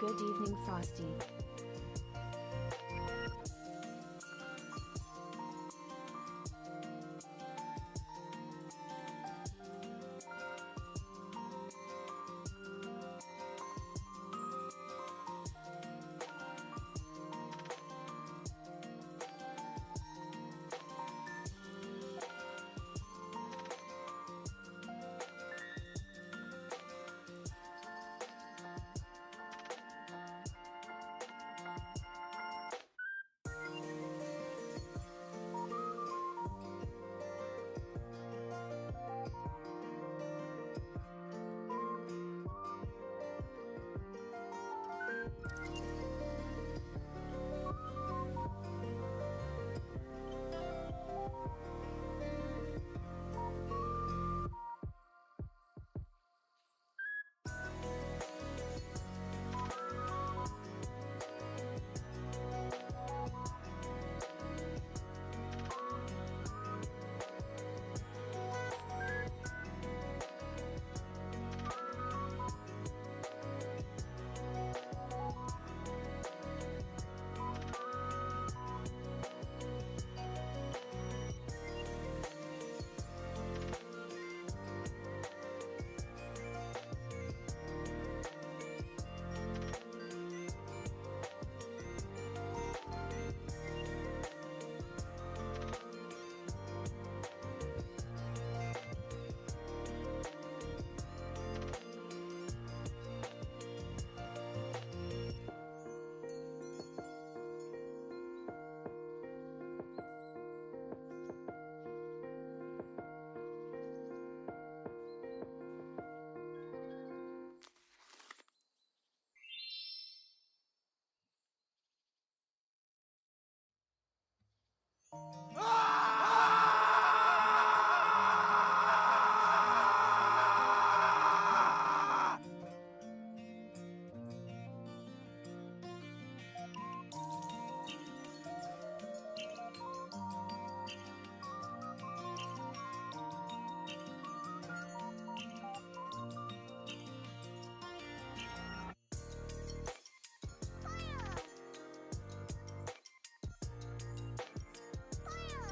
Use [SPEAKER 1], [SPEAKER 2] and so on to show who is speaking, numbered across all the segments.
[SPEAKER 1] Good evening, Frosty.
[SPEAKER 2] Fire!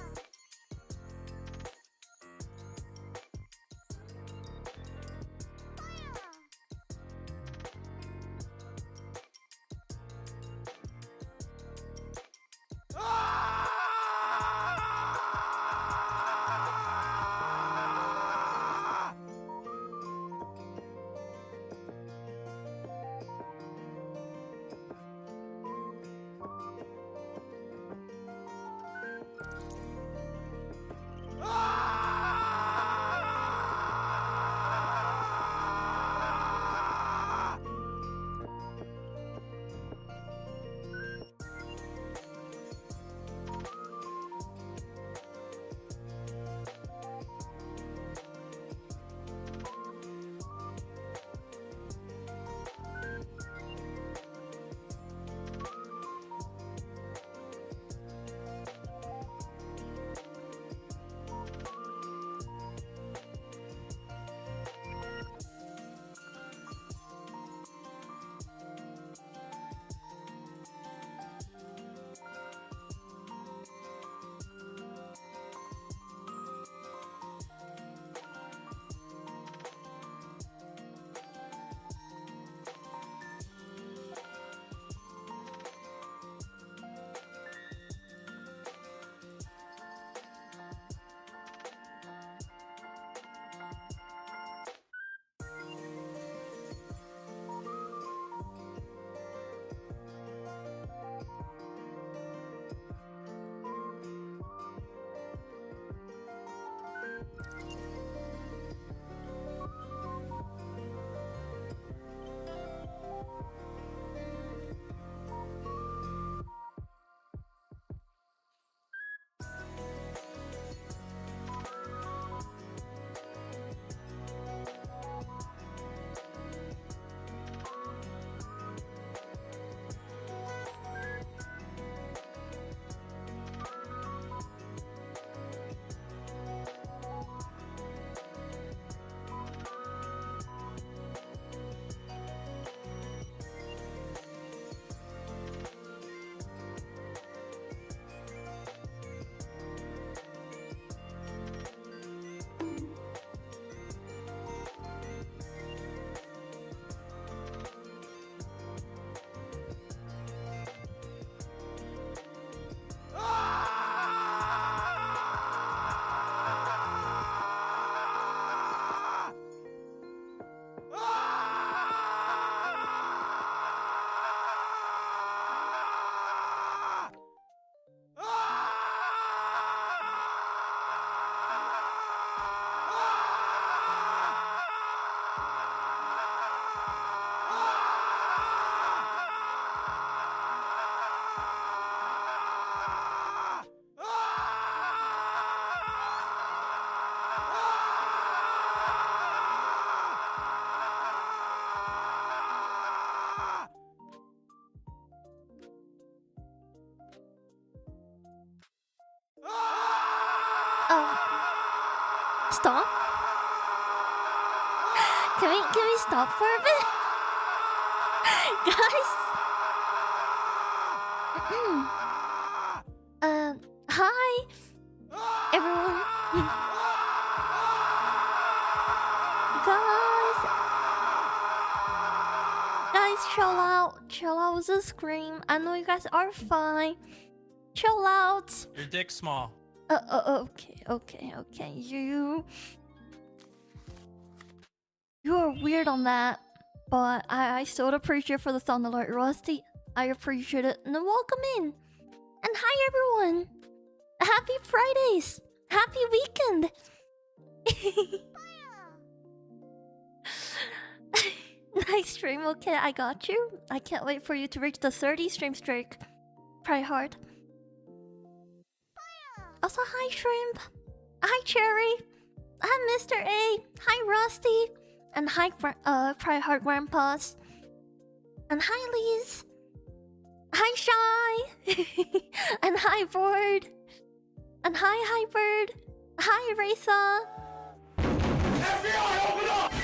[SPEAKER 1] stop? Can we stop for a bit? Guys? Hi everyone. Guys, chill out with the scream. I know you guys are fine. Chill out.
[SPEAKER 2] Your dick's small.
[SPEAKER 1] Okay. You are weird on that, but I still appreciate for the sound alert, Rusty. I appreciate it. And welcome in. And hi everyone. Happy Fridays. Happy weekend. Nice stream. Okay, I got you. I can't wait for you to reach the 30 stream streak. Try hard. Also, hi Shrimp. Hi Cherry. Hi Mr. A. Hi Rusty. And hi Cry Hard Grandpas. And hi Liz. Hi Shy. And hi Board. And hi Bird. Hi Raisa.
[SPEAKER 3] FBI, open up!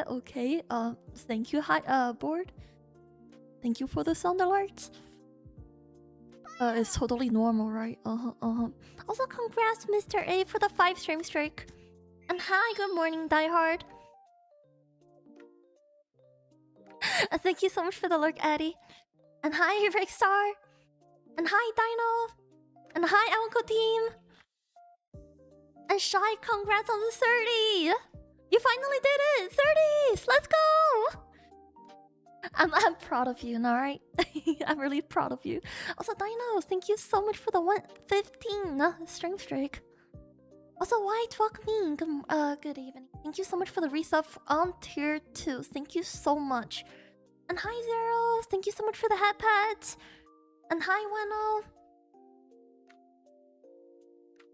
[SPEAKER 1] Okay. Thank you, hi, Board. Thank you for the sound alerts. It's totally normal, right? Also, congrats, Mr. A, for the 5 stream streak. And hi, good morning, diehard. Thank you so much for the lurk, Addy. And hi, Rickstar. And hi, Dino. And hi, Alco Team. And Shy, congrats on the 30! You finally did it! 30s! Let's go! I'm proud of you, alright? I'm really proud of you. Also, Dinos, thank you so much for the 115 stream streak. Also, White, welcome in. Good evening. Thank you so much for the resub on tier 2. Thank you so much. And hi, Zeros. Thank you so much for the hat pads. And hi, Weno.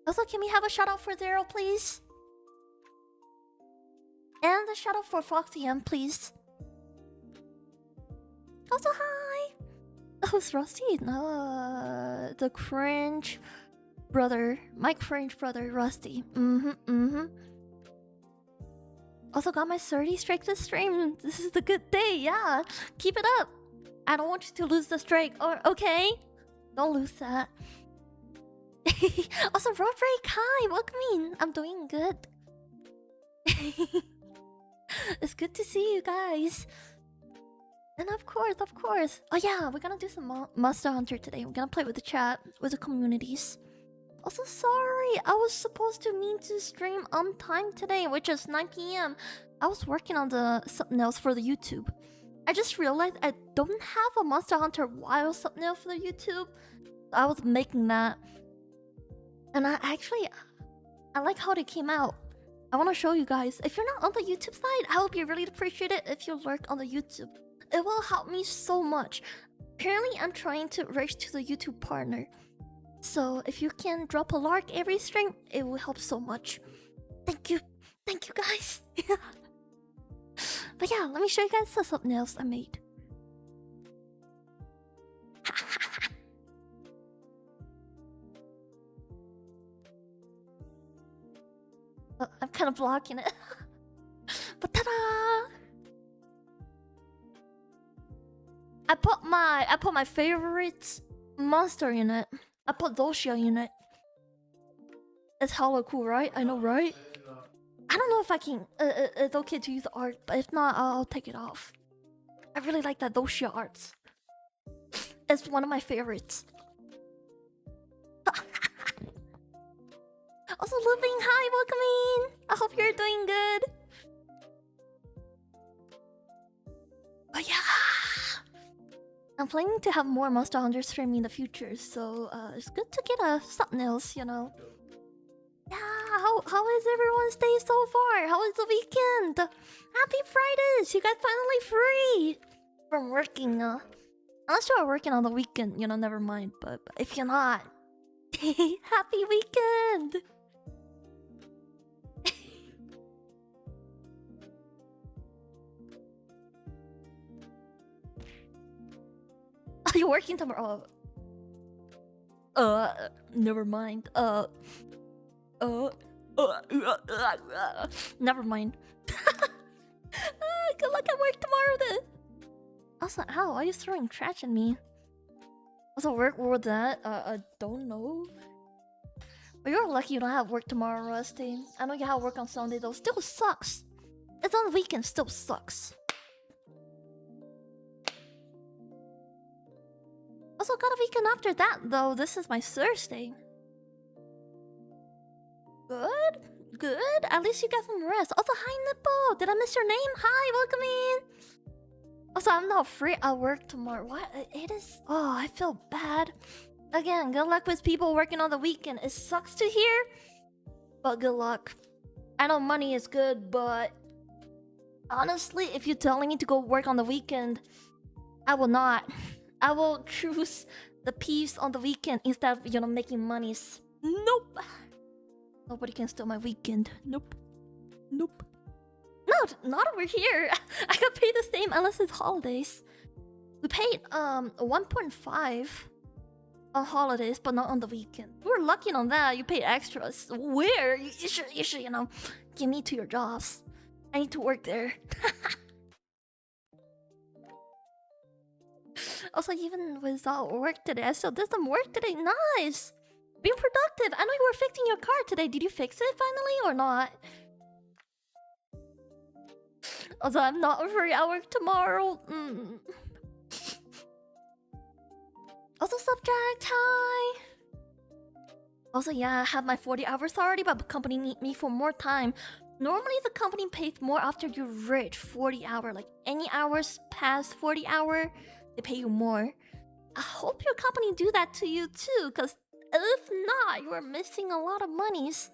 [SPEAKER 1] Also, can we have a shout out for Zero, please? And a shout out for Foxy M, please. Also, hi! Who's Rusty? No, the cringe brother. My cringe brother, Rusty. Also got my 30 streak this stream. This is the good day, yeah. Keep it up. I don't want you to lose the streak. Or okay? Don't lose that. Also, Roderick, hi, welcome in. I'm doing good. It's good to see you guys. And of course. Oh yeah, we're gonna do some Monster Hunter today. We're gonna play with the chat, with the communities. Also, sorry, I was supposed to mean to stream on time today, which is 9 PM. I was working on the thumbnails for the YouTube. I just realized I don't have a Monster Hunter Wild thumbnail for the YouTube. I was making that. And I like how they came out. I want to show you guys. If you're not on the YouTube side, I would be really appreciate it if you lurk on the YouTube. It will help me so much. Apparently, I'm trying to reach to the YouTube partner. So if you can drop a lark every stream, it will help so much. Thank you guys. But yeah, let me show you guys the thumbnails I made. I'm kind of blocking it. But ta-da! I put my favorite monster in it. I put Doshia in it. It's hella cool, right? I know, right? I don't know if I can. It's okay to use the art, but if not, I'll take it off. I really like that Doshia art. It's one of my favorites. Also, Looping, hi, welcome in. I hope you're doing good. But yeah, I'm planning to have more Monster Hunter streaming in the future, so it's good to get a thumbnails, you know. Yeah, how is everyone's day so far? How is the weekend? Happy Fridays! You guys finally free from working. Unless you're working on the weekend, you know, never mind. But if you're not, happy weekend! you're working tomorrow. Never mind. Never mind. Good luck at work tomorrow then. Also, ow, why are you throwing trash at me? Also, work with that? I don't know. But you're lucky you don't have work tomorrow, Rusty. I know you have work on Sunday though. Still sucks. It's on the weekend, still sucks. Also got a weekend after that though. This is my Thursday. Good? Good? At least you got some rest. Also, hi Nippo! Did I miss your name? Hi, welcome in! Also, I'm not free at work tomorrow. What? It is... Oh, I feel bad. Again, good luck with people working on the weekend. It sucks to hear, but good luck. I know money is good, but... Honestly, if you're telling me to go work on the weekend, I will not. I will choose the peace on the weekend instead of, you know, making monies. Nope. Nobody can steal my weekend. Nope. Nope. No, not over here. I got paid the same unless it's holidays. We paid 1.5 on holidays, but not on the weekend. We were lucky on that. You paid extras. Where? You should, you know, give me to your jobs. I need to work there. Also, even without work today, I still did some work today. Nice! Being productive. I know you were fixing your car today. Did you fix it finally or not? Also, I'm not free at work tomorrow. Also, subject, hi! Also, yeah, I have my 40 hours already, but the company need me for more time. Normally, the company pays more after you reach 40 hours. Like, any hours past 40 hours, they pay you more. I hope your company do that to you too, because if not, you are missing a lot of monies.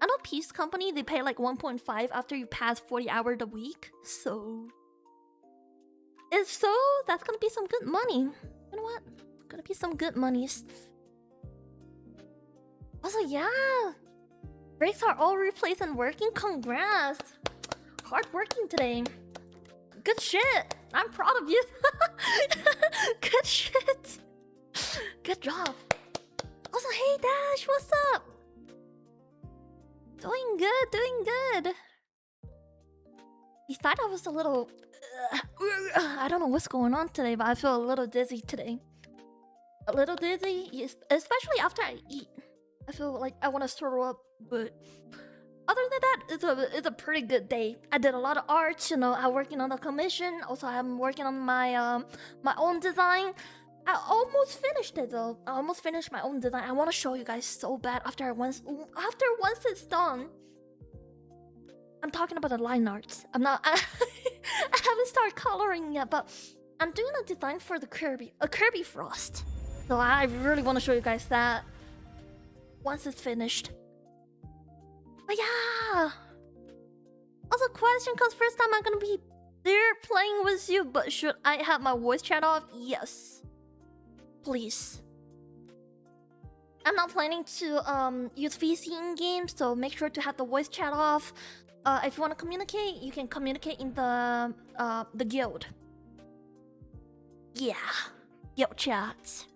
[SPEAKER 1] I know Peace Company, they pay like 1.5 after you pass 40 hours a week. So... If so, that's gonna be some good money. You know what? Gonna be some good monies. Also, yeah! Brakes are all replaced and working. Congrats! Hard working today. Good shit! I'm proud of you. Good shit. Good job. Also, hey Dash, what's up? Doing good, doing good. You thought I was a little... I don't know what's going on today, but I feel a little dizzy today. A little dizzy, yes, especially after I eat. I feel like I want to throw up, but... Other than that, it's a pretty good day. I did a lot of art, you know, I'm working on the commission. Also, I'm working on my my own design. I almost finished it though. I almost finished my own design. I want to show you guys so bad after once it's done. I'm talking about the line arts. I'm not. I haven't started coloring yet, but I'm doing a design for the Kirby Frost. So I really want to show you guys that once it's finished. But yeah. Also, question, cause first time I'm gonna be there playing with you, but should I have my voice chat off? Yes. Please. I'm not planning to use VC in game, so make sure to have the voice chat off. If you want to communicate, you can communicate in the guild. Yeah, guild chats.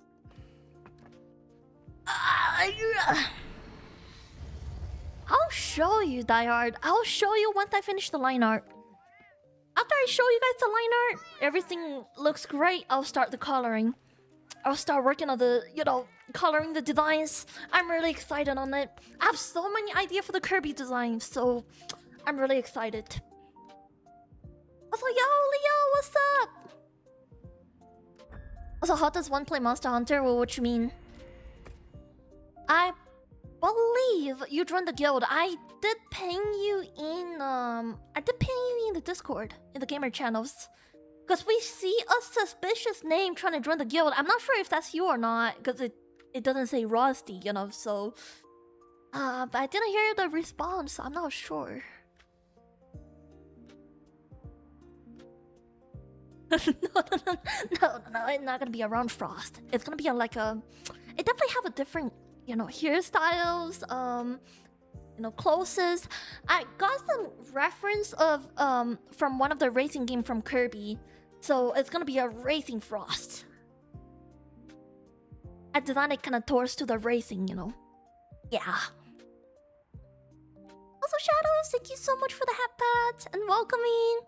[SPEAKER 1] I'll show you, diehard. I'll show you once I finish the line art. After I show you guys the line art, everything looks great. I'll start the coloring. I'll start working on the, you know, coloring the designs. I'm really excited on it. I have so many ideas for the Kirby design, so I'm really excited. Also, yo, Leo, what's up? Also, how does one play Monster Hunter? Well, what you mean? I believe you joined the guild. I did ping you in the Discord, in the gamer channels. Because we see a suspicious name trying to join the guild. I'm not sure if that's you or not, because it doesn't say Frosty, you know, so... but I didn't hear the response, so I'm not sure. No, it's not gonna be around Frost. It's gonna be like a... It definitely have a different, you know, hairstyles, you know, clothes. I got some reference of, from one of the racing game from Kirby. So it's gonna be a racing Frost. I designed it kind of towards to the racing, you know. Yeah. Also, Shadows, thank you so much for the hat pat and welcoming.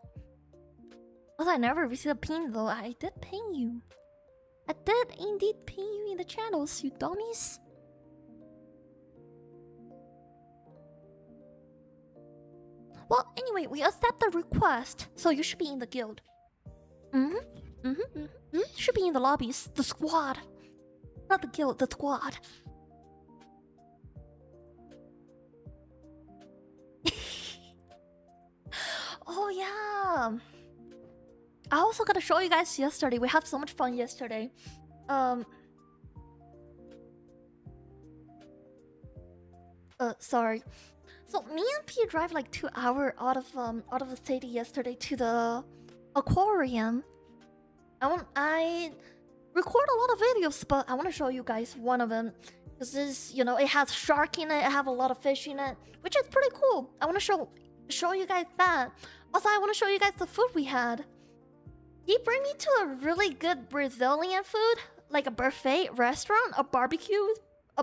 [SPEAKER 1] Also, I never received a pin though. I did ping you. I did indeed ping you in the channels, you dummies. Well, anyway, we accept the request, so you should be in the guild. Should be in the lobbies, the squad. Not the guild, the squad. Oh yeah. I also gotta show you guys yesterday. We had so much fun yesterday. Sorry. So me and P drive like 2 hours out of the city yesterday to the aquarium. I record a lot of videos, but I want to show you guys one of them. Because this, you know, it has shark in it, it have a lot of fish in it, which is pretty cool. I want to show you guys that. Also, I want to show you guys the food we had. He bring me to a really good Brazilian food, like a buffet restaurant, a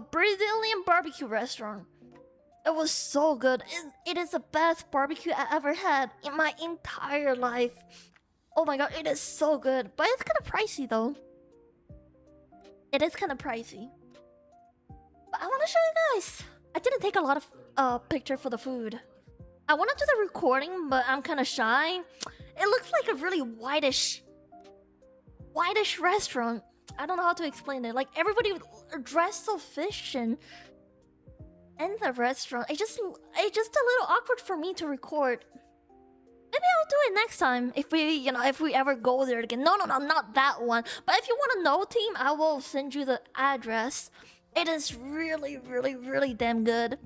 [SPEAKER 1] Brazilian barbecue restaurant. It was so good. It is the best barbecue I ever had in my entire life. Oh my god, it is so good. But it's kind of pricey though. It is kind of pricey. But I want to show you guys. I didn't take a lot of picture for the food. I want to do the recording, but I'm kind of shy. It looks like a really whitish restaurant. I don't know how to explain it. Like everybody dressed so fishy in the restaurant. It's just a little awkward for me to record. Maybe I'll do it next time if we ever go there again. No, not that one. But if you want to know, team, I will send you the address. It is really damn good.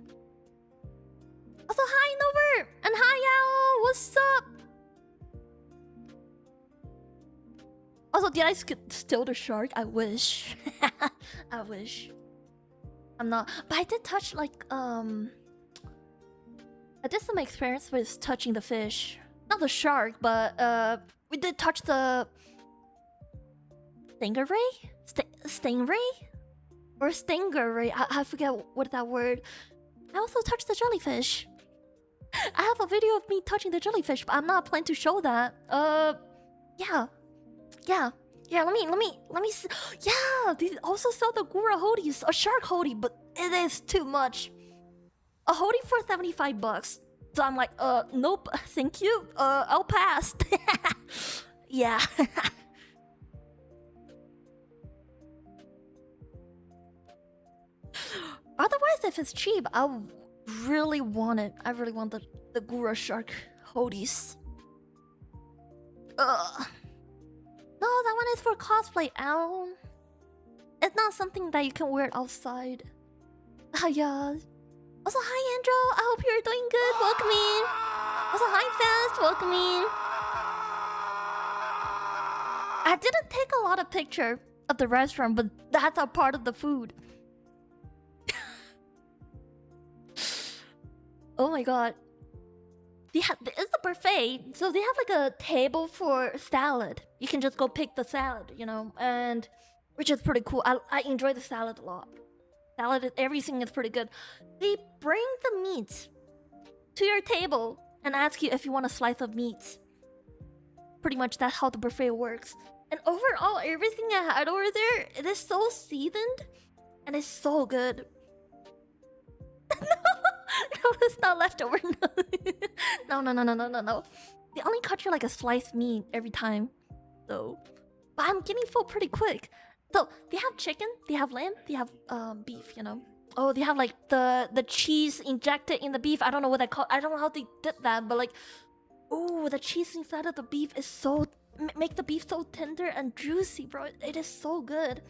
[SPEAKER 1] Also, hi Nover and hi Yao. What's up? Also, did I steal the shark? I wish. I wish. I'm not. But I did touch like I did some experience with touching the fish. Not the shark, but we did touch the stingray? Stingray? Or stingeray. I forget what that word. I also touched the jellyfish. I have a video of me touching the jellyfish, but I'm not planning to show that. Yeah. Let me see. Yeah, they also sell the Gura hoodies, a shark hoodie, but it is too much. A hoodie for $75. So I'm like, nope, thank you. I'll pass. Yeah. Otherwise, if it's cheap, I really want it. I really want the Gura shark hoodies. No, that one is for cosplay, Ow. It's not something that you can wear outside. Yeah. Also, hi, Andrew. I hope you're doing good. Welcome in. Also, hi, Fast. Welcome in. I didn't take a lot of picture of the restaurant, but that's a part of the food. Oh my god. It's a buffet, so they have like a table for salad. You can just go pick the salad, you know, and which is pretty cool. I enjoy the salad a lot. Salad, everything is pretty good. They bring the meat to your table and ask you if you want a slice of meat. Pretty much that's how the buffet works. And overall, everything I had over there, it is so seasoned and it's so good. No, it's not leftover. No. They only cut you like a sliced meat every time, so. But I'm getting full pretty quick. So they have chicken, they have lamb, they have beef. You know. Oh, they have like the cheese injected in the beef. I don't know what they call. I don't know how they did that, but like, oh, the cheese inside of the beef is so make the beef so tender and juicy, bro. It is so good.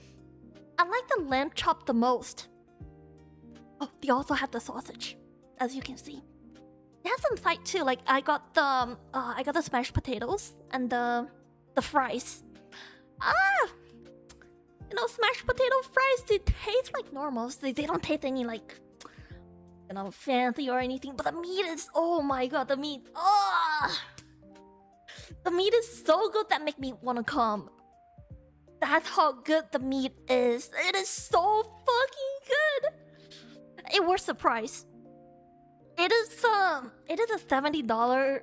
[SPEAKER 1] I like the lamb chop the most. Oh, they also have the sausage, as you can see. They have some side too. Like I got the smashed potatoes and the fries. You know, smashed potato fries, they taste like normal. They don't taste any like, you know, fancy or anything. But the meat is, oh my god, the meat. The meat is so good that make me wanna come. That's how good the meat is. It is so fucking good. It worth the price. It is a $70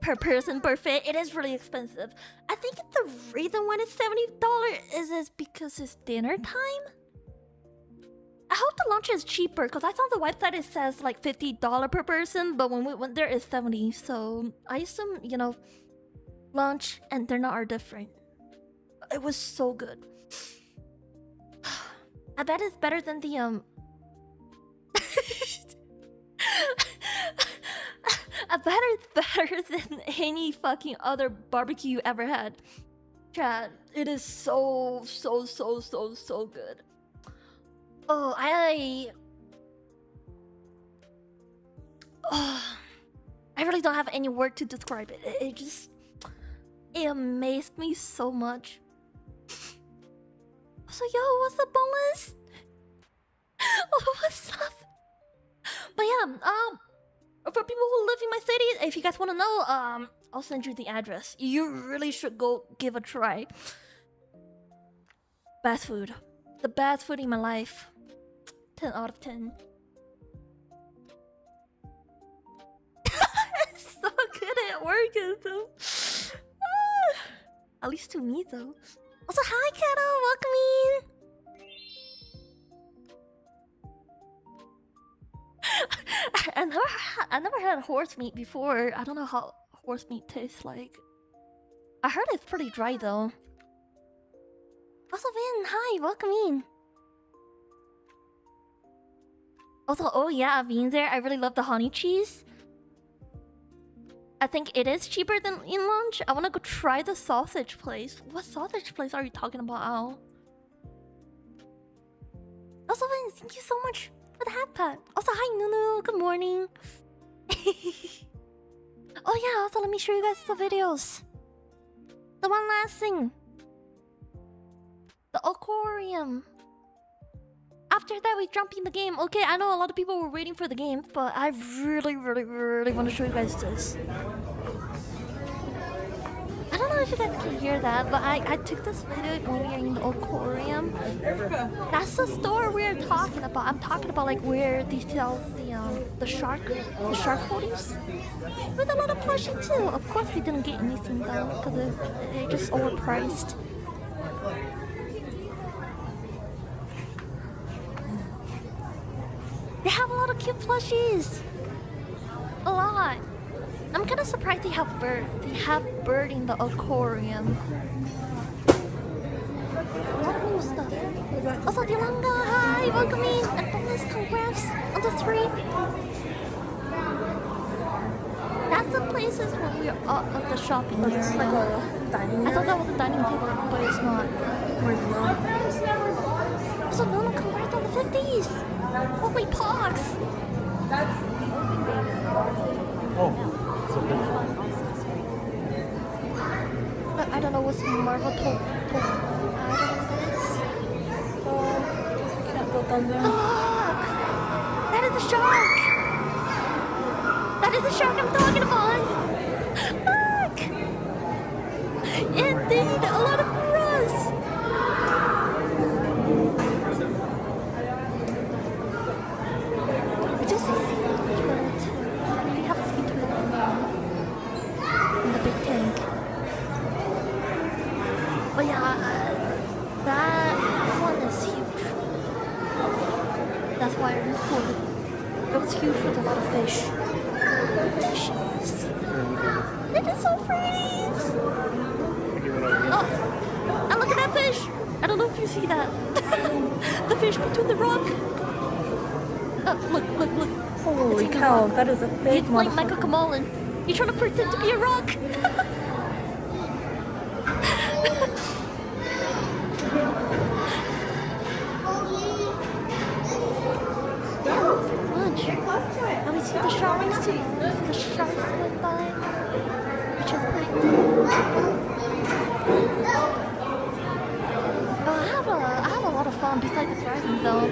[SPEAKER 1] per person buffet. It is really expensive. I think the reason why it's $70 is because it's dinner time. I hope the lunch is cheaper because I saw on the website it says like $50 per person, but when we went there it's 70. So I assume, you know, lunch and dinner are different. It was so good. I bet it's better than the I bet it's better than any fucking other barbecue you ever had. Chat, it is so good. Oh, I really don't have any word to describe it. It amazed me so much. So yo, what's up, boneless? What's up? But yeah, for people who live in my city, if you guys want to know, I'll send you the address. You really should go give a try. Best food. The best food in my life. 10 out of 10. It's so good at work, though. At least to me, though. Also, hi, Kato. Welcome in. I never had horse meat before. I don't know how horse meat tastes like. I heard it's pretty dry, though. Also, Vin, hi. Welcome in. Also, oh yeah, being there, I really love the honey cheese. I think it is cheaper than in lunch. I want to go try the sausage place. What sausage place are you talking about, Al? Also, Vin, thank you so much for the hat pat. Also, hi, Nunu. Good morning. Oh yeah, also let me show you guys the videos. The one last thing. The aquarium. After that, we jump in the game. Okay, I know a lot of people were waiting for the game, but I really want to show you guys this. I don't know if you guys can hear that, but I took this video when we were in the aquarium. That's the store we're talking about. I'm talking about like where they sell the shark hoodies with a lot of plushie too. Of course, we didn't get anything though because they're just overpriced. They have a lot of cute plushies. A lot. I'm kind of surprised they have bird. They have bird in the aquarium. A lot of cool stuff. Also, Dilanga, hi, welcome in. And bonus, congrats on the 3. That's the places when we are out of the shopping area. Like a dining area? I thought that was a dining table, but it's not. Also, Nona, congrats on the 50s. Holy pox!
[SPEAKER 2] Oh, so
[SPEAKER 1] but I don't know what's Marvel told. I don't know what it is.
[SPEAKER 2] can't go down there.
[SPEAKER 1] Look! That is the shark! That is the shark I'm talking about! Look! Indeed, a lot of grass! We just see turtles. We have a sea turtle in the big tank. But yeah, that one is huge. That's why I recorded. It was huge with a lot of fish. Fishes. It is so pretty! Oh! And look at that fish! I don't know if you see that. The fish between the rock. Look.
[SPEAKER 2] Holy cow, that is a big
[SPEAKER 1] He's playing Michael Kamalin. You're trying to pretend to be a rock. Yeah, lunch. And we see the sharks too. The sharks went by, which is pretty cool. Oh, I have a lot of fun besides the driving though.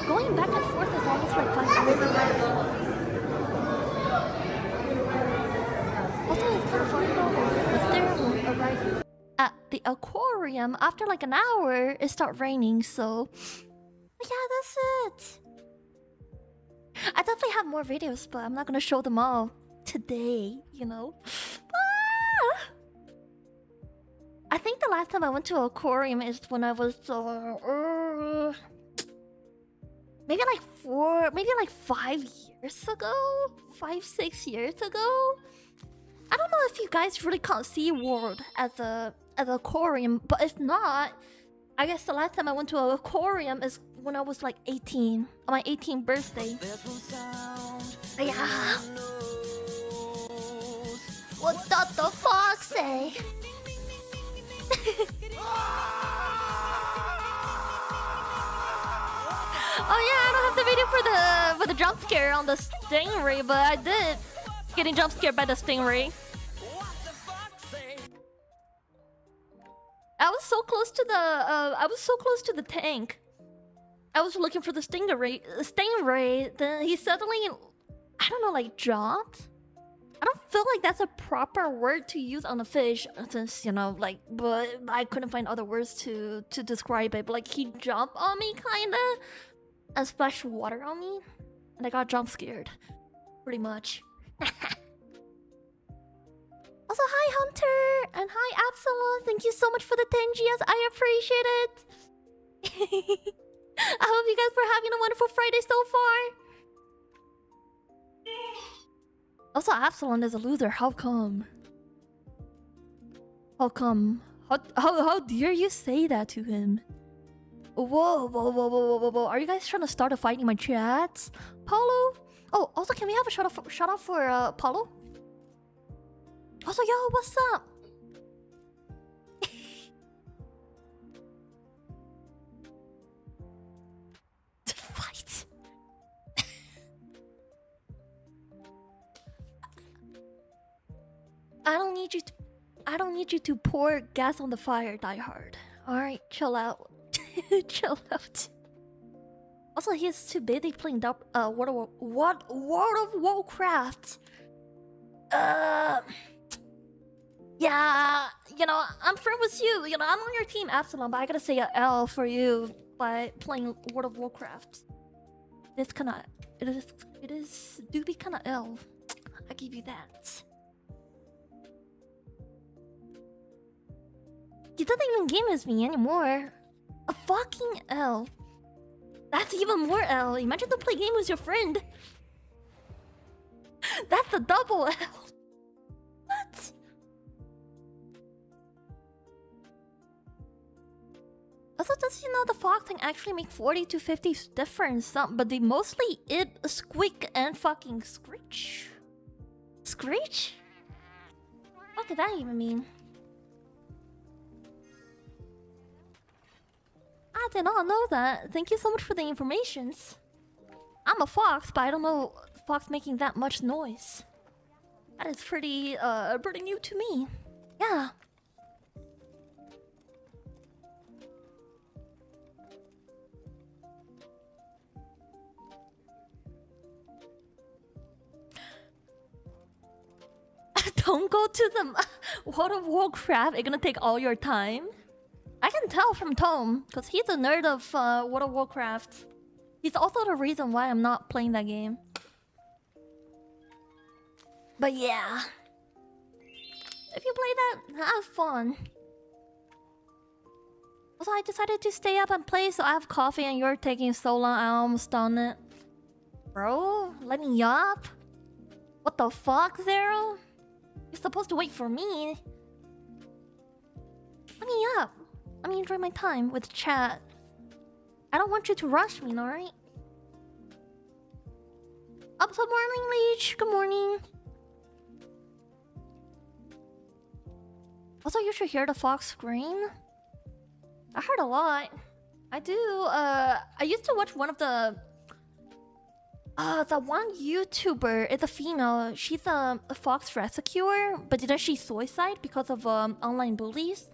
[SPEAKER 1] Going back and forth is almost like 5 hours of life. Also, it's kind of funny though, like there when we arrived at the aquarium, after like an hour, it started raining. So, yeah, that's it. I definitely have more videos, but I'm not gonna show them all today, you know? Ah! I think the last time I went to an aquarium is when I was maybe like 5 years ago? 5-6 years ago? I don't know if you guys really count SeaWorld as an aquarium, but if not, I guess the last time I went to an aquarium is when I was like 18, on my 18th birthday. Yeah. What does the fox say? Oh yeah, I don't have the video for the jump scare on the stingray, but I did getting jump scared by the stingray. I was so close to the tank. I was looking for the stingray. Then he suddenly, I don't know, like jumped. I don't feel like that's a proper word to use on a fish, since you know, like, but I couldn't find other words to describe it. But like, he jumped on me, kinda, and splashed water on me, and I got jump scared, pretty much. Also, hi Hunter and hi Absalom. Thank you so much for the 10 GS. I appreciate it. I hope you guys were having a wonderful Friday so far. Also, Absalom is a loser. How come? How come? How dare you say that to him? Whoa. Are you guys trying to start a fight in my chats? Paulo? Oh, also, can we have a shout out for Paulo? Also, yo, what's up? To fight. I don't need you to pour gas on the fire, Die Hard. Alright, chill out. Chill out. Also, he is too busy playing World of Warcraft. Yeah, you know, I'm friends with you. You know, I'm on your team, Absalom, but I gotta say a L for you by playing World of Warcraft. It do be kinda L. I give you that. He doesn't even game as me anymore. A fucking L. That's even more L. Imagine to play game with your friend. That's a double L. What? Also, does you know the fox thing actually make 40 to 50 difference? But they mostly squeak and fucking screech. Screech? What did that even mean? I did not know that. Thank you so much for the information. I'm a fox, but I don't know fox making that much noise. That is pretty new to me. Yeah. Don't go to the World of Warcraft. It's gonna take all your time. I can tell from Tom, because he's a nerd of World of Warcraft. He's also the reason why I'm not playing that game. But yeah. If you play that, have fun. Also, I decided to stay up and play, so I have coffee and you're taking so long, I almost done it. Bro, let me up. What the fuck, Zero? You're supposed to wait for me. Let me up. Let me enjoy my time with chat. I don't want you to rush me, alright? Up till morning, Leech. Good morning. Also, you should hear the fox scream. I heard a lot. I do. I used to watch one of the one YouTuber. It's a female. She's a fox rescuer, but didn't she suicide because of online bullies?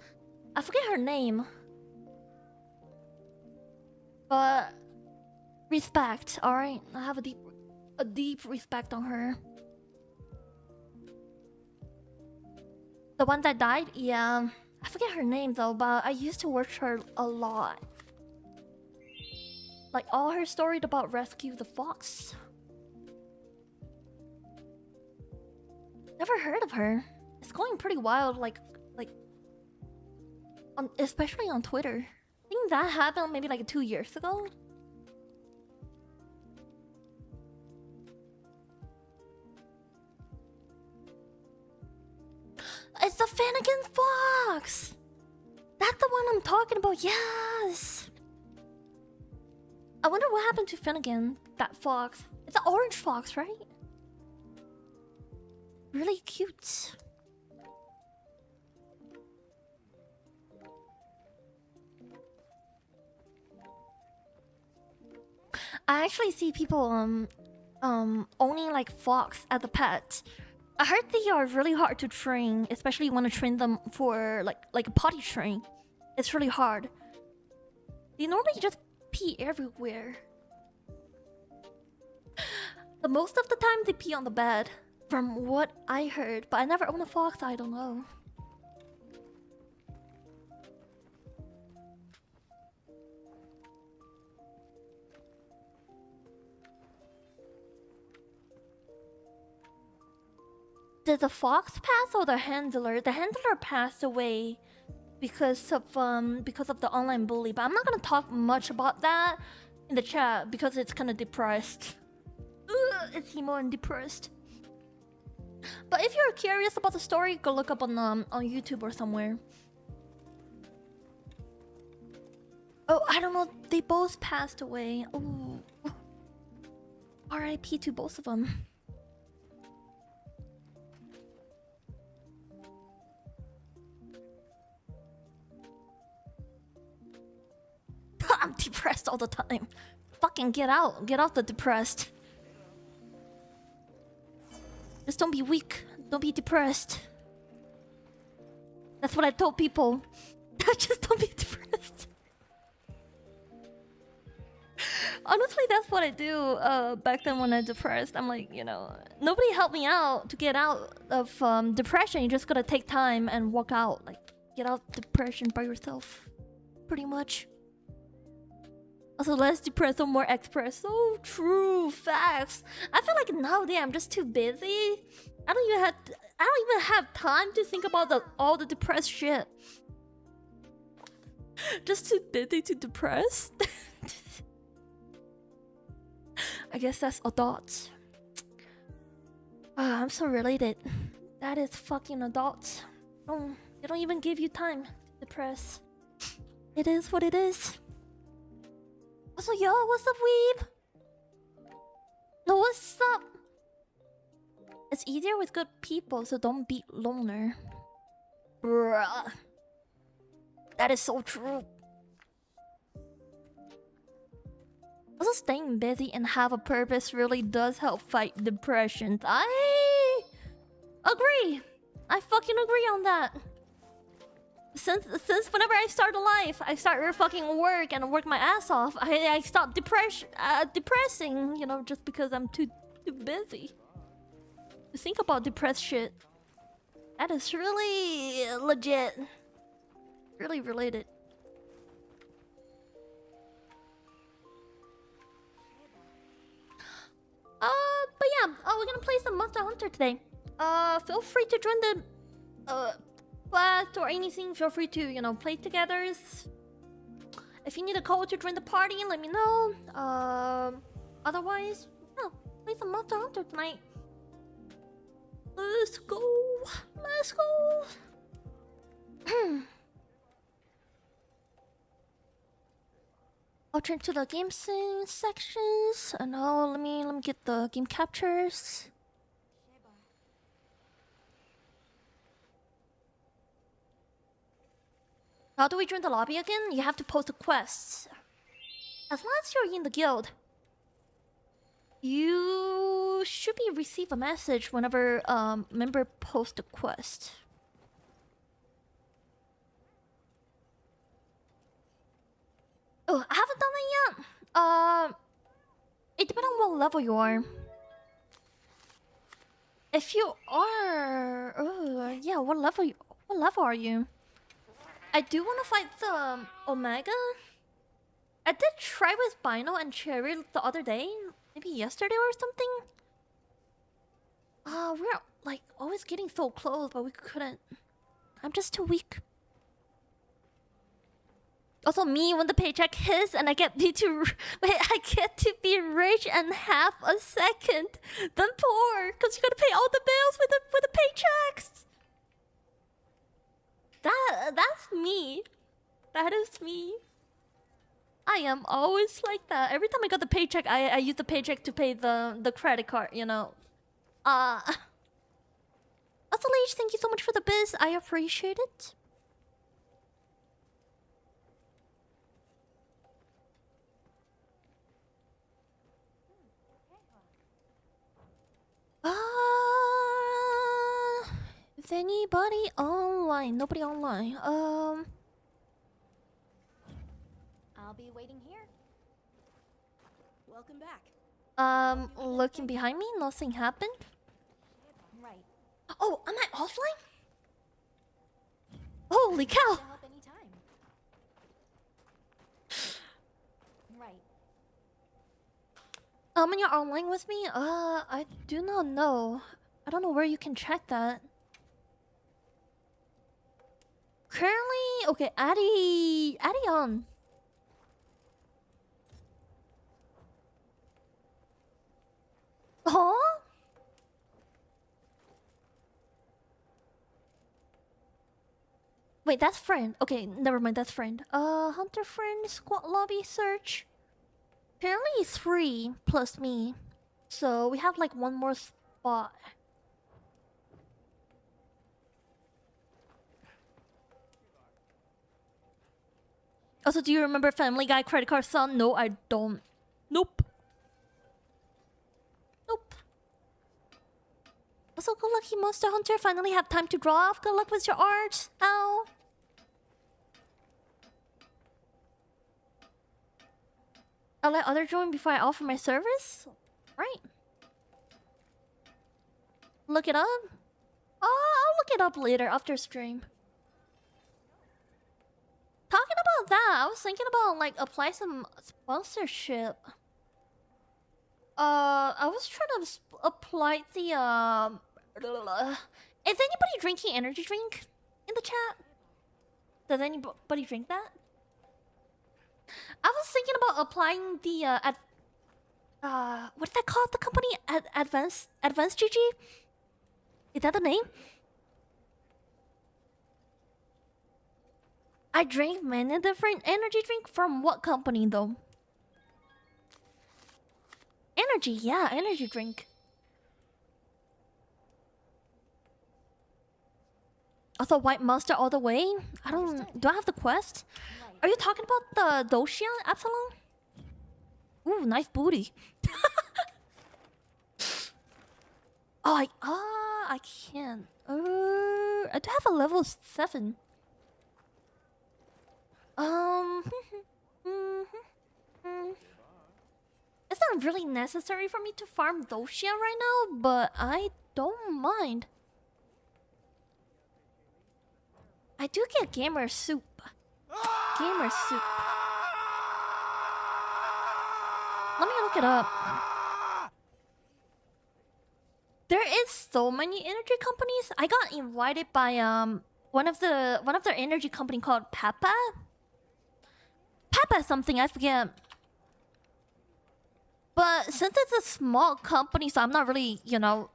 [SPEAKER 1] I forget her name. But respect, alright? I have a deep respect on her. The one that died? Yeah. I forget her name though, but I used to watch her a lot. Like all her stories about rescue the fox. Never heard of her. It's going pretty wild, like especially on Twitter. I think that happened maybe like 2 years ago. It's the Finnegan fox! That's the one I'm talking about, yes! I wonder what happened to Finnegan, that fox. It's an orange fox, right? Really cute. I actually see people owning like fox as a pet. I heard they are really hard to train, especially when you train them for like a potty train. It's really hard. They normally just pee everywhere. The most of the time they pee on the bed, from what I heard. But I never owned a fox, I don't know. Did the fox pass or the handler? The handler passed away because of the online bully. But I'm not gonna talk much about that in the chat because it's kind of depressed. Ugh, it's emo and depressed. But if you're curious about the story, go look up on YouTube or somewhere. Oh, I don't know. They both passed away. Oh, R.I.P. to both of them. I'm depressed all the time. Fucking get out. Get off the depressed. Just don't be weak. Don't be depressed. That's what I told people. Just don't be depressed. Honestly, that's what I do back then when I'm depressed. I'm like, you know, nobody helped me out to get out of depression. You just gotta take time and walk out. Like, get out of depression by yourself. Pretty much. Also, less depressed or more expressed. So true, facts. I feel like nowadays I'm just too busy. I don't even have time to think about all the depressed shit. Just too busy to depress. I guess that's adults. I'm so related. That is fucking adults. Oh, they don't even give you time to depress. It is what it is. Also, yo, what's up, weeb? No, what's up? It's easier with good people, so don't be loner. Bruh. That is so true. Also, staying busy and have a purpose really does help fight depression. I agree. I fucking agree on that. Since whenever I start a life, I start fucking work and work my ass off. I stop depressing, you know, just because I'm too busy to think about depressed shit. That is really legit. Really related. But yeah, we're gonna play some Monster Hunter today. Feel free to join the class or anything. Feel free to, you know, play together. If you need a code to join the party, let me know. Otherwise, yeah, play some Monster Hunter tonight. Let's go. Let's go. I'll turn to the game sections. And now let me get the game captures. How do we join the lobby again? You have to post a quest. As long as you're in the guild, you should receive a message whenever member posts a quest. Oh, I haven't done it yet. It depends on what level you are. If you are, yeah, what level are you? I do want to fight the Omega. I did try with Bino and Cherry the other day, maybe yesterday or something. We're like always getting so close, but we couldn't. I'm just too weak. Also, me when the paycheck hits and I get I get to be rich in half a second, then poor, cause you gotta pay all the bills with the paychecks. That's me. That is me. I am always like that. Every time I got the paycheck, I use the paycheck to pay the credit card. You know. Also, Leech, thank you so much for the biz. I appreciate it. Is anybody online? Nobody online.
[SPEAKER 3] I'll be waiting here. Welcome back.
[SPEAKER 1] Looking behind me, nothing happened.
[SPEAKER 3] Right.
[SPEAKER 1] Oh, am I offline? Holy cow!
[SPEAKER 3] To help anytime. Right.
[SPEAKER 1] And you're online with me? I do not know. I don't know where you can check that. Currently, okay, Addy on. Huh? Wait, that's friend. Okay, never mind, that's friend. Hunter friend, squad lobby search. Apparently 3 plus me. So we have like one more spot. Also, do you remember Family Guy credit card son? No, I don't. Nope. Nope. Also, good lucky Monster Hunter. Finally have time to draw off. Good luck with your art. Ow. I'll let other join before I offer my service. Right. Look it up. I'll look it up later after stream. Talking about that, I was thinking about like apply some sponsorship. I was trying to apply the Is anybody drinking energy drink in the chat? Does anybody drink that? I was thinking about applying the what's that called? The company Advanced GG? Is that the name? I drank many different energy drink from what company though? Energy, yeah, energy drink. Also, White Monster all the way. I don't. Do I have the quest? Are you talking about the Doshia Absalom? Ooh, nice booty. Oh, I can't. I do have a level 7. It's not really necessary for me to farm Doshia right now, but I don't mind. I do get gamer soup. Gamer soup. Let me look it up. There is so many energy companies. I got invited by one of their energy company called Papa. Papa something, I forget. But since it's a small company, so I'm not really,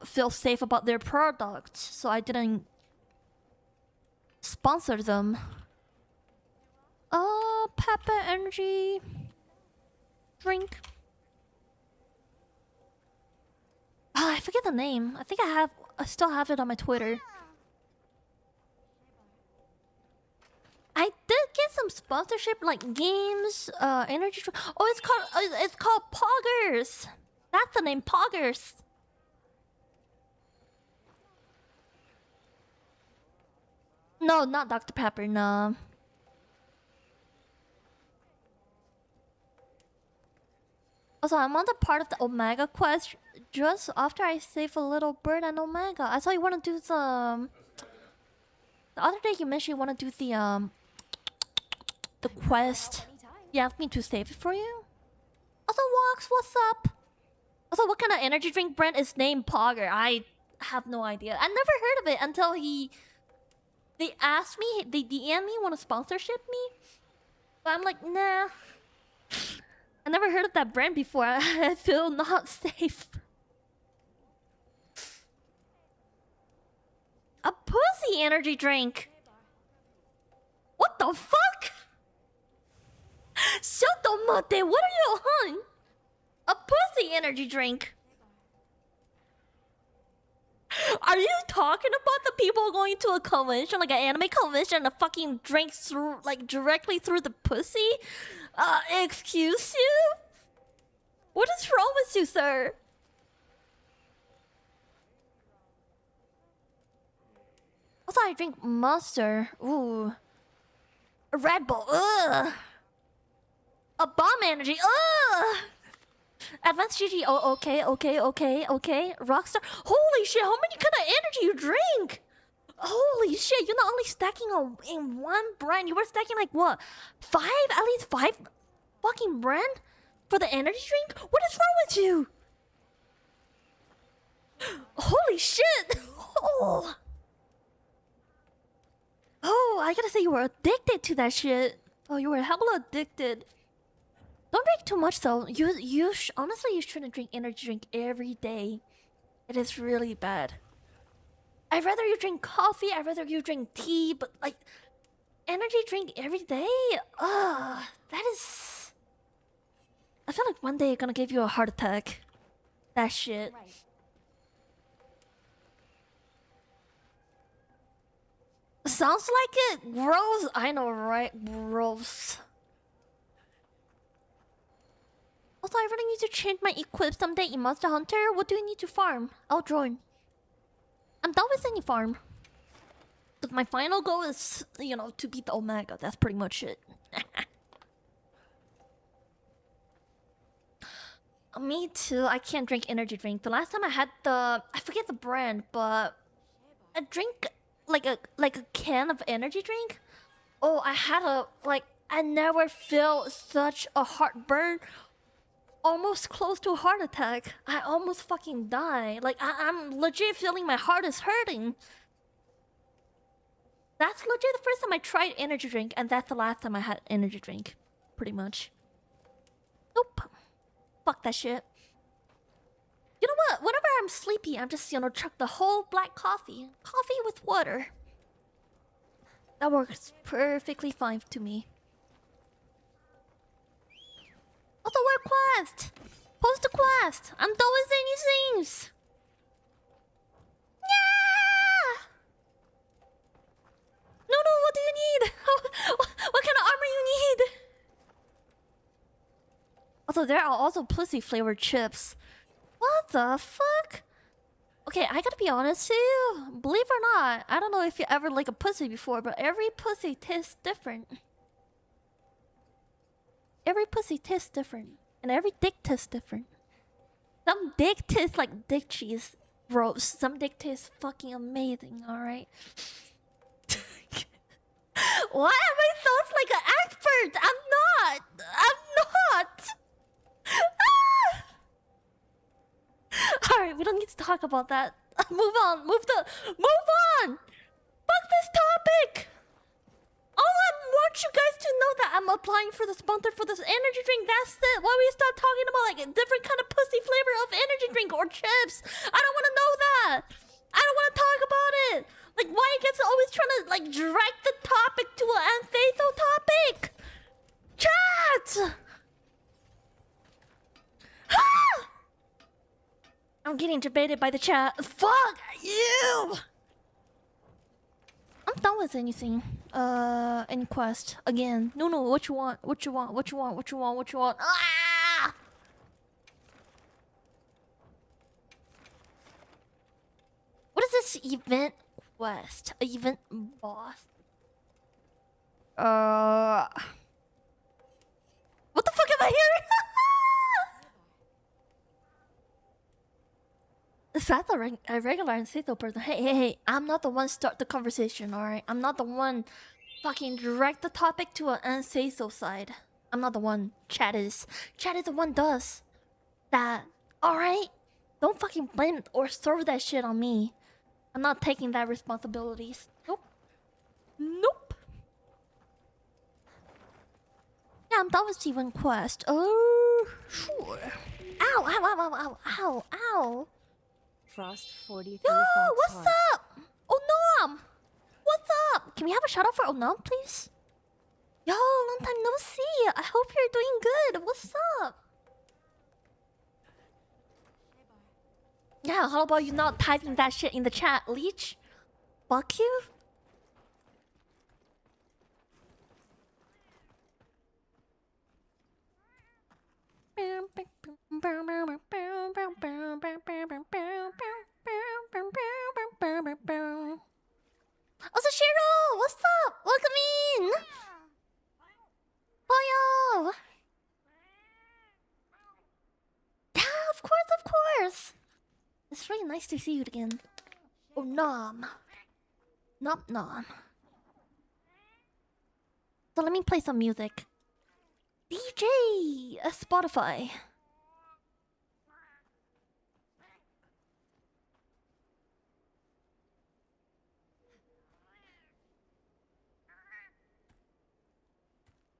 [SPEAKER 1] feel safe about their product, so I didn't sponsor them. Papa energy drink. I forget the name. I think I still have it on my Twitter. I did get some sponsorship like games, energy. Oh, it's called Poggers. That's the name, Poggers. No, not Dr. Pepper. No. Also, I'm on the part of the Omega quest just after I save a little bird and Omega. I saw you want to do the other day you mentioned you want to do the the quest.
[SPEAKER 3] Anytime.
[SPEAKER 1] You asked me to save it for you? Also, Walks, what's up? Also, what kind of energy drink brand is named Pogger? I have no idea. I never heard of it until they asked me, they DM me, want to sponsorship me? But I'm like, nah. I never heard of that brand before. I feel not safe. A pussy energy drink. What the fuck? Shotomate, what are you on? A pussy energy drink. Are you talking about the people going to a convention, like an anime convention, and fucking drinks through, like, directly through the pussy? Excuse you? What is wrong with you, sir? Also, I drink Monster. Ooh. A Red Bull. Ugh. A Bomb Energy. Ugh. Advanced GG. Oh, okay. Rockstar. Holy shit, how many kind of energy you drink? Holy shit, you're not only stacking in one brand, you were stacking like what? At least five fucking brand for the energy drink? What is wrong with you? Holy shit. Oh, I gotta say you were addicted to that shit. Oh, you were hella addicted. Don't drink too much though. Honestly, you shouldn't drink energy drink every day. It is really bad. I'd rather you drink coffee. I'd rather you drink tea. But like, energy drink every day. That is. I feel like one day it's gonna give you a heart attack. That shit.
[SPEAKER 3] Right.
[SPEAKER 1] Sounds like it. Gross. I know, right? Gross. Also, I really need to change my equip someday in Monster Hunter. What do you need to farm? I'll join. I'm done with any farm. But my final goal is, you know, to beat the Omega. That's pretty much it. Me too. I can't drink energy drink. The last time I had I forget the brand, but I drink like a can of energy drink. Oh, I had I never felt such a heartburn. Almost close to a heart attack. I almost fucking die. Like, I'm legit feeling my heart is hurting. That's legit the first time I tried energy drink, and that's the last time I had energy drink. Pretty much. Nope. Fuck that shit. You know what? Whenever I'm sleepy, I'm just, chuck the whole black coffee. Coffee with water. That works perfectly fine to me. Also, work quest! Post a quest! I'm done with any things! Yeah! No, what do you need? What kind of armor you need? Also, there are also pussy flavored chips. What the fuck? Okay, I gotta be honest with you. Believe it or not, I don't know if you ever like a pussy before, but every pussy tastes different. Every pussy tastes different. And every dick tastes different. Some dick tastes like dick cheese. Gross. Some dick tastes fucking amazing, alright? Why am I so like an expert? I'm not! Ah! Alright, we don't need to talk about that. Move on! Move on! Fuck this topic! I want you guys to know that I'm applying for the sponsor for this energy drink. That's it. Why we start talking about like a different kind of pussy flavor of energy drink or chips? I don't want to know that. I don't want to talk about it. Like, why you guys always trying to like drag the topic to an unfaithful topic? Chat. I'm getting debated by the chat. Fuck you. I'm done with anything. Any quest. Again. No, what you want? Ah! What is this event quest? Event boss? What the fuck am I hearing? Is that a regular and Seto person? Hey, I'm not the one start the conversation, alright? I'm not the one fucking direct the topic to an unsay-so side. I'm not the one. Chat is. Chat is the one does that. Alright? Don't fucking blame or throw that shit on me. I'm not taking that responsibilities. Nope. Nope. Yeah, I'm done with Steven Quest. Oh, sure. Ow, ow, ow, ow, ow, ow, ow.
[SPEAKER 4] Frost 43
[SPEAKER 1] Yo, what's
[SPEAKER 4] Fox
[SPEAKER 1] up? Onam! What's up? Can we have a shout out for Onam, please? Yo, long time no see. I hope you're doing good. What's up? Yeah, how about you not typing that shit in the chat, Leech? Fuck you. Osashiro, what's up? Welcome in. Oh yo. Yeah, of course. It's really nice to see you again. Oh nom. Nom nom. So let me play some music. DJ Spotify.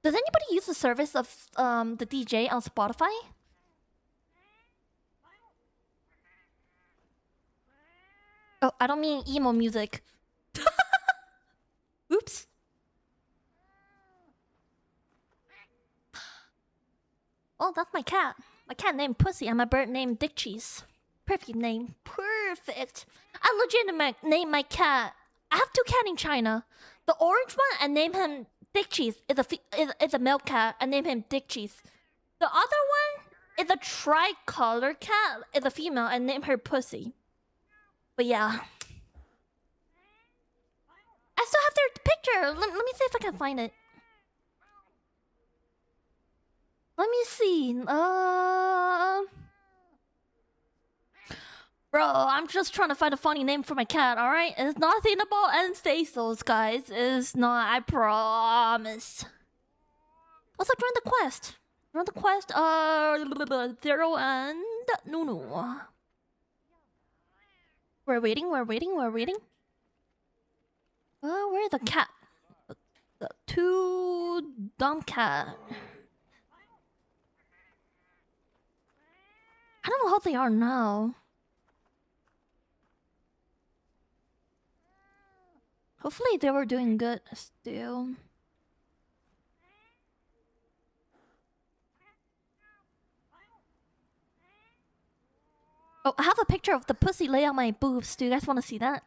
[SPEAKER 1] Does anybody use the service of the DJ on Spotify? Oh, I don't mean emo music. Oops. Oh, that's my cat. My cat named Pussy and my bird named Dick Cheese. Perfect name. Perfect. I legitimate name my cat. I have 2 cats in China. The orange one, I name him Dick Cheese. Is a male cat. I name him Dick Cheese. The other one is a tricolor cat. Is a female. I name her Pussy. But yeah. I still have their picture. Let me see if I can find it. Let me see. Bro, I'm just trying to find a funny name for my cat, alright? It's nothing about Anastasos, guys. It's not, I promise. Also, join the quest. Join the quest, 0 and Nunu. We're waiting. Where's the cat? The 2 dumb cat. I don't know how they are now. Hopefully they were doing good still. Oh, I have a picture of the pussy lay on my boobs. Do you guys want to see that?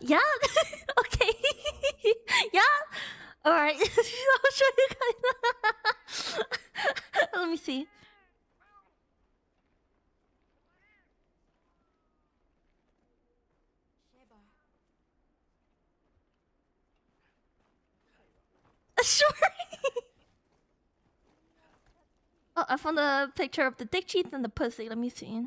[SPEAKER 1] Yeah? Okay. Yeah? Alright. I'll show you guys. Let me see. Sure. Oh, I found a picture of the dick cheeks and the pussy. Let me see.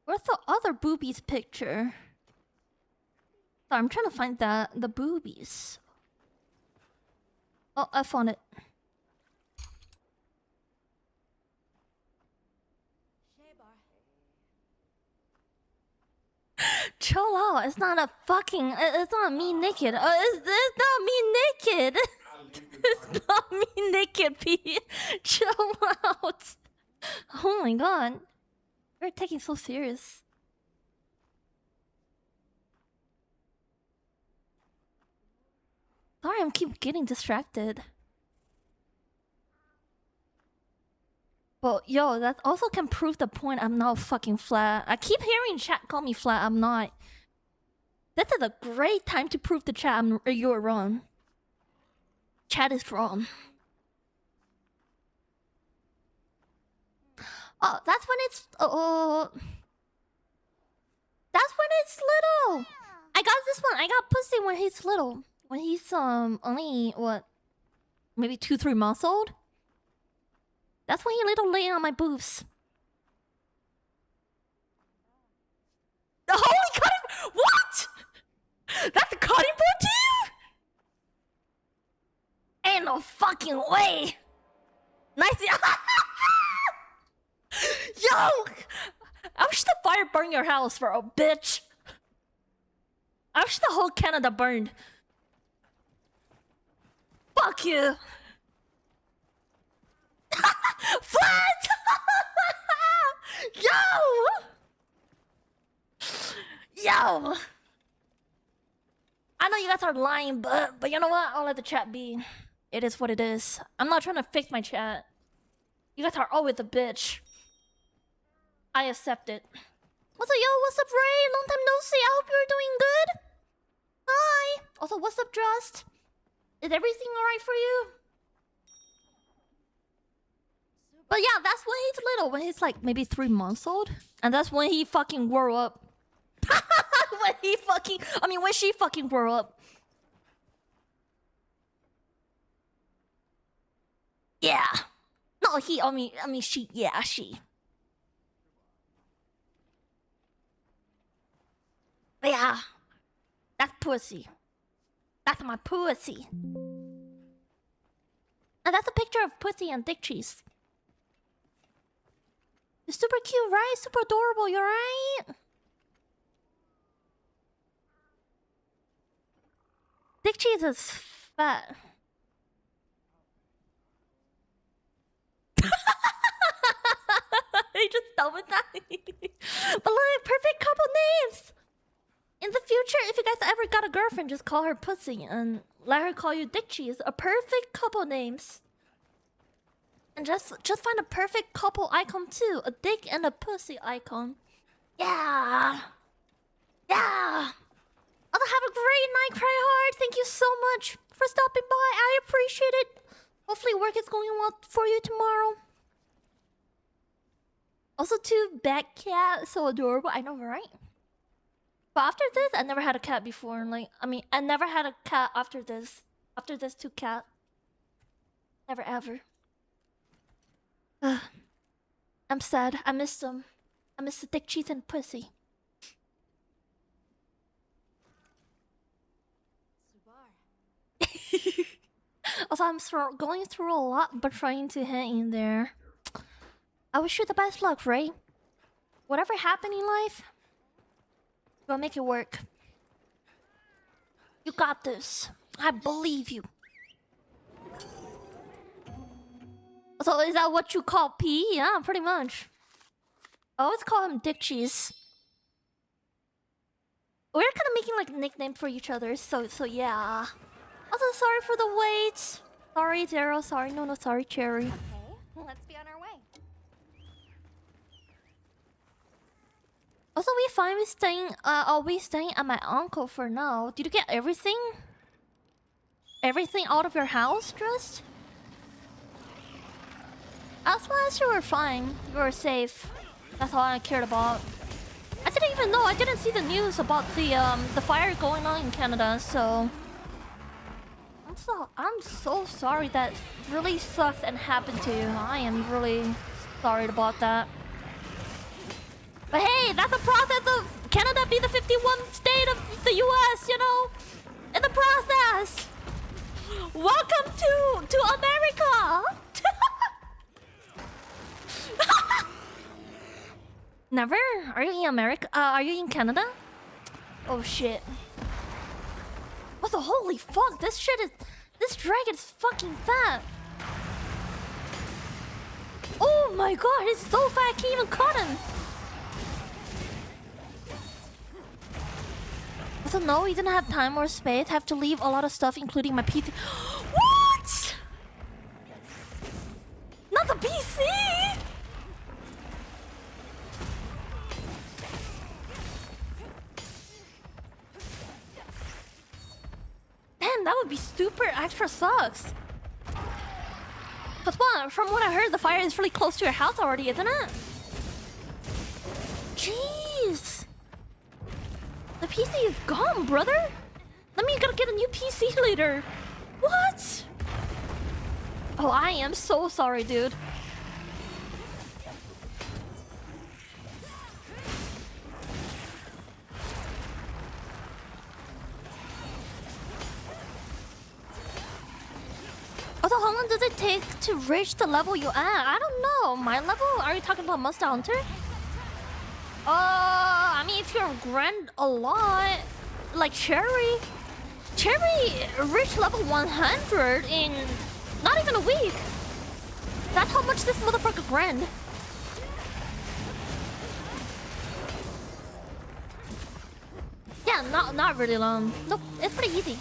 [SPEAKER 1] Where's the other boobies picture? Sorry, I'm trying to find the boobies. Oh, I found it. Chill out. It's not a fucking. It's not me naked. It's not me naked. It's not me naked, P. Chill out. Oh my god. We're taking so serious. Sorry, I keep getting distracted. But yo, that also can prove the point I'm not fucking flat. I keep hearing chat call me flat. I'm not. This is a great time to prove the chat you're wrong. Chat is wrong. Oh, that's when it's that's when it's little. I got this one. I got pussy when he's little. When he's only what, maybe 2-3 months old. That's when he little lay on my boobs. The holy cutting! What? That's a cutting board to you? Ain't no fucking way. Nice. Yo, I wish the fire burned your house, bro, bitch. I wish the whole Canada burned. Fuck you. Flat! Yo! I know you guys are lying, but you know what? I'll let the chat be. It is what it is. I'm not trying to fix my chat. You guys are always a bitch. I accept it. What's up, yo? What's up, Ray? Long time no see. I hope you're doing good. Hi. Also, what's up, Just? Is everything alright for you? But yeah, that's when he's little. When he's like maybe 3 months old. And that's when he fucking grew up. When she fucking grew up. Yeah. No, she. Yeah, she. But yeah. That's pussy. That's my pussy. And that's a picture of pussy and dick cheese. You're super cute, right? Super adorable, you're right? Dick cheese is fat. I just done with that. But look, perfect couple names. In the future, if you guys ever got a girlfriend, just call her pussy and let her call you dick cheese. A perfect couple names. And just find a perfect couple icon too. A dick and a pussy icon. Yeah. Yeah. Also, have a great night, Cry Hard. Thank you so much for stopping by. I appreciate it. Hopefully work is going well for you tomorrow. Also, too, bat cat. So adorable. I know, right? But after this, I never had a cat before. I never had a cat after this. After this, too, cat. Never ever. I'm sad. I miss them. I miss the dick, cheese, and pussy. Also, I'm going through a lot, but trying to hang in there. I wish you the best luck, Ray. Whatever happened in life, we'll make it work. You got this. I believe you. So is that what you call P? Yeah, pretty much. I always call him Dick Cheese. We're kind of making like a nickname for each other, so yeah. Also, sorry for the wait. Sorry, Zero. Sorry, no, sorry, Cherry.
[SPEAKER 3] Okay, let's be on our way.
[SPEAKER 1] Also, we finally staying. Are we staying at my uncle for now? Did you get everything? Everything out of your house, just? As long as you were fine, you were safe. That's all I cared about. I didn't even know. I didn't see the news about the fire going on in Canada. So I'm so sorry that really sucks and happened to you. I am really sorry about that. But hey, that's the process of Canada being the 51st state of the US, you know? In the process. Welcome to America. Never? Are you in America? Are you in Canada? Oh shit. What the holy fuck? This dragon is fucking fat. Oh my god, he's so fat I can't even cut him. Also, no, he didn't have time or space. Have to leave a lot of stuff, including my PC. What? Not the PC! Man, that would be super extra sucks. But from what I heard, the fire is really close to your house already, isn't it? PC is gone, brother. That means you gotta get a new PC later. What? Oh, I am so sorry, dude. Also, how long does it take to reach the level you at? I don't know. My level? Are you talking about Monster Hunter? I mean, if you're grind a lot, like Cherry reached level 100 in not even a week. That's how much this motherfucker grind. Yeah, not really long. Nope, it's pretty easy.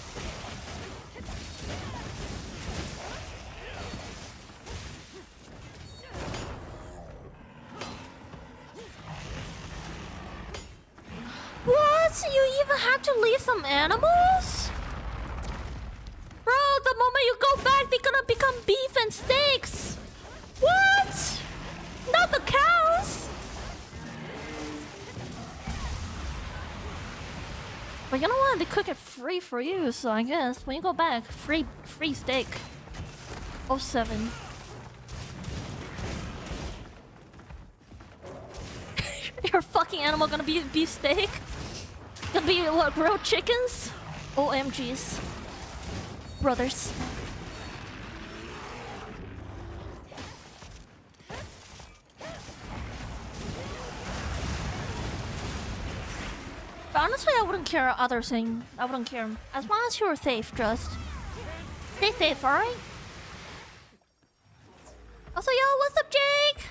[SPEAKER 1] What? You even have to leave some animals? Bro, the moment you go back, they're gonna become beef and steaks. What? Not the cows. But you know what? They cook it free for you, so I guess when you go back, free steak. 07. Your fucking animal gonna be beef steak? Gonna be what, grilled chickens? OMGs. Brothers. But honestly, I wouldn't care other thing. I wouldn't care. As long as you're safe, just stay safe, alright? Also, yo, what's up, Jake?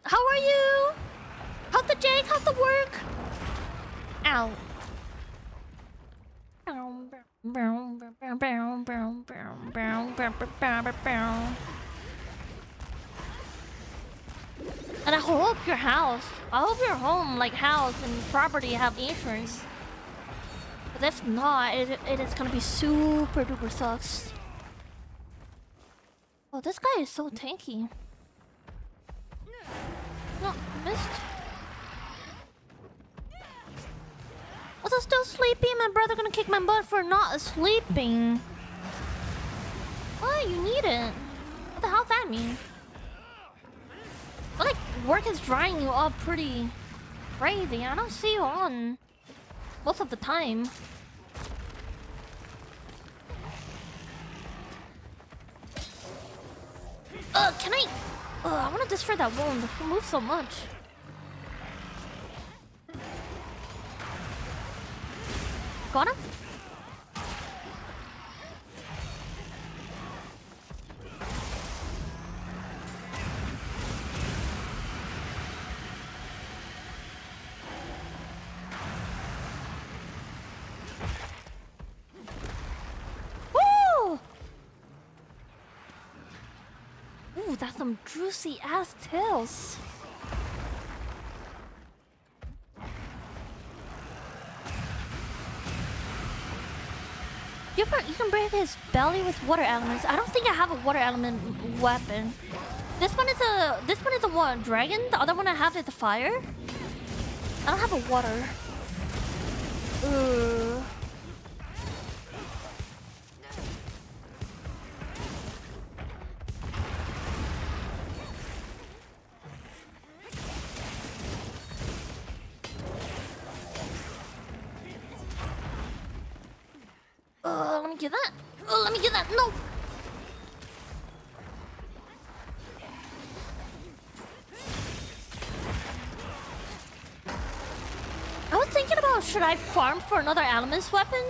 [SPEAKER 1] How are you? How's the Jake? How's the work? Ow. And I hope your house, I hope your home, like house and property, have insurance. But if not, it is gonna be super duper sucks. Oh, this guy is so tanky. No, missed. Was I still sleeping? My brother gonna kick my butt for not sleeping. What? You need it. What the hell does that mean? Well, like, work is drying you up pretty crazy. I don't see you on most of the time. Can I... I wanna destroy that wound. It moves so much. Got him? Woo! Ooh, that's some juicy ass tails. You can break his belly with water elements. I don't think I have a water element weapon. This one is a what, dragon? The other one I have is a fire. I don't have a water. Let me get that. Let me get that. No. I was thinking about, should I farm for another elements weapon?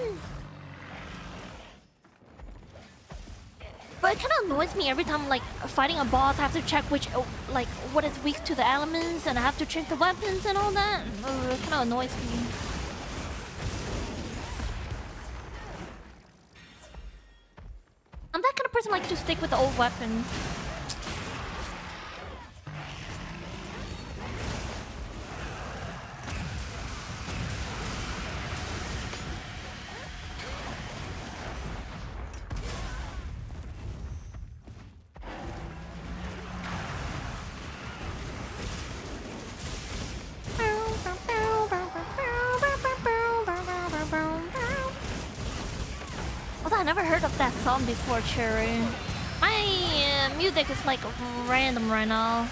[SPEAKER 1] But it kind of annoys me every time, like, fighting a boss. I have to check which, like, what is weak to the elements, and I have to check the weapons and all that. It kind of annoys me. I'm that kind of person like to stick with the old weapon. Also, I never heard of that song before, Cherry. My music is like random right now.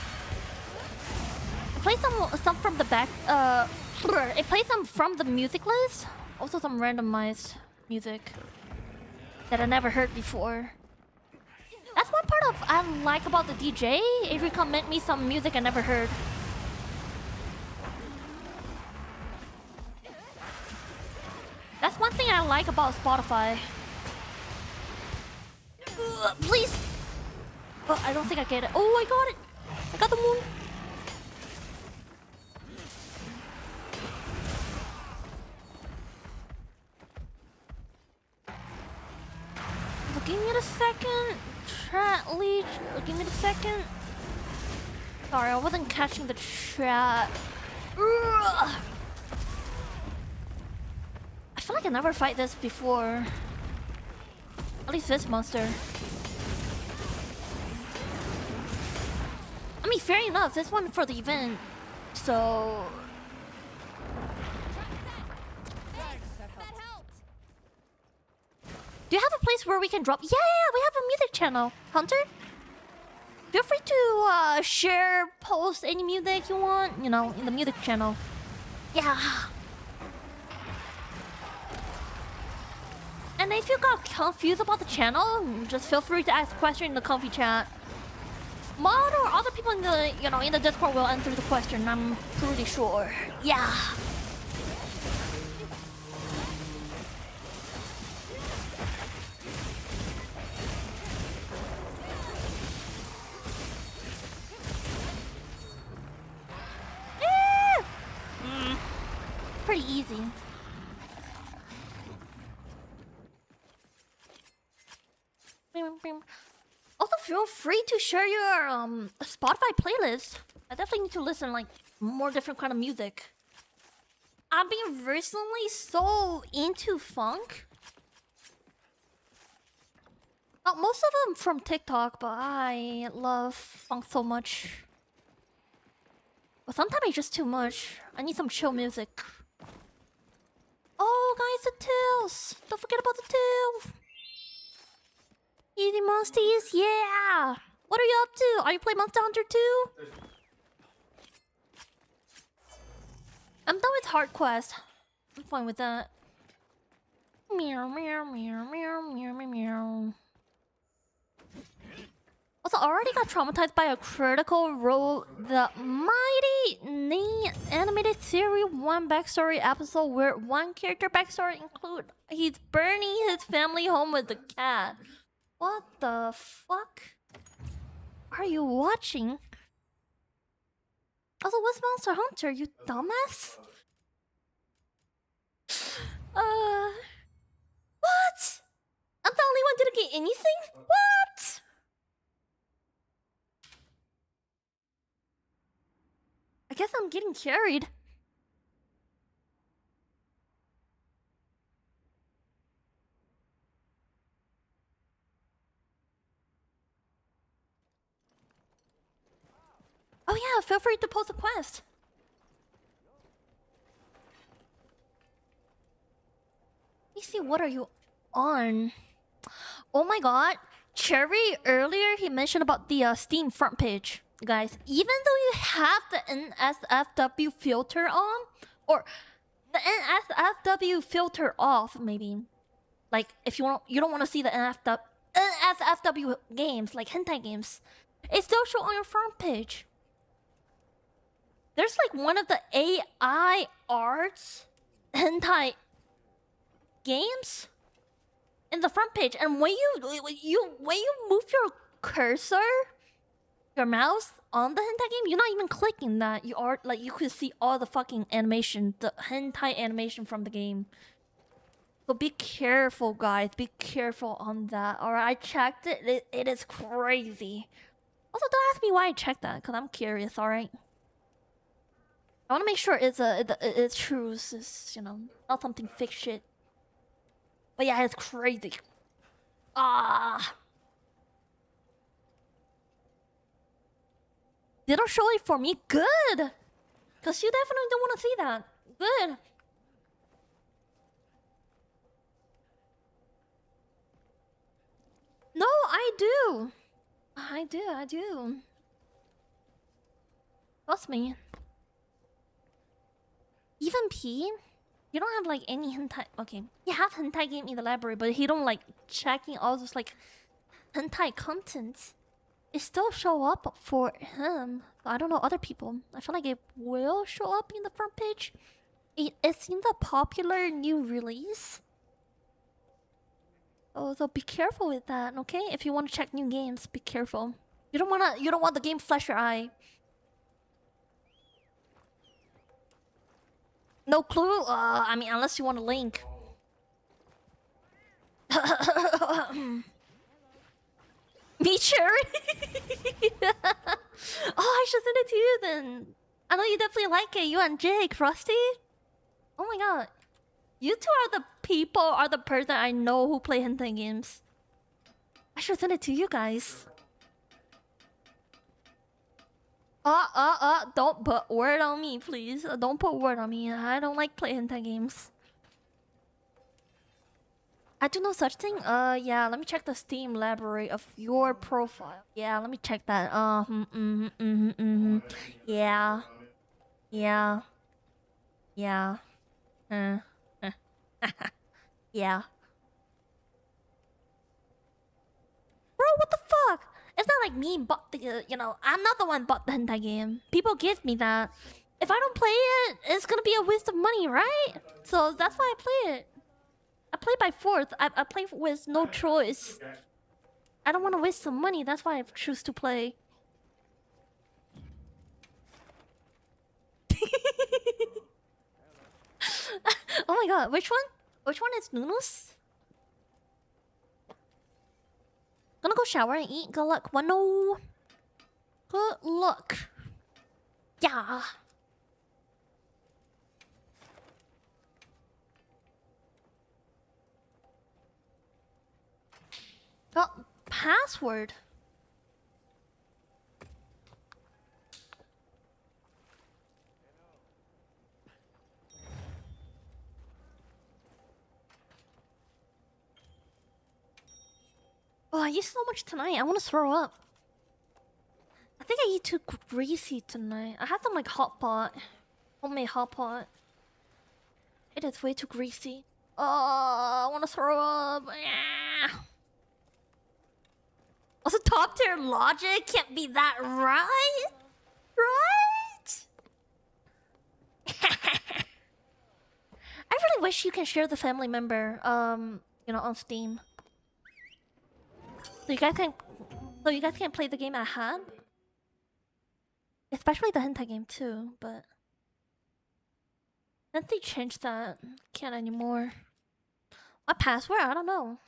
[SPEAKER 1] I play some from the back. It plays some from the music list. Also, some randomized music that I never heard before. That's one part of I like about the DJ. It recommend me some music I never heard. That's one thing I like about Spotify. Please! Oh, I don't think I get it. Oh, I got it! I got the moon! So give me a second. Chat lead. Give me a second. Sorry, I wasn't catching the chat. Ugh. I feel like I never fight this before. At least this monster. I mean, fair enough. This one for the event, so. Do you have a place where we can drop? Yeah, we have a music channel, Hunter. Feel free to share, post any music you want, you know, in the music channel. Yeah. And if you got confused about the channel, just feel free to ask a question in the comfy chat. Mod or other people in the, you know, in the Discord will answer the question, I'm pretty sure. Yeah. Pretty easy. Also, feel free to share your Spotify playlist. I definitely need to listen like more different kind of music. I've been recently so into funk. Most of them from TikTok, but I love funk so much. But sometimes it's just too much. I need some chill music. Oh, guys, the tails! Don't forget about the tails. Easy Monsties, yeah! What are you up to? Are you playing Monster Hunter too? I'm done with hard quest. I'm fine with that. Meow, meow, meow, meow, meow, meow, meow. Also, I already got traumatized by a critical role. The Mighty Knee animated series 1 backstory episode where one character backstory include he's burning his family home with a cat. What the fuck are you watching? Also, what's Monster Hunter, you dumbass? What? I'm the only one who didn't get anything? What? I guess I'm getting carried. Oh yeah, feel free to post a quest. Let me see, what are you on? Oh my god, Cherry earlier he mentioned about the Steam front page. Guys, even though you have the NSFW filter on, or the NSFW filter off, maybe, like if you don't want to see the NSFW games, like hentai games, it still show on your front page. There's like one of the AI arts hentai games in the front page, and when you move your cursor, your mouse on the hentai game, you're not even clicking that. You are like you could see all the fucking animation, the hentai animation from the game. So be careful, guys. Be careful on that. Alright, I checked it. It is crazy. Also, don't ask me why I checked that, because I'm curious. Alright. I want to make sure it's true. It's, you know, not something fake shit. But yeah, it's crazy. Ah. They don't show it for me. Good. Because you definitely don't want to see that. Good. do. I do. Trust me. Even P, you don't have like any hentai. Okay, you have hentai game in the library, but he don't like checking all those like hentai content. It still show up for him. I don't know other people. I feel like it will show up in the front page. It's in the popular new release. Oh, so be careful with that, okay? If you want to check new games, be careful. You don't want the game to flash your eye. No clue? I mean, unless you want a link. Me, Cherry? Oh, I should send it to you then. I know you definitely like it. You and Jake, Frosty. Oh my god. You two are the person I know who play hentai games. I should send it to you guys. Don't put word on me, please. Don't put word on me. I don't like play hentai games. I do no such thing. Yeah, let me check the Steam library of your profile. Yeah, let me check that. Yeah. Yeah. Yeah. Yeah. Bro, what the fuck? It's not like me bought the, I'm not the one bought the hentai game. People give me that. If I don't play it, it's gonna be a waste of money, right? So that's why I play it. I play by force. I play with no choice. I don't want to waste some money. That's why I choose to play. Oh my god, which one? Which one is Nunus? Gonna go shower and eat. Good luck, Wano. Good luck. Yeah. Oh, password. Oh, I eat so much tonight. I want to throw up. I think I eat too greasy tonight. I had some like hot pot, homemade hot pot. It is way too greasy. Oh, I want to throw up. Yeah. Also, top tier logic can't be that right, right? I really wish you can share the family member, on Steam. So you guys can play the game I had, especially the hentai game too. But then they changed that. Can't anymore. What password? I don't know.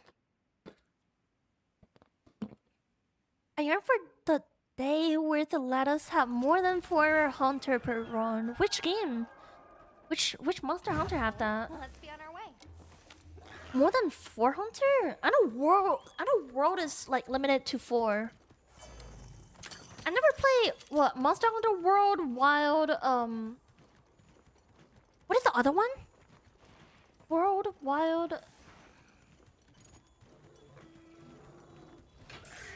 [SPEAKER 1] I yearn for the day where the let us have more than 4 hunter per run. Which game? Which Monster Hunter have that?
[SPEAKER 3] Let's be on our way.
[SPEAKER 1] More than 4 hunter? I know world is like limited to 4. I never play what Monster Hunter World, Wild, what is the other one? World, Wild.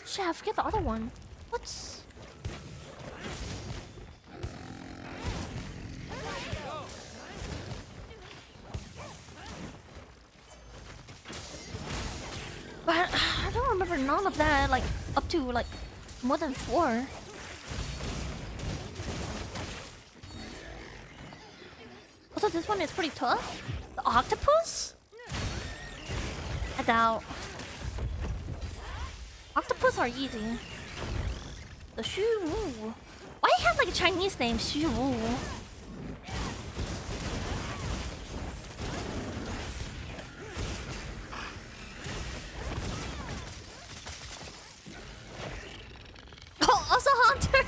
[SPEAKER 1] Shit, I forget the other one. What's... But I don't remember none of that, like, up to, like, more than 4. Also, this one is pretty tough. The octopus? I doubt. Octopus are easy. The Shu Wu. Why do you have like a Chinese name, Shu Wu? Oh, also Hunter!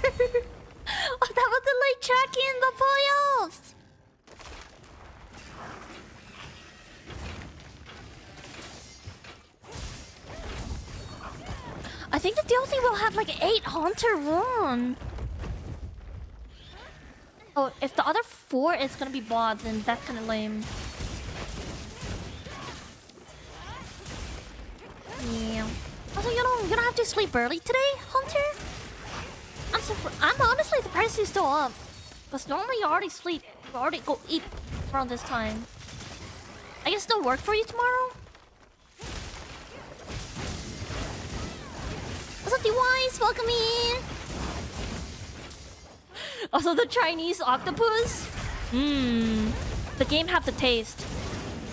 [SPEAKER 1] Oh, that was the late tracking the pollos! I think the DLC will have like 8 Hunter 1. Oh, if the other 4 is gonna be bots, then that's kinda lame. Yeah. Also, you don't you don't have to sleep early today, Hunter? I'm honestly surprised you're still up. Because normally you already sleep. You already go eat around this time. I guess no work for you tomorrow? What's up, DYs? Welcome in! Also, the Chinese octopus? Mmm. The game have the taste.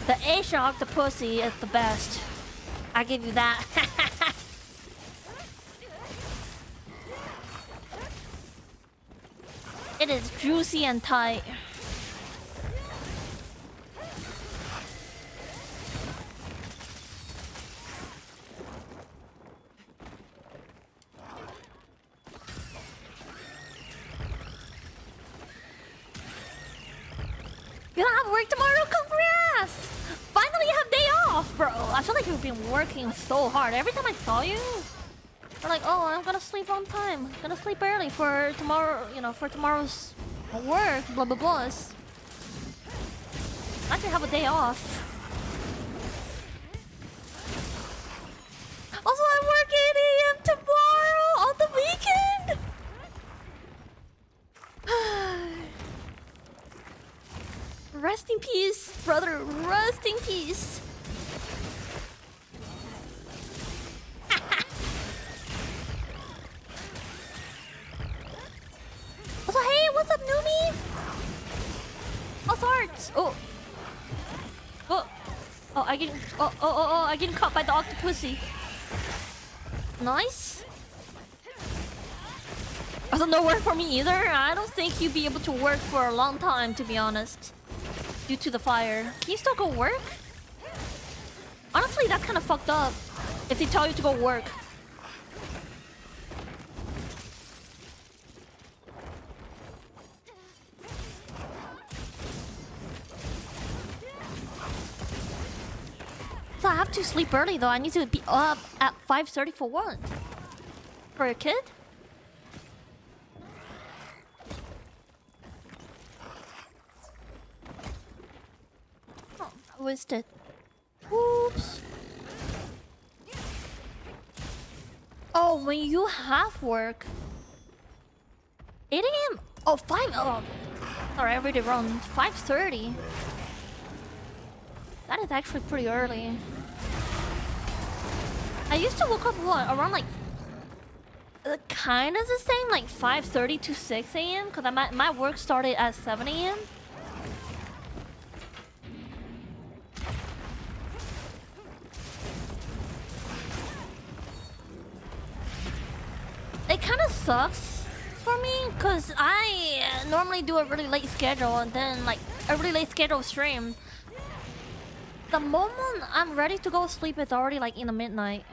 [SPEAKER 1] The Asian octopusy is the best. I give you that. It is juicy and tight. You don't have work tomorrow? Congrats! Finally you have day off, bro. I feel like you've been working so hard. Every time I saw you, you're like, oh, I'm gonna sleep on time. I'm gonna sleep early for tomorrow, you know, for tomorrow's work, blah, blah, blah. I can have a day off. Also, I work 8 a.m. tomorrow on the weekend. Rest in peace, brother. Rest in peace. Also, hey, what's up, Numi? Also, hearts. Oh. Oh. Oh, I get. Oh, I getting caught by the octopusy. Nice. Also, no work for me either. I don't think you'd be able to work for a long time, to be honest. Due to the fire. Can you still go work? Honestly, that's kind of fucked up. If they tell you to go work. So I have to sleep early though. I need to be up at 5:30 for what? For a kid? Oh, I wasted. Oops. Oh, when you have work. 8 a.m. Oh, 5. Oh, sorry, I read it wrong. 5:30. That is actually pretty early. I used to wake up what, around like kind of the same, like 5:30 to 6 a.m. because my work started at 7 a.m. It kind of sucks for me because I normally do a really late schedule and then like a really late schedule stream. The moment I'm ready to go sleep, it's already like in the midnight.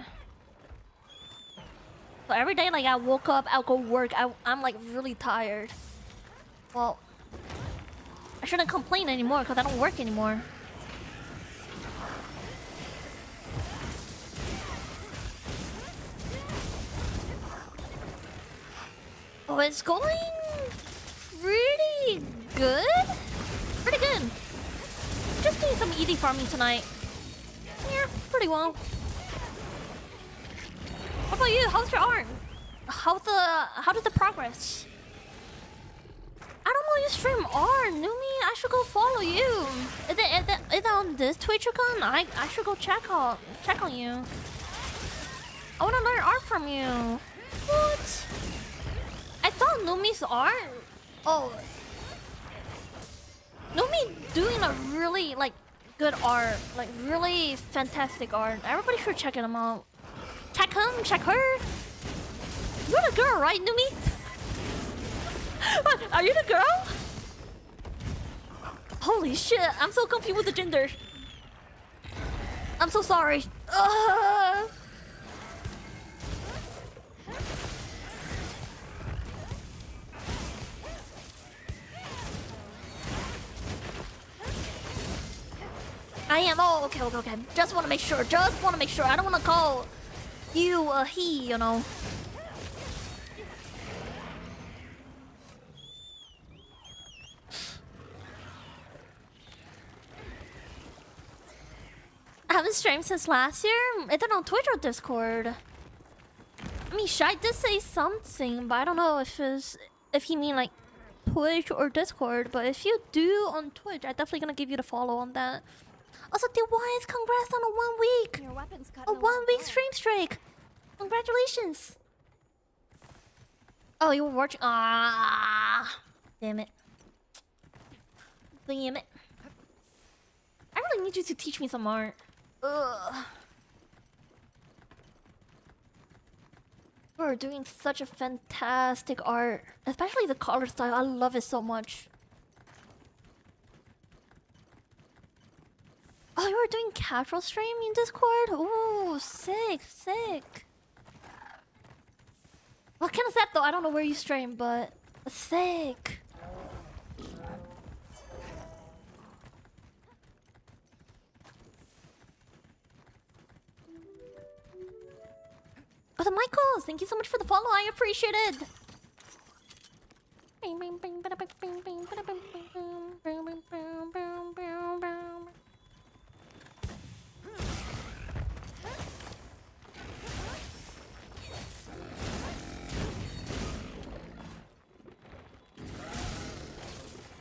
[SPEAKER 1] So every day, like I woke up, I'll go work. I'm like really tired. Well, I shouldn't complain anymore because I don't work anymore. Oh, it's going pretty good. Pretty good. Just doing some easy farming tonight. Yeah, pretty well. What about you? How's your arm? How does the progress? I don't know you stream art, Numi. I should go follow you. Is it on this Twitch account? I should go check on you. I wanna learn art from you. What? I thought Numi's art. Oh. Numi doing a really like good art, like really fantastic art. Everybody should check him out. Check him, check her. You're the girl, right, Numi? What, are you the girl? Holy shit, I'm so confused with the gender. I'm so sorry. I am. Oh, okay. Just want to make sure. I don't want to call you a he, you know. I haven't streamed since last year. Is it on Twitch or Discord? I mean, Shy did say something, but I don't know if he mean like Twitch or Discord. But if you do on Twitch, I'm definitely gonna give you the follow on that. Also, DeWise, congrats on a 1 week!
[SPEAKER 3] Your weapon's cut.
[SPEAKER 1] A 1 week stream streak! Congratulations! Oh, you were watching. Ah, damn it. Damn it. I really need you to teach me some art. Ugh. You are doing such a fantastic art. Especially the color style. I love it so much. Oh, you were doing casual stream in Discord? Ooh, sick, sick. What kind of that though? I don't know where you stream, but sick. Oh, the Michaels! Thank you so much for the follow. I appreciate it.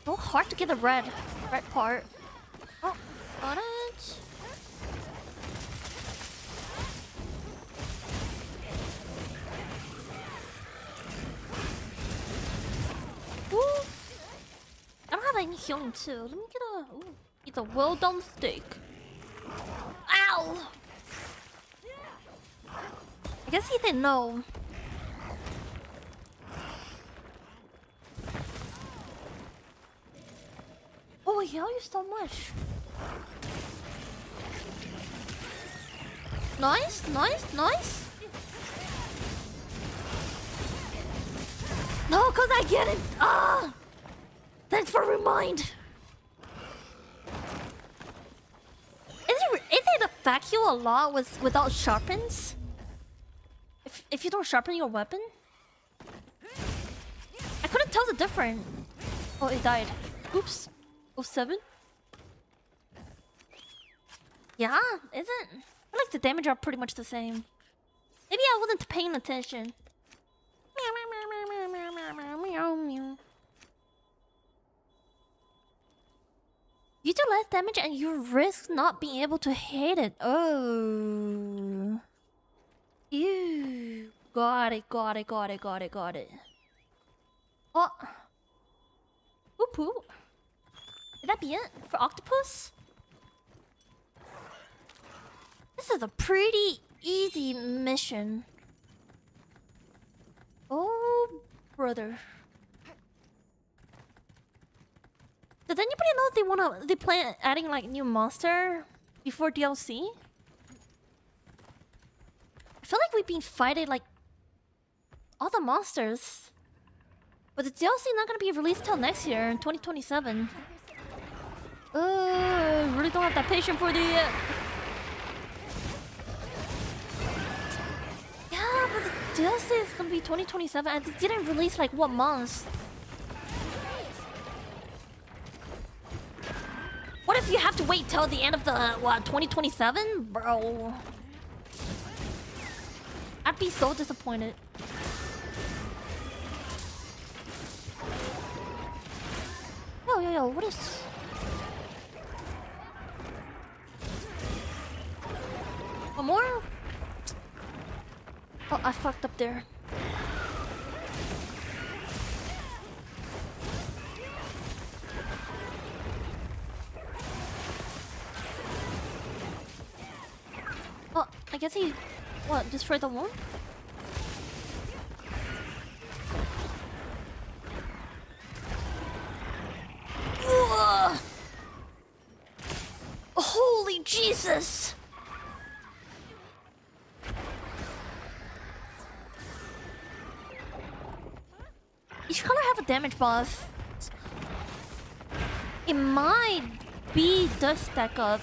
[SPEAKER 1] So hard to get the red part. Oh, got it. Ooh. I don't have any healing too. Let me get a. Ooh, it's a well done steak. Ow! I guess he didn't know. Oh, he healed you so much. Nice, nice, nice. No, cause I get it. Ah, thanks for remind. Is it affect you a lot without sharpens? If you don't sharpen your weapon, I couldn't tell the difference. Oh, it died. Oops. 07? Yeah, isn't? I feel like the damage are pretty much the same. Maybe I wasn't paying attention. You do less damage and you risk not being able to hit it. Oh. Ew. Got it, got it, got it, got it, got it. Oh. Whoop whoop. Would that be it for Octopus? This is a pretty easy mission. Oh, brother. Does anybody know if they plan adding like new monster before DLC? I feel like we've been fighting like all the monsters, but the DLC not gonna be released till next year in 2027. Really don't have that patience for the. Yeah, but the DLC is gonna be 2027, and it didn't release like what month? What if you have to wait till the end of the 2027, bro? I'd be so disappointed. Yo, what is? One more? Oh, I fucked up there. Oh, I guess he... What, destroyed the wall? Ugh. Holy Jesus! Each color have a damage buff. It might be does stack up.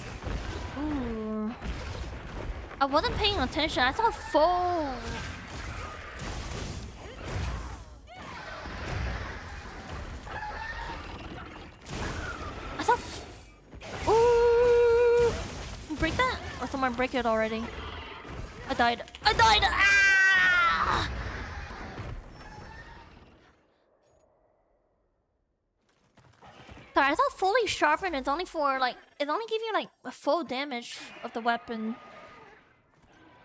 [SPEAKER 1] Ooh. I wasn't paying attention. I thought full. I thought. Ooh. Break that? Or someone break it already? I died. I died! Ah! I thought fully sharpened it's only for like it only gives you like a full damage of the weapon.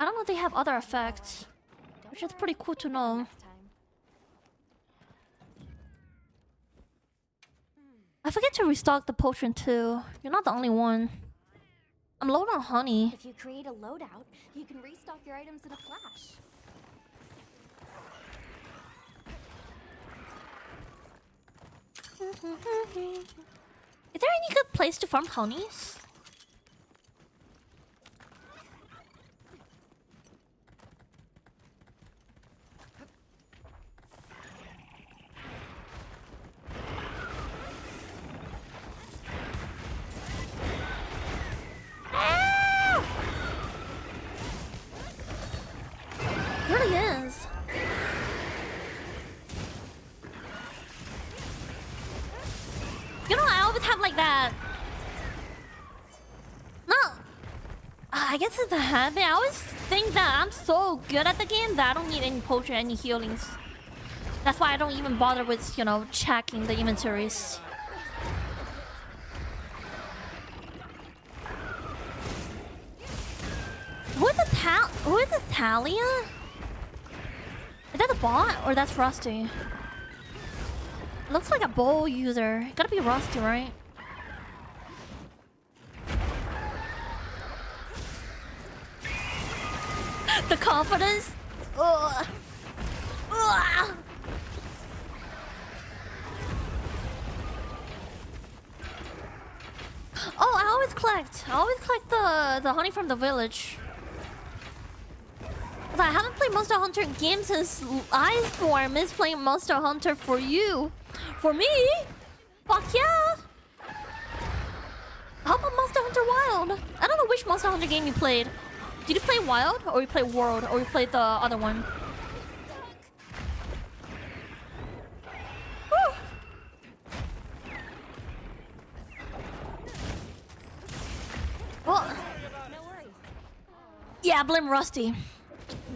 [SPEAKER 1] I don't know if they have other effects, which is pretty cool to know.
[SPEAKER 3] Next time.
[SPEAKER 1] I forget to restock the potion too. You're not the only one. I'm low on honey.
[SPEAKER 3] If you create a loadout, you can restock your items in a flash.
[SPEAKER 1] Is there any good place to farm honeys? Ah! It really is. You know, I always have like that. No, I guess it's a habit. I always think that I'm so good at the game that I don't need any potion, any healings. That's why I don't even bother with, you know, checking the inventories. Who is the Talia? Is that a bot or that's Frosty? Looks like a bow user. Gotta be Rusty, right? The confidence. Ugh. Ugh. Oh, I always collect the honey from the village. But I haven't played Monster Hunter game since Iceborne is playing Monster Hunter for you. For me? Fuck yeah! How about Monster Hunter Wild? I don't know which Monster Hunter game you played. Did you play Wild? Or you played World? Or you played the other one? Woo. Well, yeah, blame Rusty.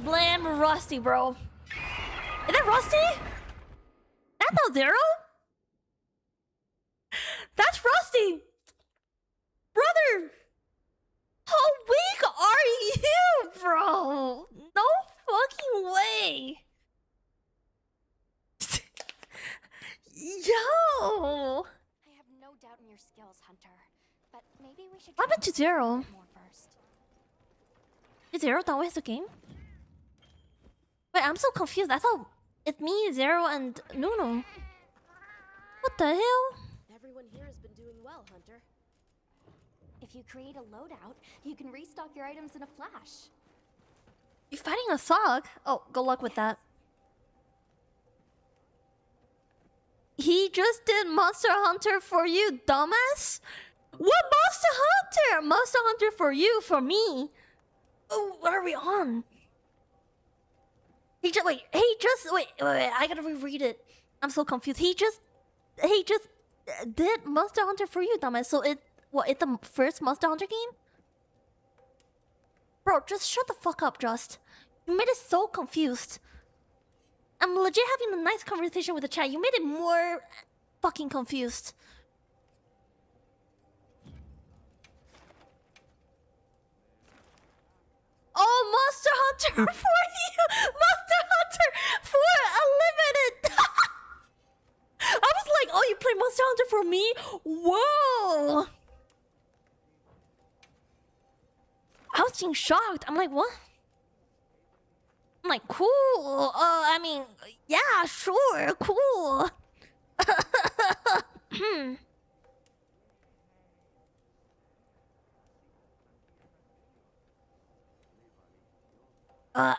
[SPEAKER 1] Blame Rusty, bro. Is that Rusty? That's not Zero? That's Frosty! Brother! How weak are you, bro? No fucking way! Yo!
[SPEAKER 3] I have no doubt in your skills, Hunter. But maybe we should
[SPEAKER 1] What happened to Zero?
[SPEAKER 3] more first.
[SPEAKER 1] Is Zero done with the game? Wait, I'm so confused. I thought it's me, Zero, and Nuno. What the hell?
[SPEAKER 5] Everyone here has been doing well, Hunter.
[SPEAKER 3] If you create a loadout, you can restock your items in a flash.
[SPEAKER 1] You fighting a thug? Oh, good luck with that. He just did Monster Hunter for you, dumbass. What Monster Hunter? Monster Hunter for you, for me. Oh, what are we on? He just wait. I gotta reread it. I'm so confused. He just did Monster Hunter for you, dumbass. So it's the first Monster Hunter game? Bro, just shut the fuck up, Just. You made it so confused. I'm legit having a nice conversation with the chat. You made it more fucking confused. Oh, Monster Hunter for you! Monster Hunter for Unlimited! I was like, oh, you play Monster Hunter for me? Whoa! I was being shocked. I'm like, what? I'm like, cool. I mean, yeah, sure, cool.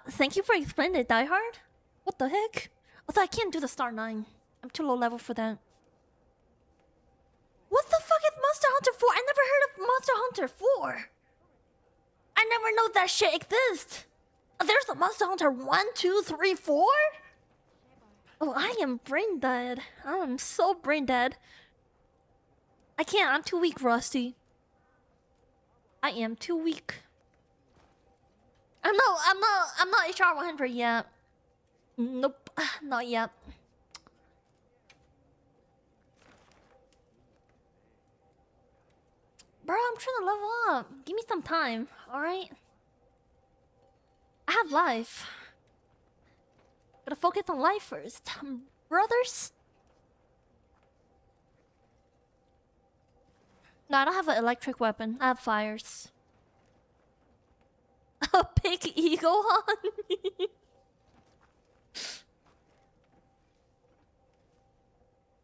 [SPEAKER 1] Thank you for explaining it, Die Hard. What the heck? Although I can't do the star 9. I'm too low level for that. What the fuck is Monster Hunter 4? I never heard of Monster Hunter 4. I never know that shit exists. There's a Monster Hunter 1, 2, 3, 4? Oh, I am brain dead. I am so brain dead. I can't. I'm too weak, Rusty. I am too weak. I'm not HR 100 yet. Nope, not yet. Bro, I'm trying to level up. Give me some time, alright? I have life. Gotta focus on life first. Brothers? No, I don't have an electric weapon. I have fires. A big eagle on me.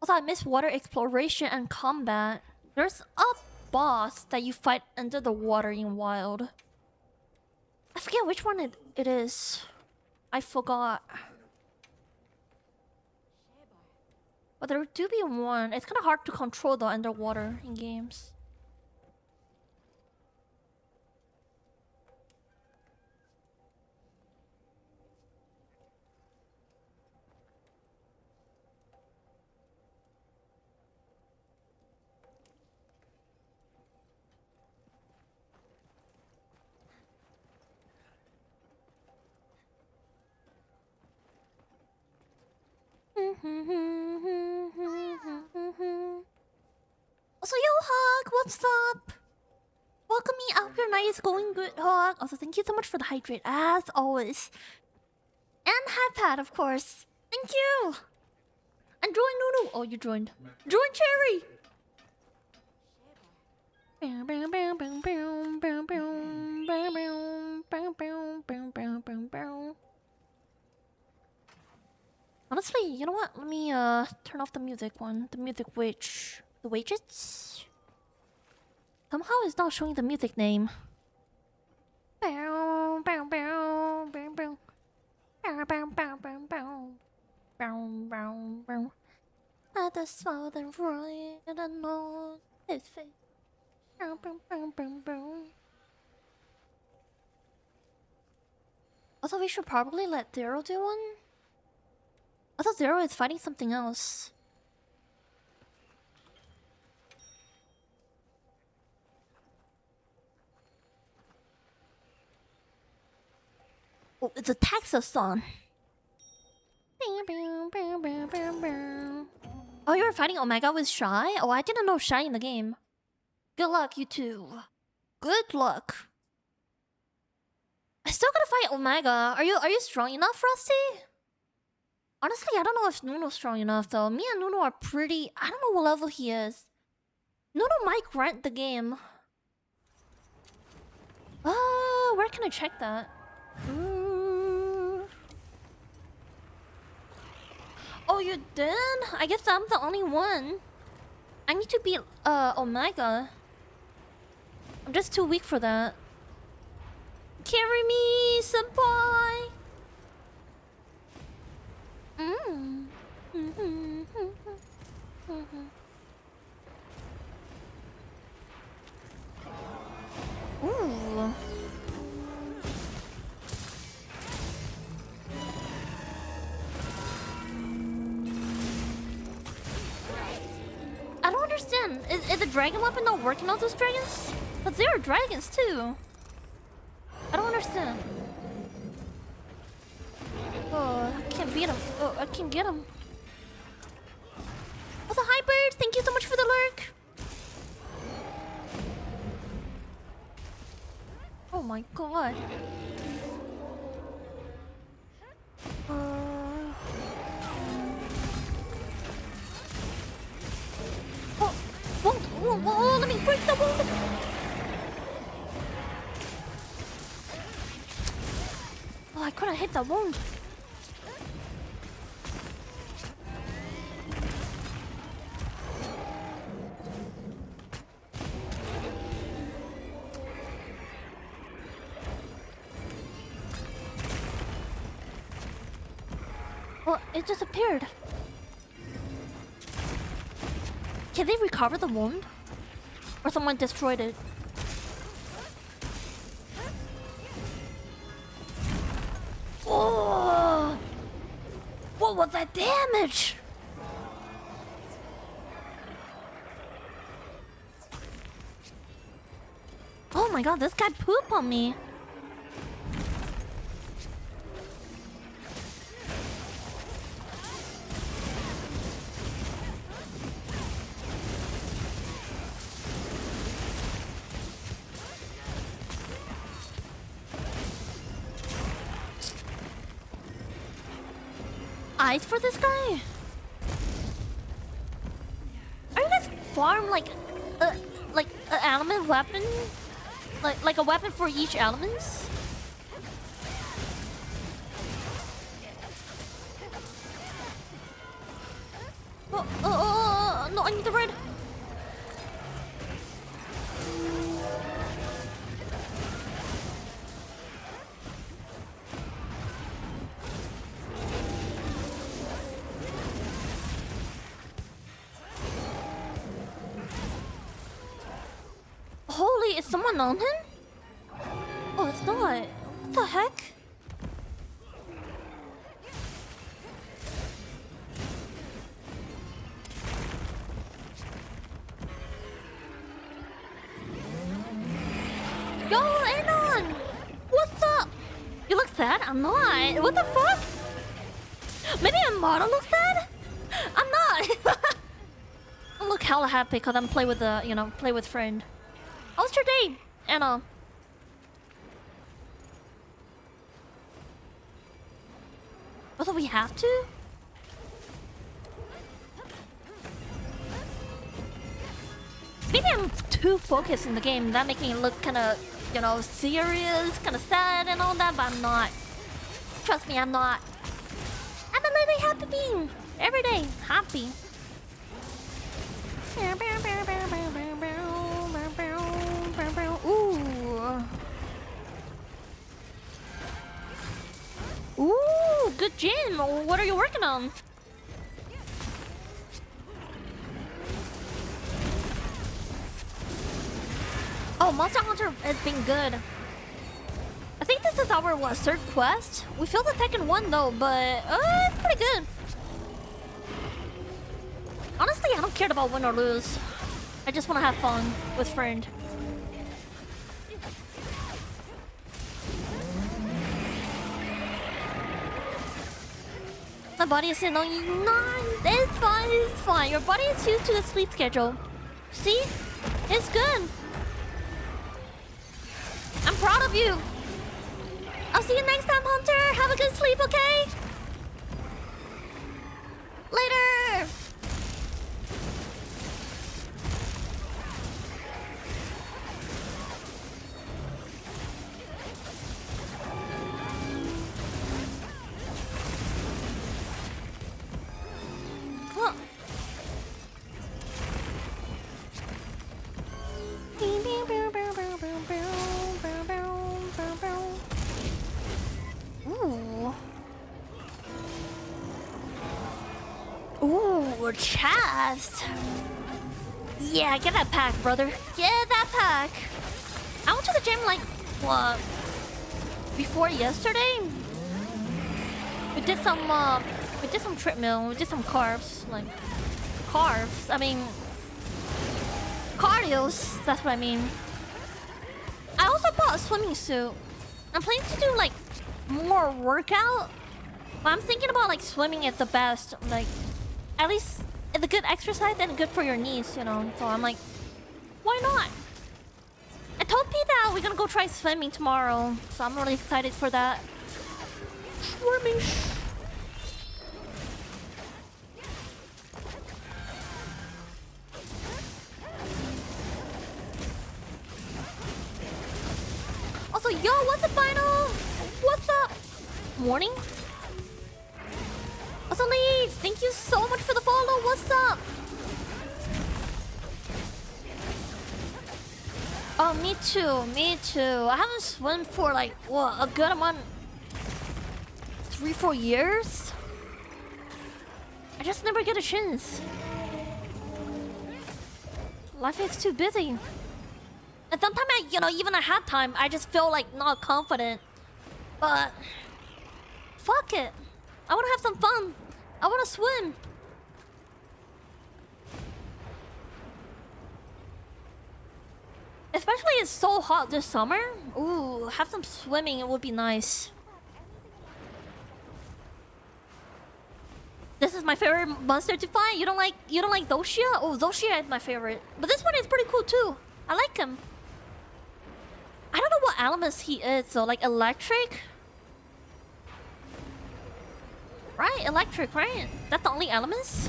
[SPEAKER 1] Also, I miss water exploration and combat. There's a boss that you fight under the water in Wild. I forget which one it is. I forgot. But there do be one. It's kind of hard to control the underwater in games. Also, yo, Hug, what's up? Welcome me. I hope your night is going good, Hug. Also, thank you so much for the hydrate, as always. And Hotpot, of course. Thank you. And join Nunu. Oh, you joined. Join Cherry. Honestly, you know what? Let me turn off the music one. The music witch. The widgets? Somehow it's not showing the music name. At the southern right and north his face. Also, we should probably let Zero do one. I thought Zero is fighting something else. Oh, it's a Texas-on. Oh, you were fighting Omega with Shy? Oh, I didn't know Shy in the game. Good luck, you two. Good luck. I still gotta fight Omega. Are you strong enough, Frosty? Honestly, I don't know if Nuno's strong enough though. Me and Nuno are pretty... I don't know what level he is. Nuno might grant the game. Where can I check that? Oh, you did? I guess I'm the only one. I need to beat Omega. I'm just too weak for that. Carry me, senpai! Ooh. I don't understand. Is the dragon weapon not working on those dragons? But there are dragons too. I don't understand. Oh, I can't beat him. Oh, I can't get him. Also, hi bird. Thank you so much for the lurk. Oh my god. Oh, let me break the wound. Oh, I couldn't hit the wound. Well, it disappeared. Can they recover the wound? Or someone destroyed it? Oh! What was that damage? Oh my god, this guy pooped on me. eyes for this guy? Are you guys farm like an element weapon? Like a weapon for each elements? Oh, no, I need the red. Holy, is someone on him? Oh, it's not. What the heck? Yo, Anon! What's up? You look sad? I'm not. What the fuck? Maybe a model looks sad? I'm not. I look hella happy because I'm play with the, play with friend. How's your day, Anna? Whether we have to? Maybe I'm too focused in the game. That making it look kind of, serious, kind of sad and all that, but I'm not. Trust me, I'm not. I'm a living happy being. Every day, happy. Ooh, good gym. What are you working on? Oh, Monster Hunter has been good. I think this is our third quest. We failed the second one though, but it's pretty good. Honestly, I don't care about win or lose. I just want to have fun with friend. My body is saying, no, it's fine, it's fine. Your body is used to the sleep schedule. See? It's good. I'm proud of you. I'll see you next time, Hunter. Have a good sleep, okay? Later. Huh. Ooh. Ooh, chest. Yeah, get that pack, brother. Get that pack. I went to the gym like, what? Before yesterday? We did some treadmill, we did some carbs, I mean, cardios, that's what I mean. I also bought a swimming suit. I'm planning to do like more workout, but I'm thinking about like swimming is the best, like at least it's a good exercise and good for your knees, So I'm like, why not? I told P that we're gonna go try swimming tomorrow, so I'm really excited for that. Swimming. Also, yo, what's the final? What's up? Morning? Also, Lee, thank you so much for the follow. What's up? Oh, me too, me too. I haven't swum for like, what, a good amount. 3-4 years? I just never get a chance. Life is too busy. And sometimes even I have time, I just feel like not confident. But fuck it. I wanna have some fun. I wanna swim. Especially it's so hot this summer. Ooh, have some swimming, it would be nice. This is my favorite monster to fight. You don't like Doshia? Oh, Doshia is my favorite. But this one is pretty cool too. I like him. I don't know what elements he is though, like electric? Right? electric, right? That's the only elements?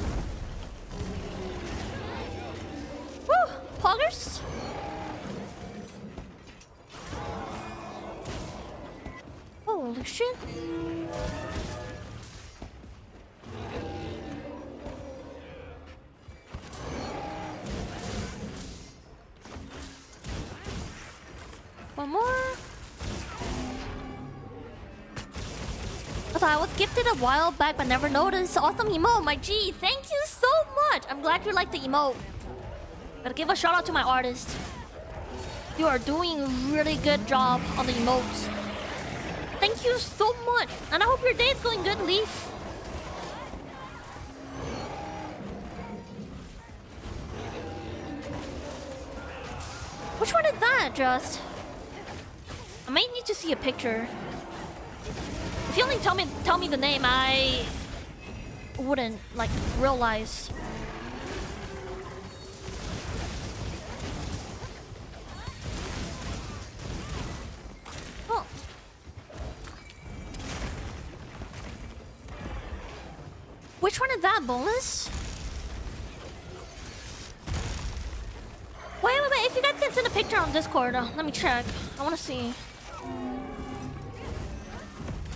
[SPEAKER 1] Woo! Poggers? Holy shit. One more. I thought I was gifted a while back but never noticed. Awesome emote, my G. Thank you so much. I'm glad you like the emote. Gotta give a shout out to my artist. You are doing a really good job on the emotes. Thank you so much. And I hope your day is going good, Leaf. Which one is that, Just? I might need to see a picture. If you only tell me the name, I wouldn't like realize. Oh. Which one is that, bonus? Wait. If you guys can send a picture on Discord, let me check. I want to see.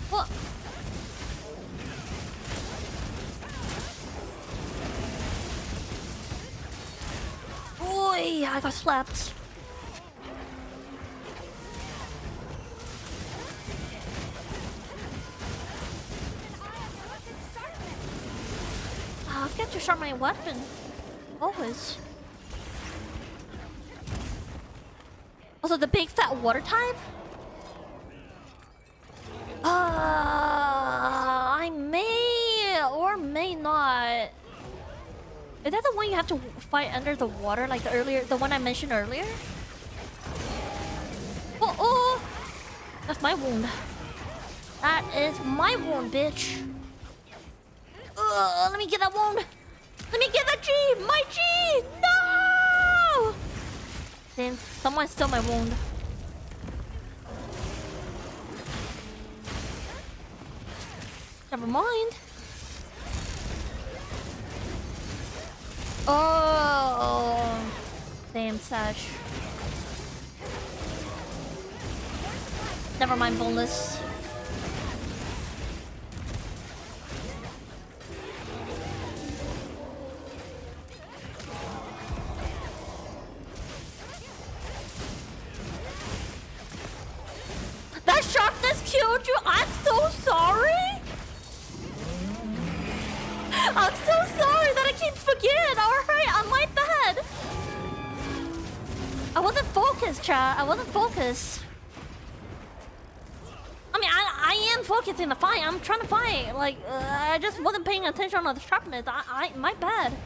[SPEAKER 1] What? Boy, I got slapped. I've got to sharpen my weapon. Always. Also, the big fat water type? I may or may not. Is that the one you have to fight under the water, like the one I mentioned earlier? Oh! That's my wound. That is my wound, bitch. Let me get that wound. Let me get that G! My G! No! Damn, someone stole my wound. Never mind. Oh, damn, Sash. Never mind, boneless. That sharpness killed you. I'm so sorry. I'm so sorry that I keep forgetting. Alright, on my bad. I wasn't focused, chat. I wasn't focused. I mean, I am focused in the fight. I'm trying to fight. Like, I just wasn't paying attention on the sharpness. My bad.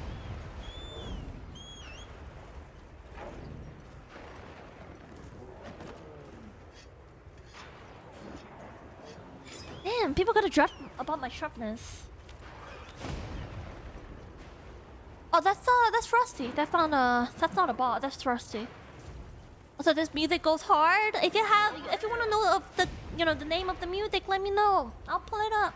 [SPEAKER 1] Damn, people gotta judge about my sharpness. Oh, that's Frosty. That's not a bot. That's Frosty. Also, this music goes hard. If you want to know of the the name of the music, let me know. I'll pull it up.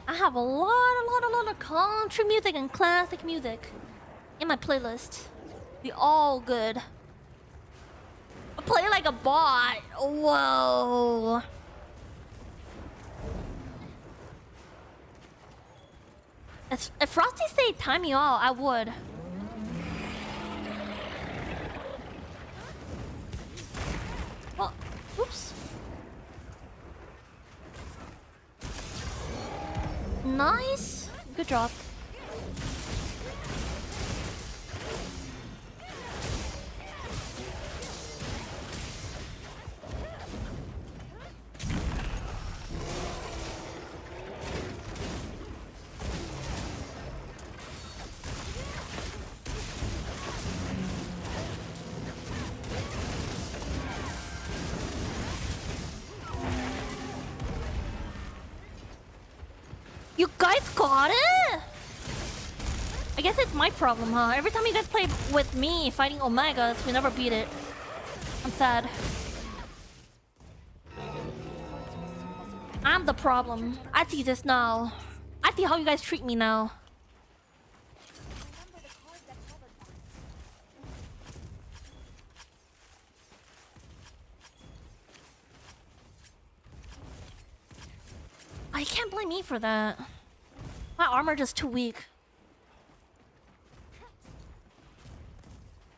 [SPEAKER 1] I have a lot of country music and classic music in my playlist. They all good. I play like a bot. Whoa. If Frosty say time you out, I would. Oh, oops. Nice. Good job. You guys got it? I guess it's my problem, huh? Every time you guys play with me fighting Omegas, we never beat it. I'm sad. I'm the problem. I see this now. I see how you guys treat me now. I can't blame me for that. My armor just too weak.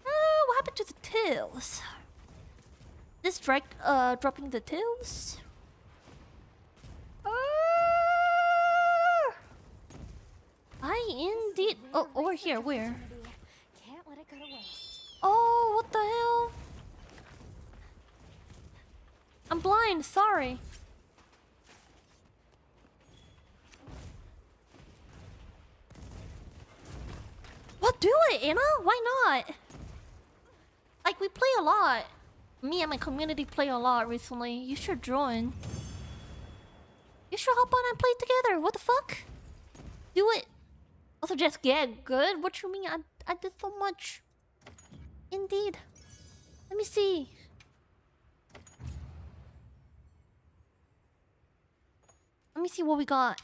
[SPEAKER 1] What happened to the tails? This strike dropping the tails? I indeed. Oh, over here. Where?
[SPEAKER 3] Can't let it go to waste.
[SPEAKER 1] Oh, what the hell? I'm blind. Sorry. What? Do it, Anna? Why not? Like, we play a lot. Me and my community play a lot recently. You should join. You should hop on and play together. What the fuck? Do it. Also, just get good. What you mean? I did so much. Indeed. Let me see. Let me see what we got.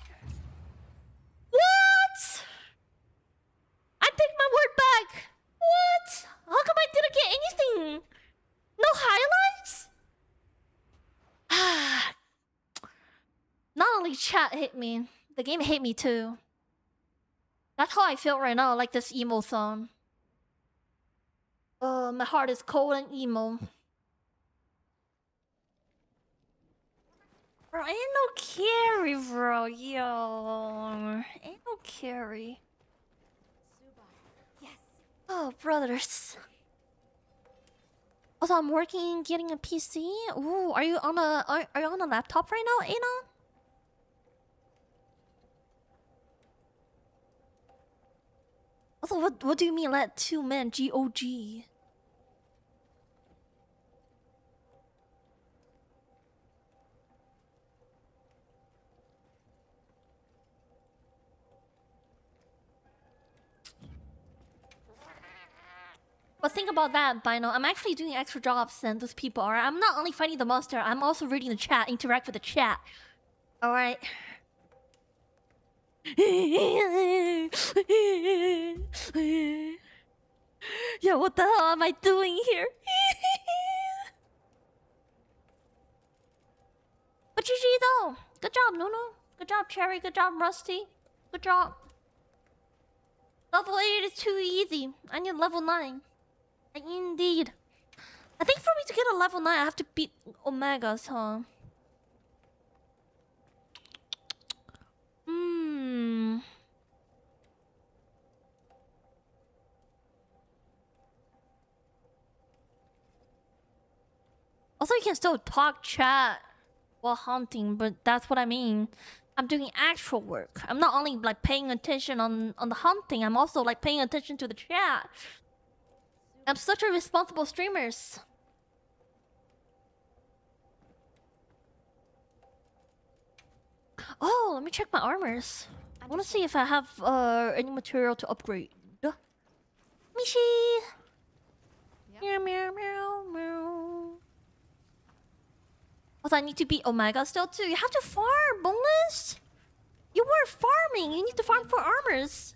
[SPEAKER 1] What? I take my word back. What? How come I didn't get anything? No highlights? Not only chat hit me, the game hate me too. That's how I feel right now, like this emo song. My heart is cold and emo. Bro, ain't no carry, bro. Yo. Ain't no carry.
[SPEAKER 3] Yes.
[SPEAKER 1] Oh, brothers. Also, I'm working, getting a PC. Ooh, are you on a laptop right now, Anon? Also, what do you mean let two men GOG? But think about that, Bino. I'm actually doing extra jobs than those people are. I'm not only fighting the monster, I'm also reading the chat, interact with the chat. Alright. Yeah, what the hell am I doing here? But GG though. Good job, Nuno. Good job, Cherry. Good job, Rusty. Good job. Level 8 is too easy. I need level 9. Indeed. I think for me to get a level 9, I have to beat Omegas, huh? Also, you can still talk chat while hunting, but that's what I mean. I'm doing actual work. I'm not only like paying attention on the hunting, I'm also like paying attention to the chat. I'm such a responsible streamer. Oh, let me check my armors. I want to see if I have any material to upgrade. Mishi! Meow, meow, meow, meow. Also, I need to beat Omega still too. You have to farm, Boneless! You were farming! You need to farm for armors!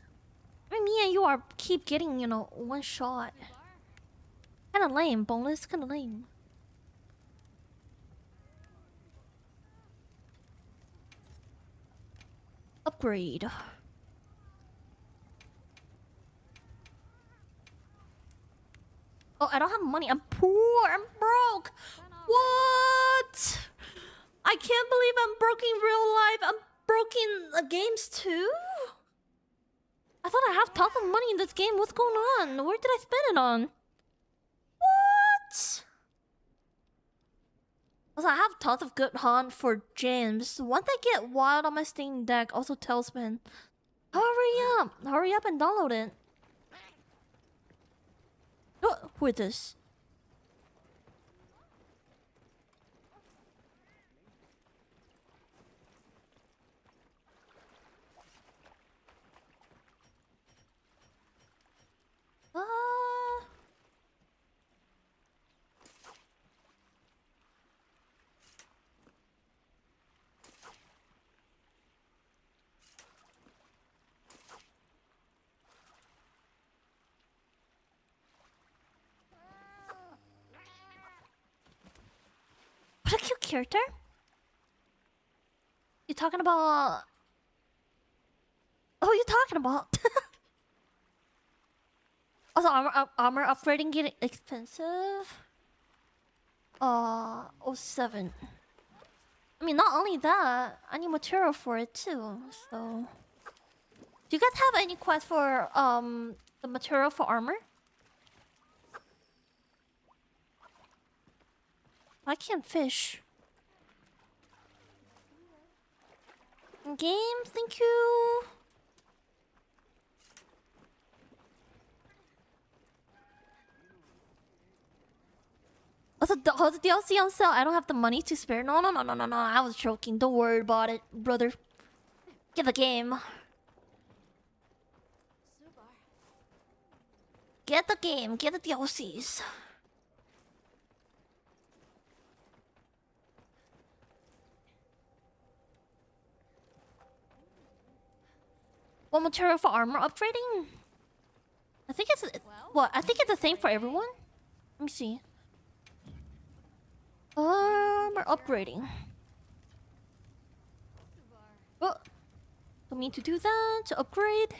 [SPEAKER 1] I mean, me and you are keep getting, you know, one shot. Kinda lame, Boneless. Kinda lame. Upgrade. Oh, I don't have money. I'm poor. I'm broke. What? I can't believe I'm broke in real life. I'm broke in games too? I thought I have tons of money in this game. What's going on? Where did I spend it on? What? Also, I have tons of good hunt for gems. Once I get wild on my Steam Deck, also Tailspin. Hurry up! Hurry up and download it. Oh, who is this? What a cute character. You talking about? Oh, you talking about? Also, armor upgrading getting expensive. Oh, 07. I mean, not only that, I need material for it too. So, do you guys have any quest for the material for armor? I can't fish. Game, thank you. Also, the DLC on sale. I don't have the money to spare. No. I was joking. Don't worry about it, brother. Get the game. Get the game. Get the DLCs. What material for armor upgrading? I think it's what? I think it's the same for everyone. Let me see. Armor upgrading. Oh, don't mean to do that. To upgrade.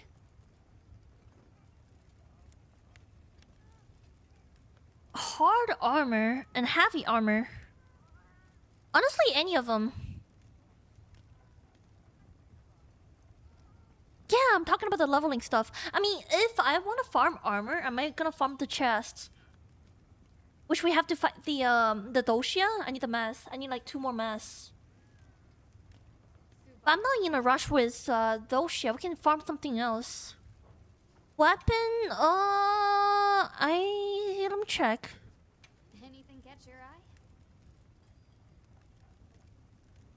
[SPEAKER 1] Hard armor and heavy armor. Honestly, any of them. Yeah, I'm talking about the leveling stuff. I mean, if I want to farm armor, am I gonna farm the chests? Which we have to fight the Doshia. I need the mass. I need like 2 more mass. But I'm not in a rush with Doshia. We can farm something else. Weapon? Let me check.
[SPEAKER 3] Anything catch your eye?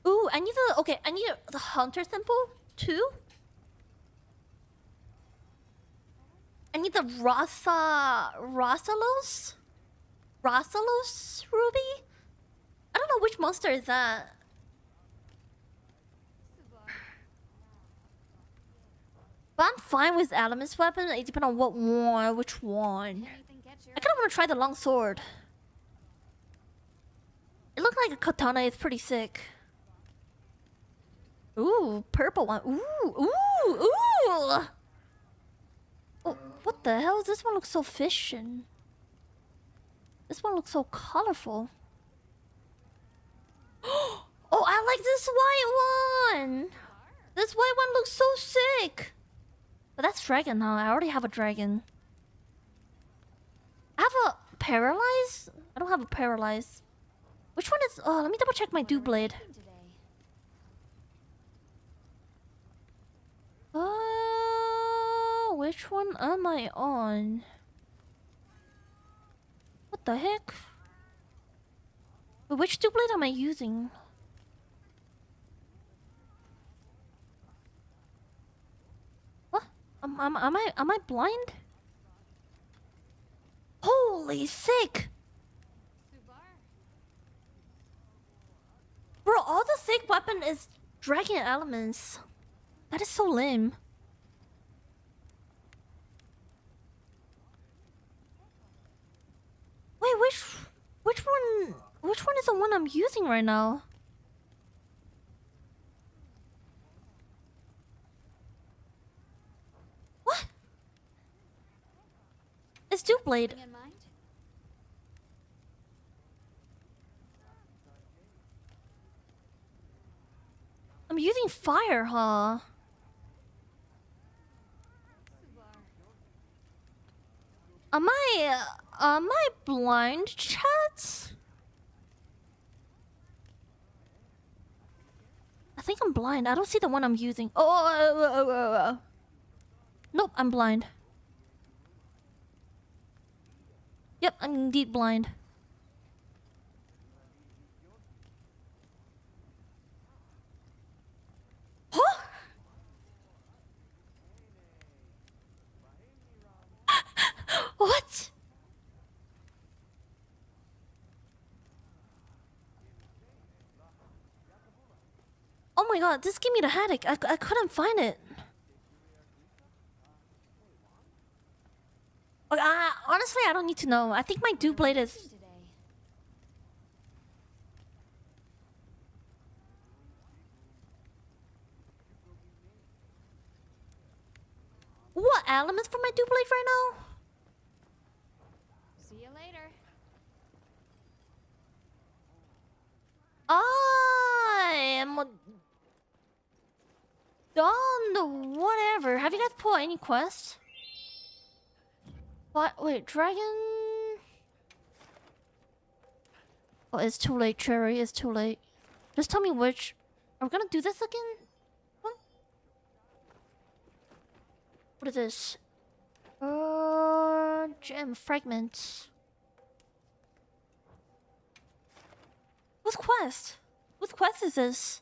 [SPEAKER 1] Ooh, I need the I need the hunter symbol too. I need the Rosalos ruby? I don't know which monster is that. But I'm fine with Element's weapon. It depends on which one. I kind of want to try the long sword. It looked like a katana. It's pretty sick. Ooh, purple one. Ooh. Oh, what the hell? This one looks so fishin'. This one looks so colorful. Oh, I like this white one. This white one looks so sick. But that's dragon, huh? I already have a dragon. I have a paralyze? I don't have a paralyze. Which one is... Oh, let me double check my dew blade. Which one am I on? What the heck? But which dew blade am I using? What? Am I blind? Holy sick! Bro, all the sick weapon is dragon elements. That is so lame. Wait, which one is the one I'm using right now? What? It's dew blade. I'm using fire, huh? Am I blind, chat? I think I'm blind. I don't see the one I'm using. Oh. Nope, I'm blind. Yep, I'm indeed blind. Huh? What? Oh my god, this gave me the headache. I couldn't find it. Honestly, I don't need to know. I think my dew blade is... What elements for my duplicate right now?
[SPEAKER 3] See you later.
[SPEAKER 1] I am done. Whatever. Have you guys pulled any quests? What? Wait, dragon. Oh, it's too late, Cherry. It's too late. Just tell me which. Are we gonna do this again? What? What is this? Gem fragments. Whose quest? Whose quest is this?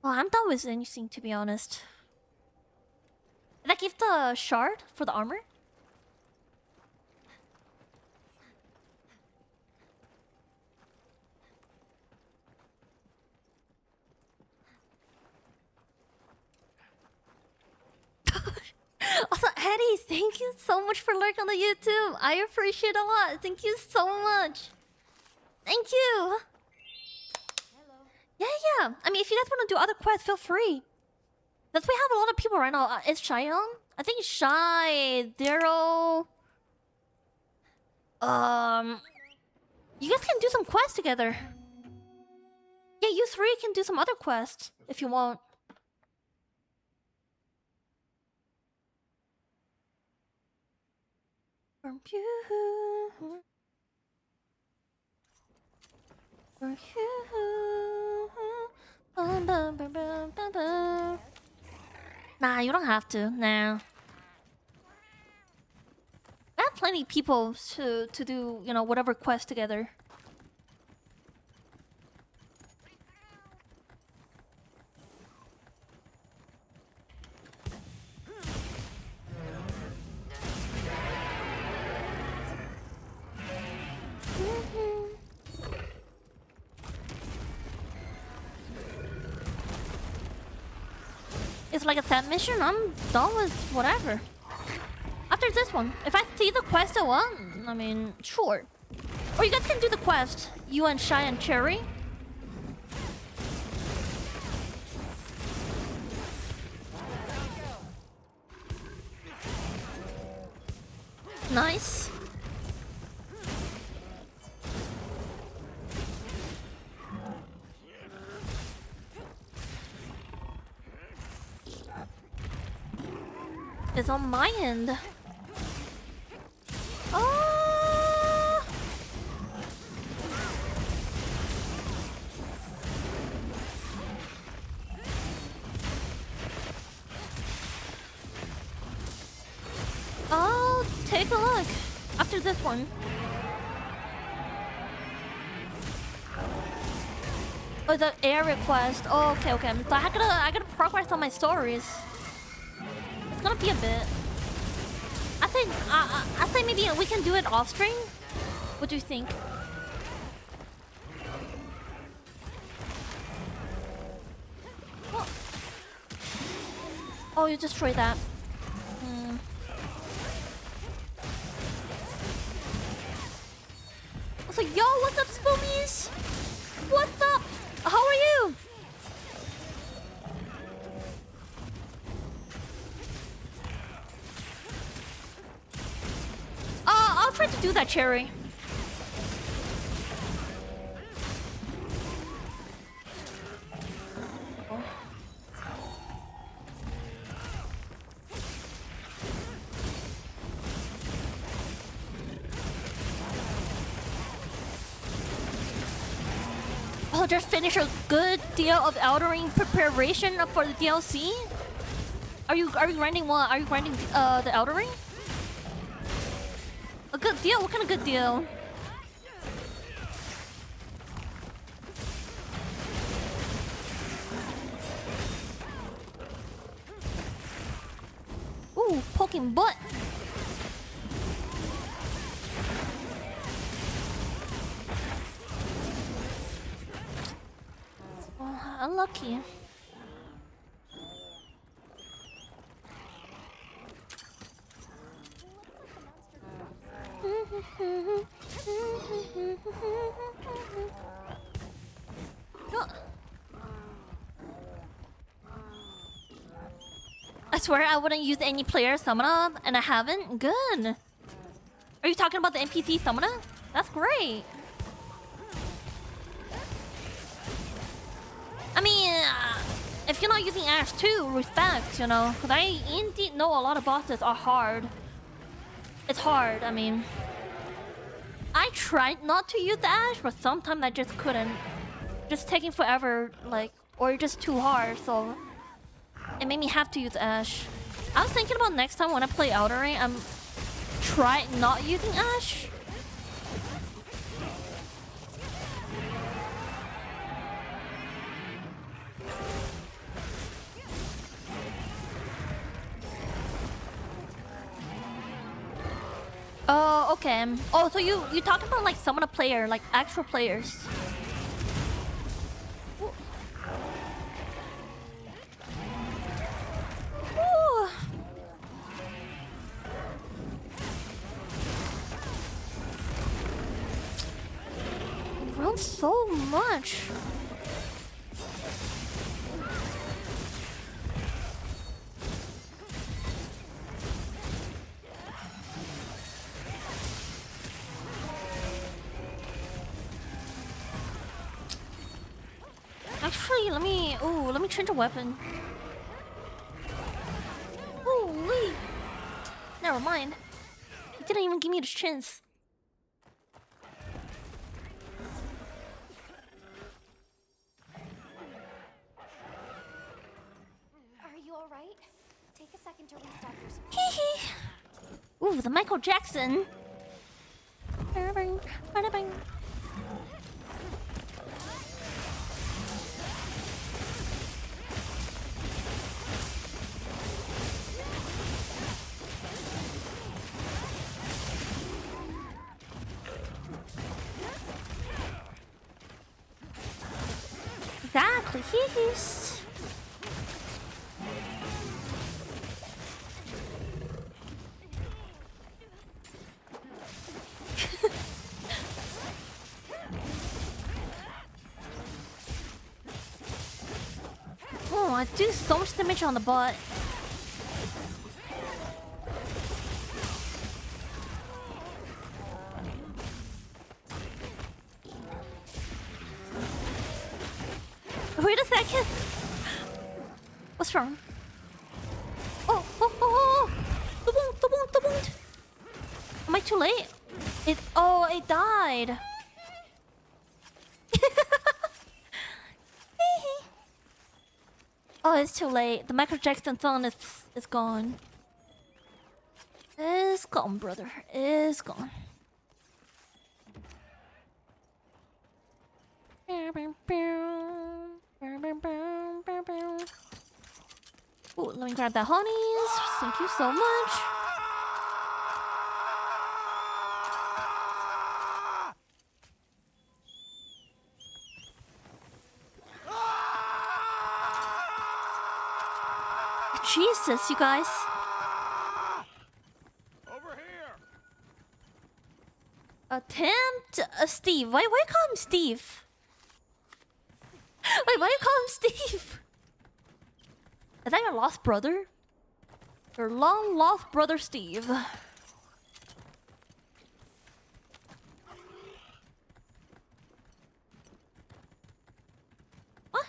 [SPEAKER 1] Well, I'm done with anything, to be honest. Did I give the shard for the armor? Also, Eddie, thank you so much for lurking on the YouTube. I appreciate it a lot. Thank you so much. Thank you. Yeah. I mean, if you guys want to do other quests, feel free. Because we have a lot of people right now. Is Shy on? I think Shy, Daryl. You guys can do some quests together. Yeah, you three can do some other quests if you want. From you. For you. Nah, you don't have to. Nah. I have plenty of people to do, you know, whatever quest together. It's like a set mission. I'm done with whatever. After this one, if I see the quest I want, I mean, sure. Or you guys can do the quest. You and Shy and Cherry. Nice. It's on my end. Oh! Oh, take a look. After this one. Oh, the air request. Oh, okay. So I gotta progress on my stories. It's gonna be a bit. I think maybe we can do it off stream. What do you think? What? Oh, you destroyed that. I was like, yo, what's up, Spoomies? What's up? How are you? I'll try to do that, Cherry. Oh, just finished a good deal of Elden Ring preparation for the DLC. Are you grinding what? Are you grinding the Elden Ring? A good deal? What kind of good deal? Ooh, poking butt. Oh, unlucky. I swear I wouldn't use any player summona, and I haven't. Good. Are you talking about the NPC summona? That's great. I mean, if you're not using Ash too, respect, you know. Because I indeed know a lot of bosses are hard. It's hard, I mean. I tried not to use Ash, but sometimes I just couldn't. Just taking forever, like, or just too hard, so it made me have to use Ash. I was thinking about next time when I play Outer Ring, I'm try not using Ash. Oh, okay. Oh, so you talking about like some of the player, like actual players. Ooh. Ooh. It runs so much. Actually, let me change a weapon. Holy! Never mind. He didn't even give me the chance.
[SPEAKER 3] Are you alright? Take a second to restock your supply.
[SPEAKER 1] Hee hee. Ooh, the Michael Jackson. Bada bing, bada bing. Exactly, he's. Oh, I do so much damage on the bot. Wait a second. What's wrong? Oh, oh, oh, oh! The wound, the wound, the wound! Am I too late? It died. Oh, it's too late. The Michael Jackson song is gone. It's gone, brother. It's gone. Ooh, let me grab that honeys. Thank you so much. Jesus, you guys.
[SPEAKER 6] Over here.
[SPEAKER 1] Attempt Steve. Why you call him Steve? Wait, why you call him Steve? Is that your lost brother? Your long lost brother Steve. What?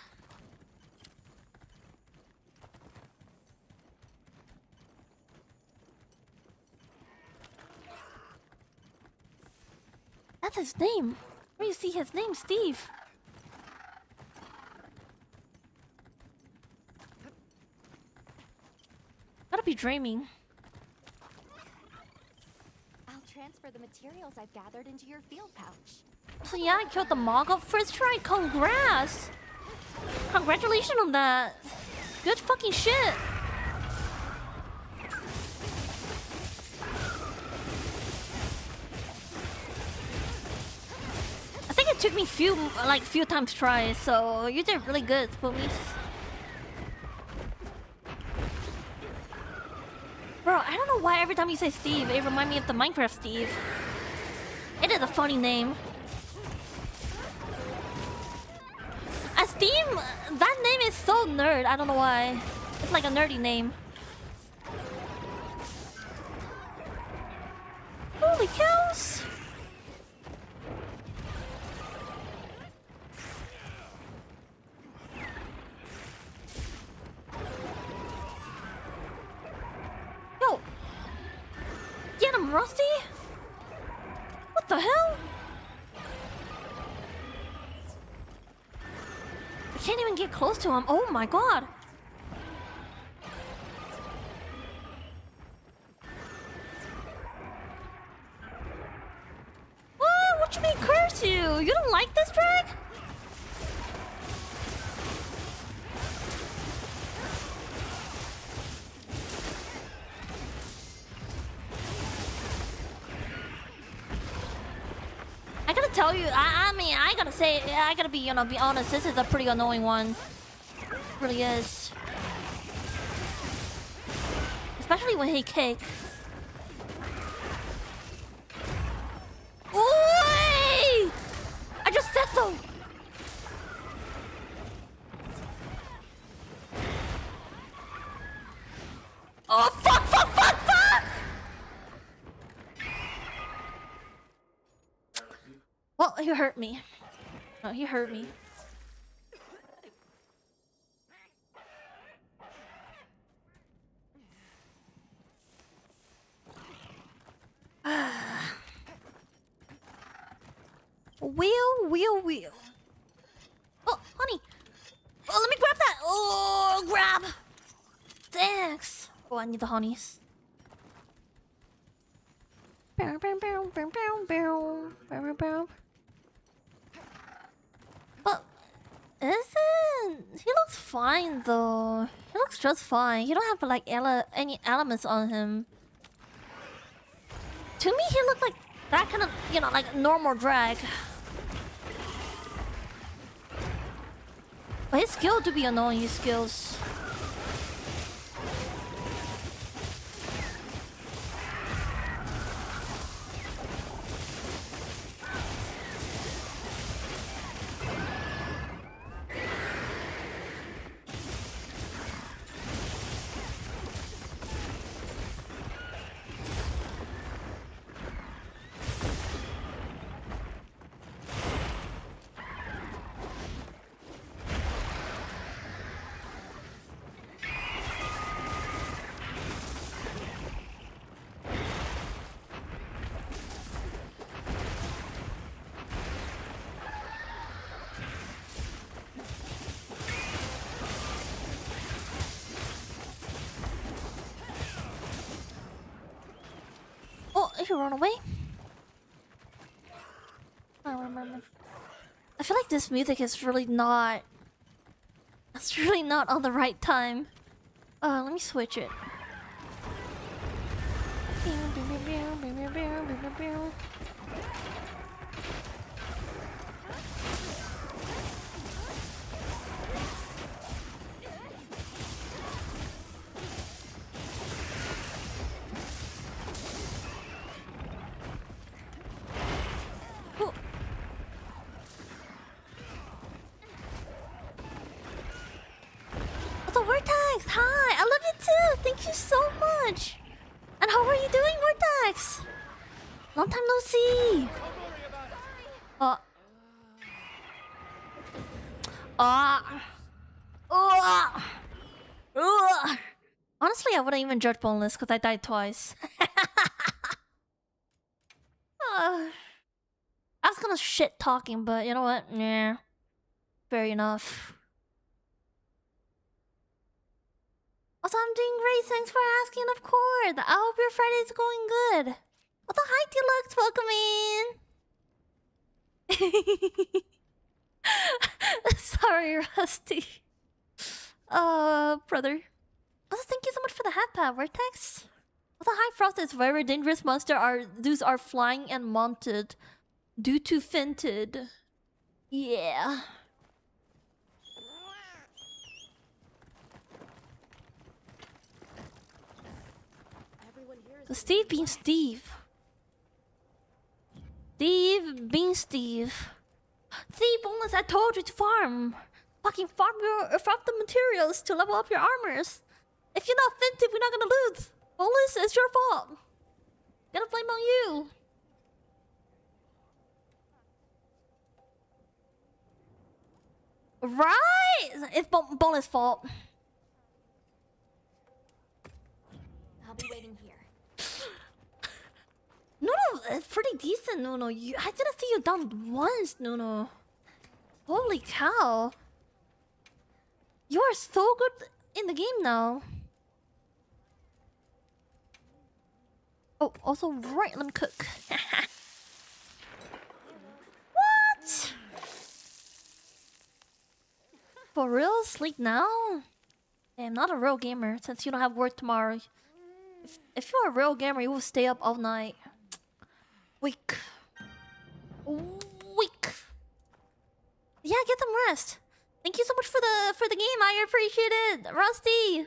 [SPEAKER 1] That's his name. Where do you see his name, Steve? Gotta be dreaming.
[SPEAKER 3] I'll transfer the materials I've gathered into your field pouch.
[SPEAKER 1] So yeah, I killed the Mog first try. Congrats! Congratulations on that. Good fucking shit. I think it took me few times try, so you did really good, Spoomies. Bro, I don't know why every time you say Steve, it reminds me of the Minecraft Steve. It is a funny name. Esteem, that name is so nerd. I don't know why. It's like a nerdy name. Holy cows! Yo! Get him, Frosty! What the hell? I can't even get close to him. Oh my god! What you mean curse you? You don't like this drag? I gotta tell you, I mean, I gotta say, I gotta be, you know, be honest, this is a pretty annoying one. It really is. Especially when he kick. Oi! I just said so! Oh, fuck, fuck, fuck, fuck! Well, he hurt me. No, he hurt me. Wheel. Oh, honey. Oh, let me grab that. Oh, grab. Thanks. Oh, I need the honeys. But isn't he looks fine though? He looks just fine. He don't have like any elements on him. To me, he looked like that kind of, you know, like normal drag. But his skill do be annoying, his skills. He run away? I don't remember. I feel like this music is really not... It's really not on the right time. Let me switch it. Hi, I love you too. Thank you so much. And how are you doing, Vortex? Long time no see. Honestly, I wouldn't even judge boneless because I died twice. I was gonna shit talking, but you know what? Yeah, fair enough. Also, I'm doing great. Thanks for asking, of course. I hope your Friday's going good. Also, hi, Deluxe. Welcome in. Sorry, Rusty. Brother. Also, thank you so much for the hat pad, Vortex. Also, hi, Frost. It's very dangerous monster. Those are flying and mounted due to finted. Yeah. Steve being Steve. Bean Steve. See, Bonus, I told you to farm. Fucking farm the materials to level up your armors. If you're not offensive, we're not gonna lose. Bonus, it's your fault. Gotta blame on you. Right? It's Bonus' fault.
[SPEAKER 3] I'll be waiting here.
[SPEAKER 1] Nuno, it's pretty decent, Nuno. I didn't see you down once, Nuno. Holy cow. You are so good in the game now. Oh, also, right, let me cook. What? For real? Sleep now? Hey, I'm not a real gamer since you don't have work tomorrow. If you're a real gamer, you will stay up all night. Weak. Weak. Yeah, get some rest. Thank you so much for the game. I appreciate it, Rusty.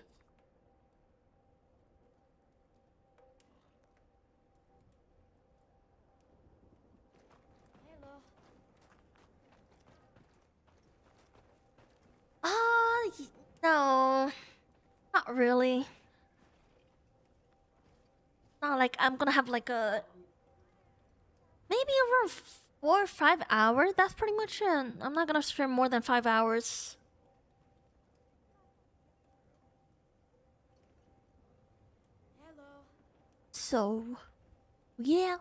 [SPEAKER 1] No, not really. Not like I'm gonna have like a maybe around 4 or 5 hours. That's pretty much it. I'm not gonna stream more than 5 hours.
[SPEAKER 5] Hello.
[SPEAKER 1] So, yeah.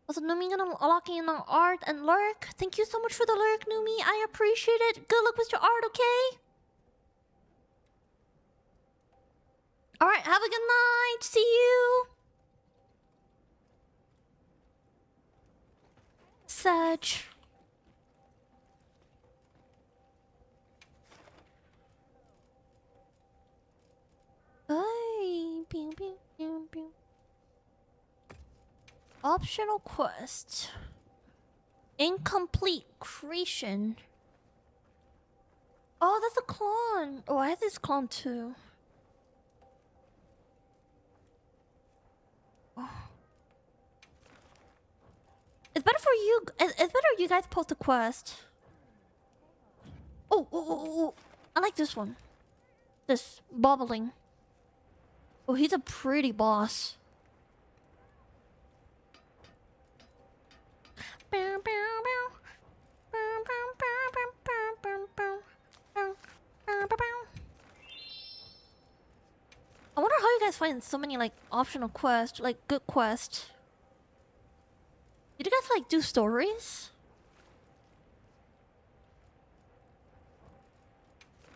[SPEAKER 1] Also, Numi gonna lock in on art and lurk. Thank you so much for the lurk, Numi. I appreciate it. Good luck with your art, okay? Alright, have a good night. See you. Sag. Ay, pew, pew, pew, pew. Optional quest. Incomplete creation. Oh, that's a clone. Oh, I have this clone too. Oh. It's better for you. It's better you guys post a quest. Oh, I like this one. This bubbling. Oh, he's a pretty boss. I wonder how you guys find so many like optional quests, like good quests. Did you guys like do stories?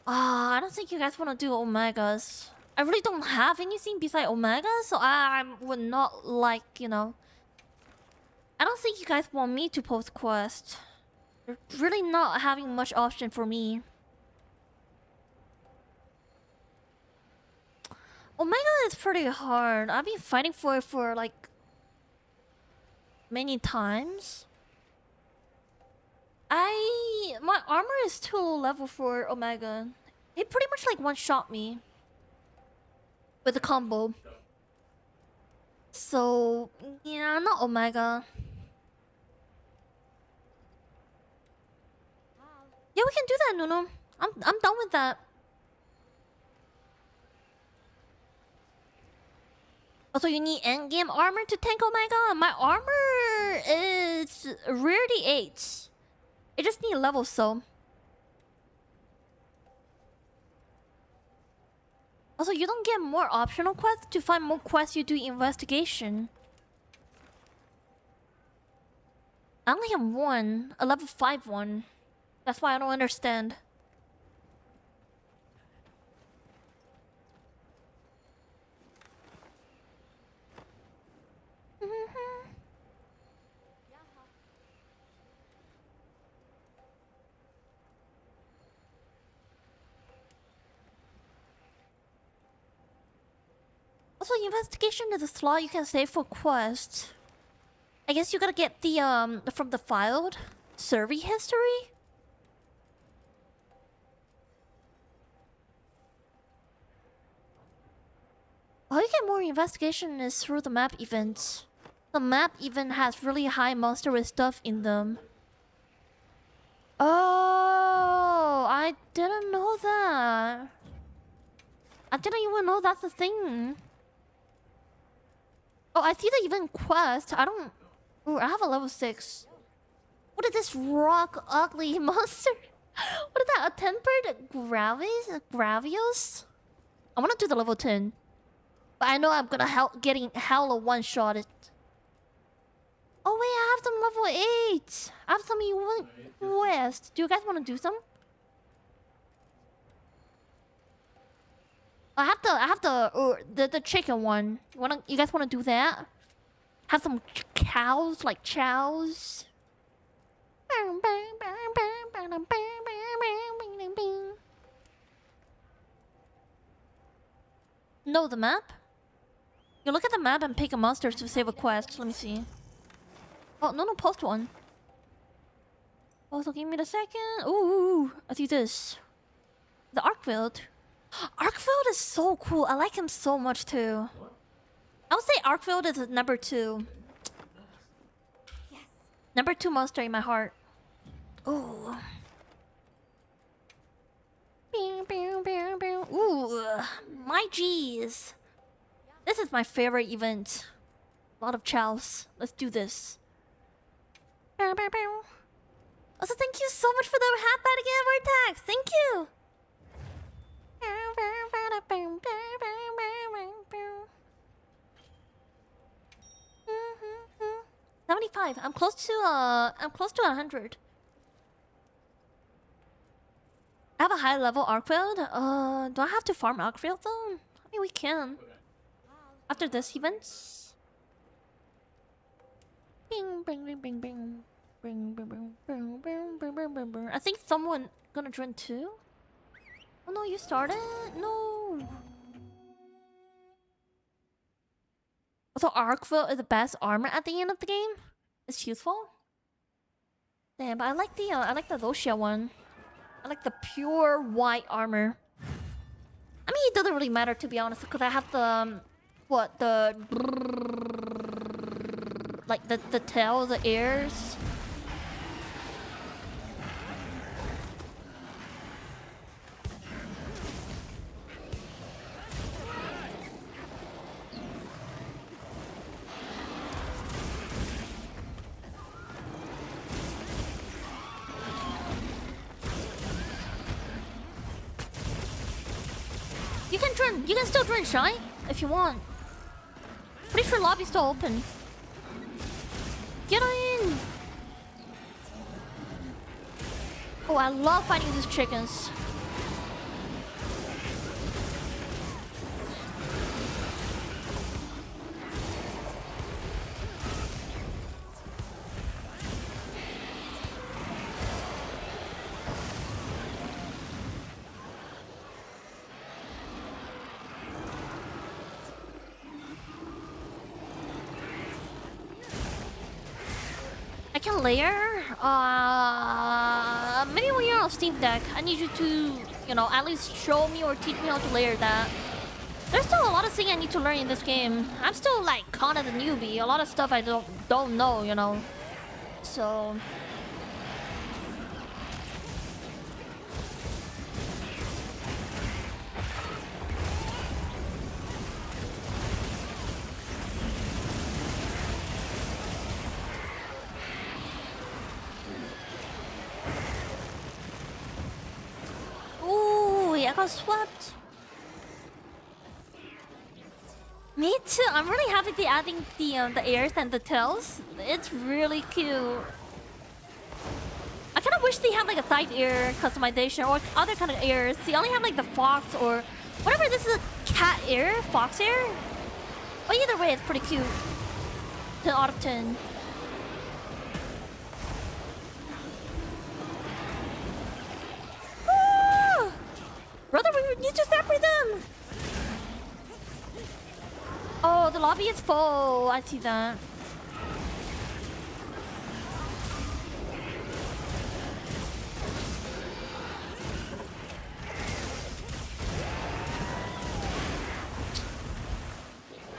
[SPEAKER 1] I don't think you guys want to do Omegas. I really don't have anything besides Omega, so I would not like, you know. I don't think you guys want me to post quest. You're really not having much option for me. Omega is pretty hard. I've been fighting for it for like many times. My armor is too low level for Omega. He pretty much like one-shot me with a combo. So yeah, not Omega. Yeah, we can do that, Nuno. I'm done with that. Also, you need endgame armor to tank Omega. My armor is rarity 8. It just need level so. Also, you don't get more optional quests. To find more quests, you do investigation. I only have one, a level 5 one. That's why I don't understand. Also, investigation is a slot you can save for quests. I guess you gotta get the from the filed survey history. How you get more investigation is through the map events. The map even has really high monster with stuff in them. Oh, I didn't know that. I didn't even know that's a thing. Oh, I see the even quest. I don't... Ooh, I have a level 6. What is this rock ugly monster? What is that? A tempered Gravios? I want to do the level 10. But I know I'm gonna getting hella one-shotted. Oh wait, I have some level 8. I have some even quest. Do you guys want to do some? I have the chicken one. You guys wanna do that? Have some cows, like chows. Know the map? You look at the map and pick a monster to save a quest. Let me see. Oh, no, post one. Also, give me the second. Ooh, I see this. The Arkfield. Arkfield is so cool. I like him so much too. I would say Arkfield is number 2.
[SPEAKER 3] Yes.
[SPEAKER 1] Number 2 monster in my heart. Ooh. Ooh, my G's. This is my favorite event. A lot of chows. Let's do this. Also, thank you so much for the hat again, Vortex. Thank you. 75. I'm close to 100. I have a high level Arkfield. Do I have to farm Arkfield though? I mean, we can. After this event. Bing, bing, bing, bing, bing. Bing, bing, bing, bing, bing, bing, bing, bing, bing. I think someone gonna join too. Oh no, you started? No. So Arkfield is the best armor at the end of the game. It's useful. Damn, but I like the Loshia one. I like the pure white armor. I mean, it doesn't really matter to be honest, because I have the like the tail, the ears. You can still join Shy if you want. Pretty sure lobby's still open. Get in! Oh, I love fighting these chickens. Layer? Maybe when you're on Steam Deck, I need you to, at least show me or teach me how to layer that. There's still a lot of things I need to learn in this game. I'm still like kind of a newbie. A lot of stuff I don't know, So I got swept. Me too. I'm really happy they're adding the ears and the tails. It's really cute. I kind of wish they had like a side ear customization or other kind of ears. They only have like the fox or whatever. This is a cat ear, fox ear. But either way, it's pretty cute. 10 out of 10. Brother, we need to separate them! Oh, the lobby is full. I see that.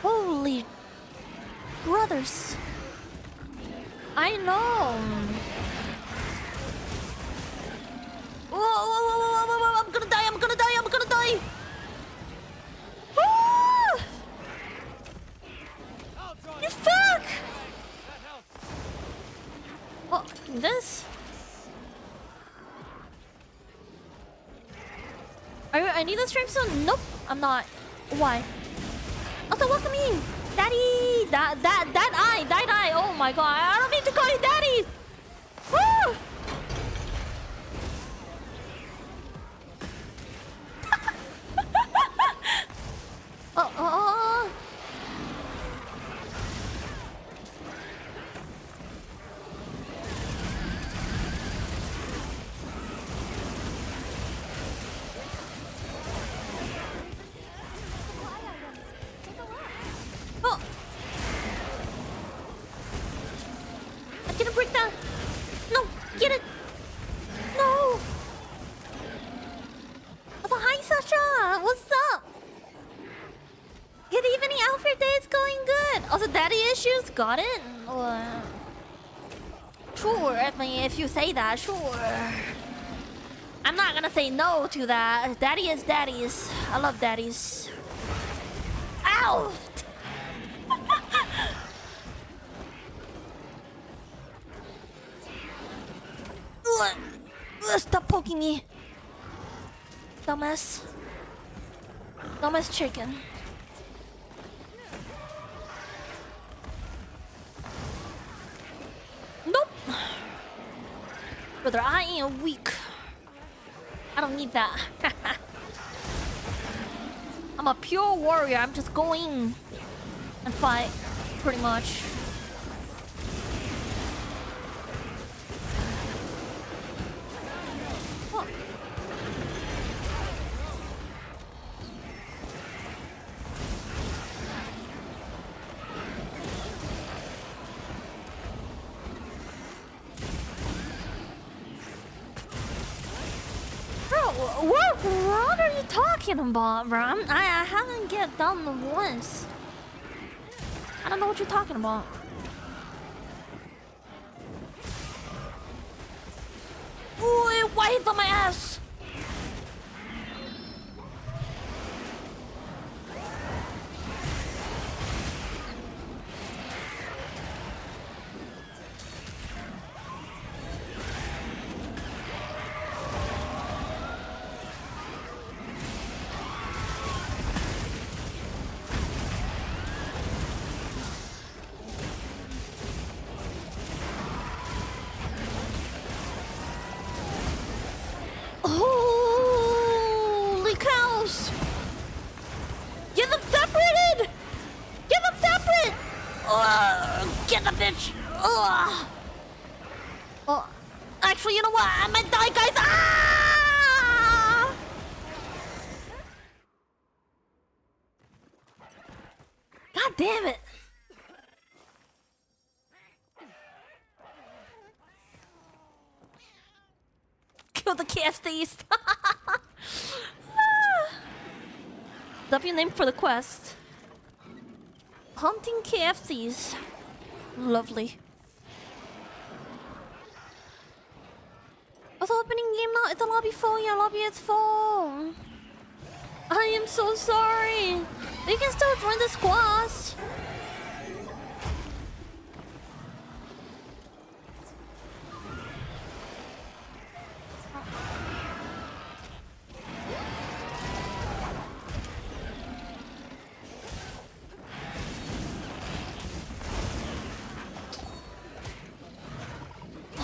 [SPEAKER 1] Holy... brothers. I know. Whoa, whoa, whoa, whoa, whoa, whoa. I'm gonna die, I'm gonna die, I'm gonna die. Ah! You fuck! Oh, this? I need a stream soon? Nope, I'm not. Why? Also, welcome in! Daddy! That eye! Oh my god, I don't mean to call you daddy! Woo! Oh. Oh. I didn't break that. No, get it. No. Oh, hi, Sasha. What's up? Good evening, Alfred. Day is going good. Also, daddy issues. Got it. Sure. I mean, if you say that, sure. I'm not gonna say no to that. Daddy is daddies. I love daddies. Ow! Stop poking me. Dumbass. Dumbass chicken. Nope. Brother, I am weak. I don't need that. I'm a pure warrior. I'm just going and fight, pretty much. Oh. Bro, what are you talking about, bro? I haven't get done once. I don't know what you're talking about. Ooh, why is on my ass? Holy cows! Get them separated! Get them separate! Get the bitch! Oh, actually, you know what? I might die, guys! Ah! God damn it! Kill the KFCs. W name for the quest. Hunting KFCs. Lovely. What's opening game now? It's a lobby full. Yeah, lobby is full. I am so sorry. You can still join the squads.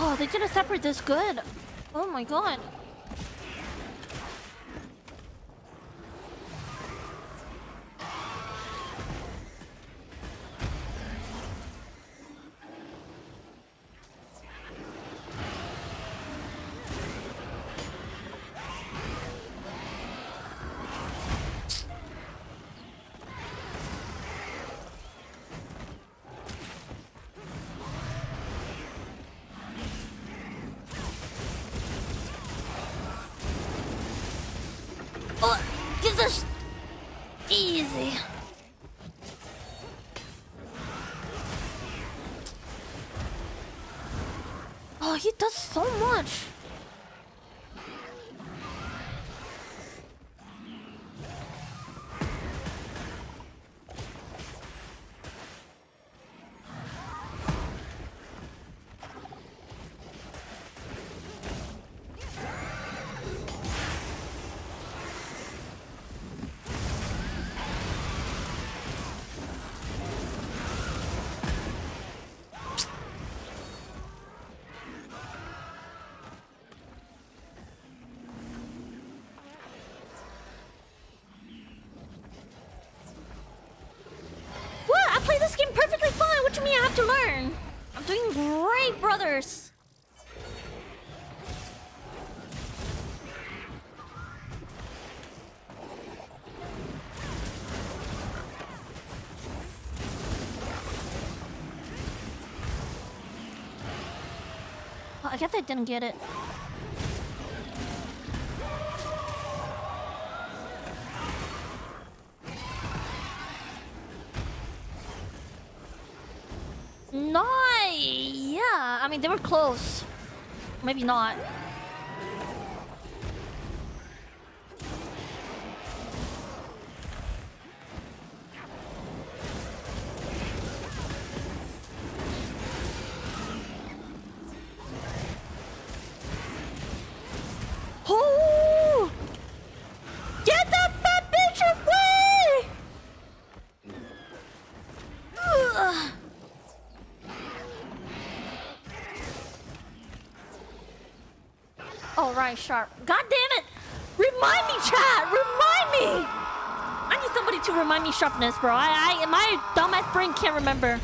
[SPEAKER 1] Oh, they didn't separate this good. Oh my god. Oh, get this easy. he does so much. To learn. I'm doing great, brothers. Oh, I guess I didn't get it. No, yeah. I mean, they were close. Maybe not. Oh! Get that fat bitch away! Ugh. Oh, right, sharp. God damn it! Remind me, chat! Remind me! I need somebody to remind me sharpness, bro. My dumbass brain can't remember.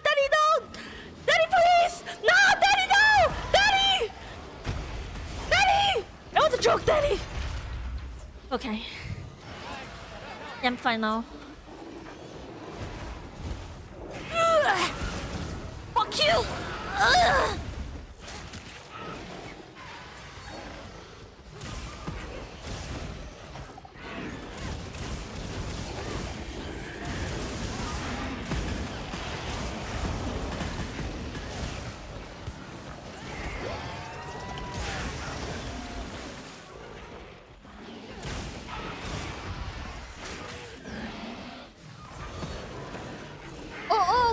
[SPEAKER 1] Daddy, no! Daddy, please! No, Daddy, no! Daddy! Daddy! That was a joke, Daddy! Okay. Yeah, I'm fine now. Ugh. Fuck you! Ugh.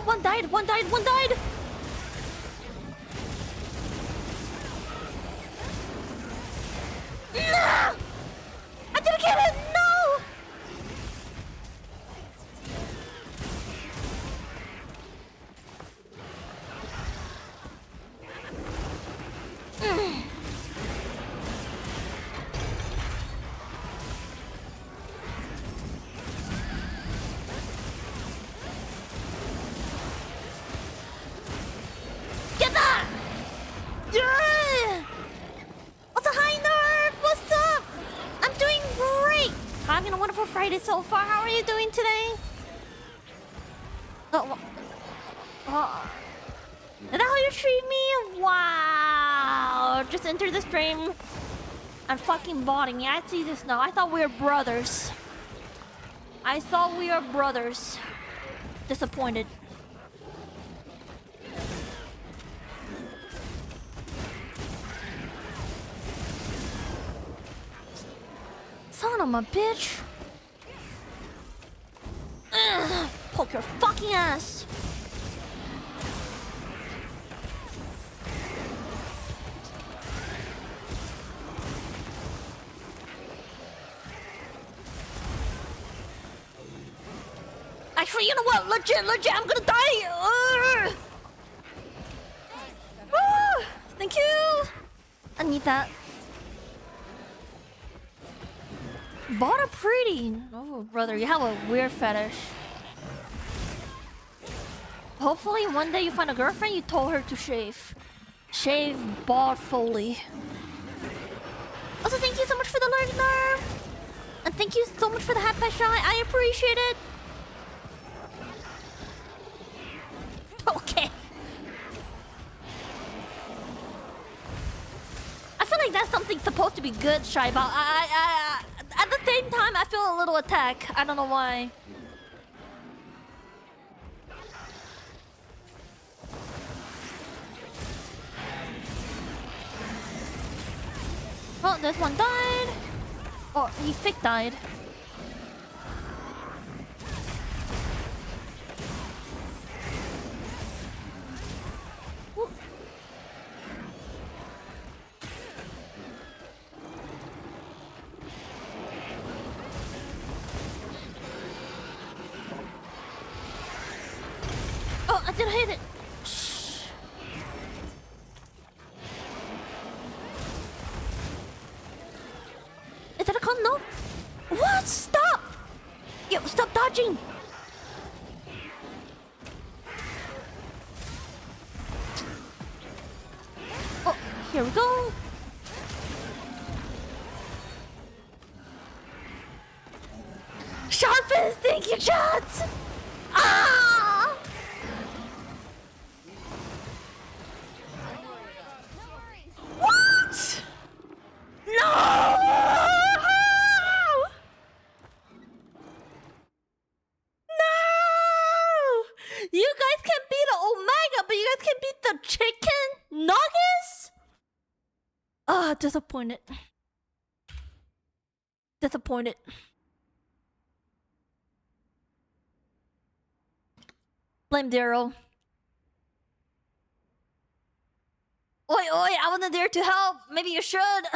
[SPEAKER 1] One died! No! I didn't get it! No! Get that! Yeah! What's a high nerve? What's up? I'm doing great! Having a wonderful Friday so far. How are you doing today? Oh, is that how you treat me? Wow! Just enter the stream. and fucking botting. Yeah, I see this now. I thought we were brothers. I thought we were brothers. Disappointed. Son of a bitch. Ugh, poke your fucking ass. Actually, you know what? Legit, I'm gonna die. Thank you. I need that. Bought a pretty. Oh, brother, you have a weird fetish. Hopefully, one day you find a girlfriend. You told her to shave. Shave bald fully. Also, thank you so much for the large nerve. And thank you so much for the half shot. I appreciate it. Okay. I feel like that's something supposed to be good, shy about. At the same time, I feel a little attack. I don't know why. Oh, this one died. Oh, he fake died. Oh, I didn't hit it. Shh. Is that a con? No. What? Stop! Yo, stop dodging. Oh, here we go. Sharpest, thank you, chat. Ah! What? No! No! You guys can beat the Omega, but you guys can beat the chicken nuggets? Ah, disappointed. Disappointed. Blame Daryl. Oi, I wasn't there to help. Maybe you should.
[SPEAKER 3] Take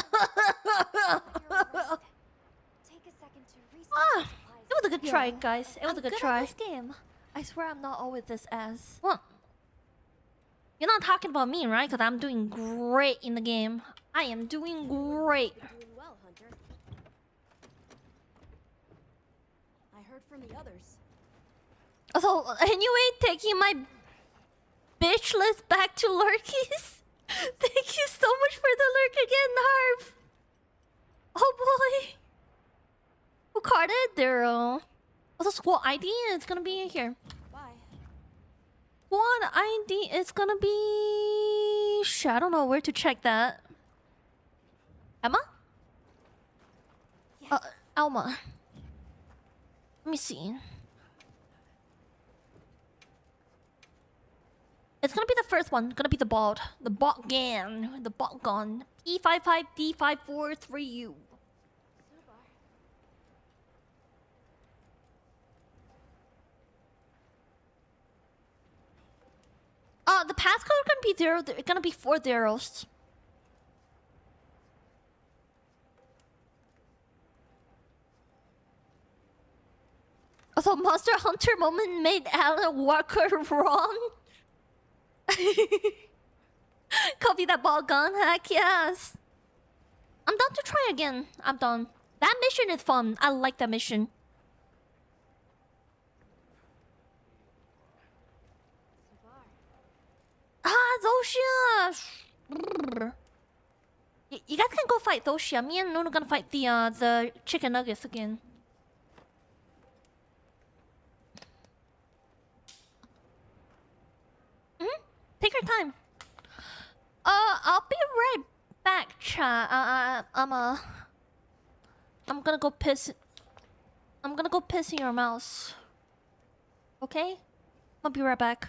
[SPEAKER 3] a second to restock
[SPEAKER 1] Ah,
[SPEAKER 3] supplies.
[SPEAKER 1] it was a good
[SPEAKER 3] Yeah.
[SPEAKER 1] try, guys. It was a good
[SPEAKER 3] Good
[SPEAKER 1] try.
[SPEAKER 3] at this game.
[SPEAKER 1] I swear I'm not always this ass. What? You're not talking about me, right? Because I'm doing great in the game. I am doing great.
[SPEAKER 5] You're doing well, Hunter. I heard from the others.
[SPEAKER 1] So, anyway, taking my bitch list back to Lurkies. Thank you so much for the lurk again, Harv. Oh boy. Who carded? Daryl. Also, squad ID is gonna be in here.
[SPEAKER 5] Bye.
[SPEAKER 1] Squad ID is gonna be... I don't know where to check that. Emma?
[SPEAKER 3] Yes.
[SPEAKER 1] Alma. Let me see. It's gonna be the first one. Gonna be the bot. The bot gan. The bot gun. E55D543U. The passcode gonna be 0. It's gonna be 4 zeros. Also, Monster Hunter moment made Alan Walker wrong. Copy that ball gun. Heck yes. I'm done to try again. I'm done. That mission is fun. I like that mission. Ah, Zoshia. You guys can go fight Zoshia. Me and Luna gonna fight the chicken nuggets again. Take your time. I'll be right back, chat. chat. I'm gonna go piss. I'm gonna go piss in your mouse. Okay? I'll be right back.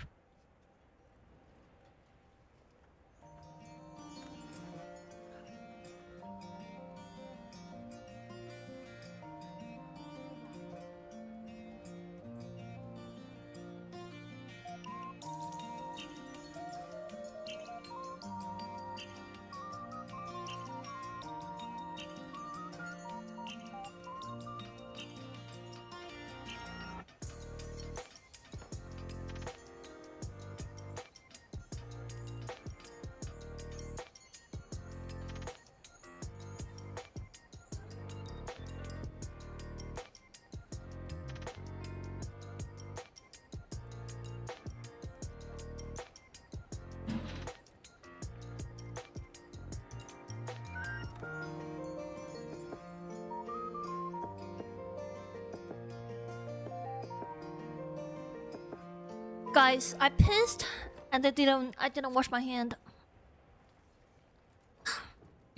[SPEAKER 1] Guys, I pissed and I didn't wash my hand.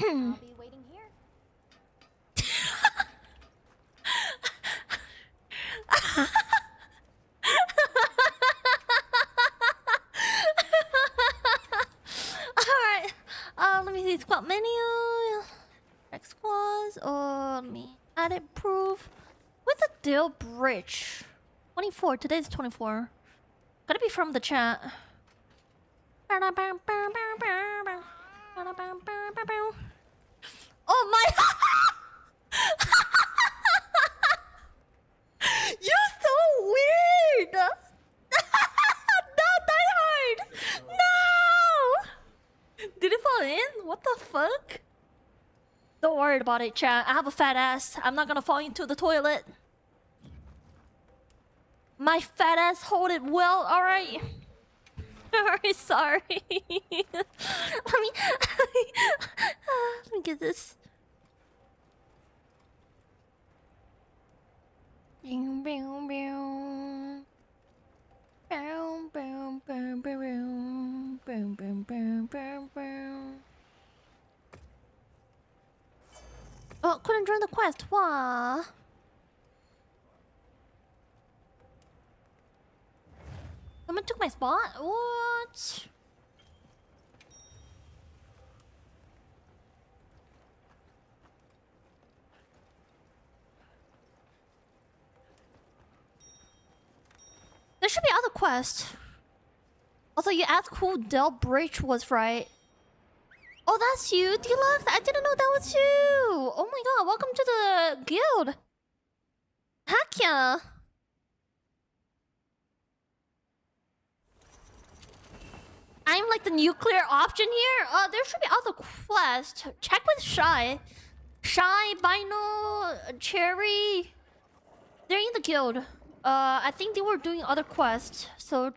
[SPEAKER 3] I'll be waiting here.
[SPEAKER 1] Alright. Let me see squad menu. X squads. Let me add it proof. With the deal bridge. 24. Today's 24. Gotta be from the chat. Oh my! You're so weird! No, die hard! No! Did it fall in? What the fuck? Don't worry about it, chat. I have a fat ass. I'm not gonna fall into the toilet. My fat ass hold it well, alright? Alright, sorry. let me get this. Oh, couldn't join the quest. Why? Someone took my spot? What? There should be other quests. Also, you asked who Del Bridge was, right? Oh, that's you, Deluxe? I didn't know that was you! Oh my god, welcome to the guild! Heck yeah! I'm like the nuclear option here? There should be other quests. Check with Shy. Shy, Bino, Cherry. They're in the guild. I think they were doing other quests, so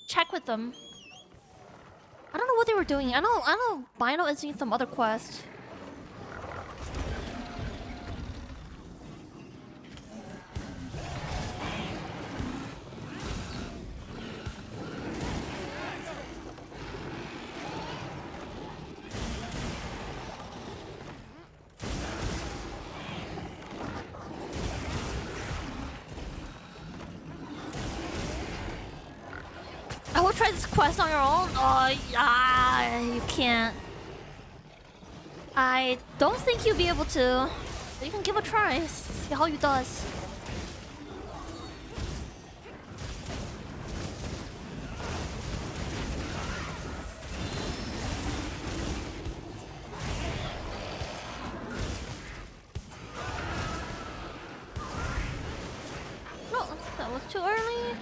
[SPEAKER 1] check with them. I don't know what they were doing. I know Bino is doing some other quest. I will try this quest on your own. You can't. I don't think you'll be able to. But you can give a try. See how you does. No, that was too early.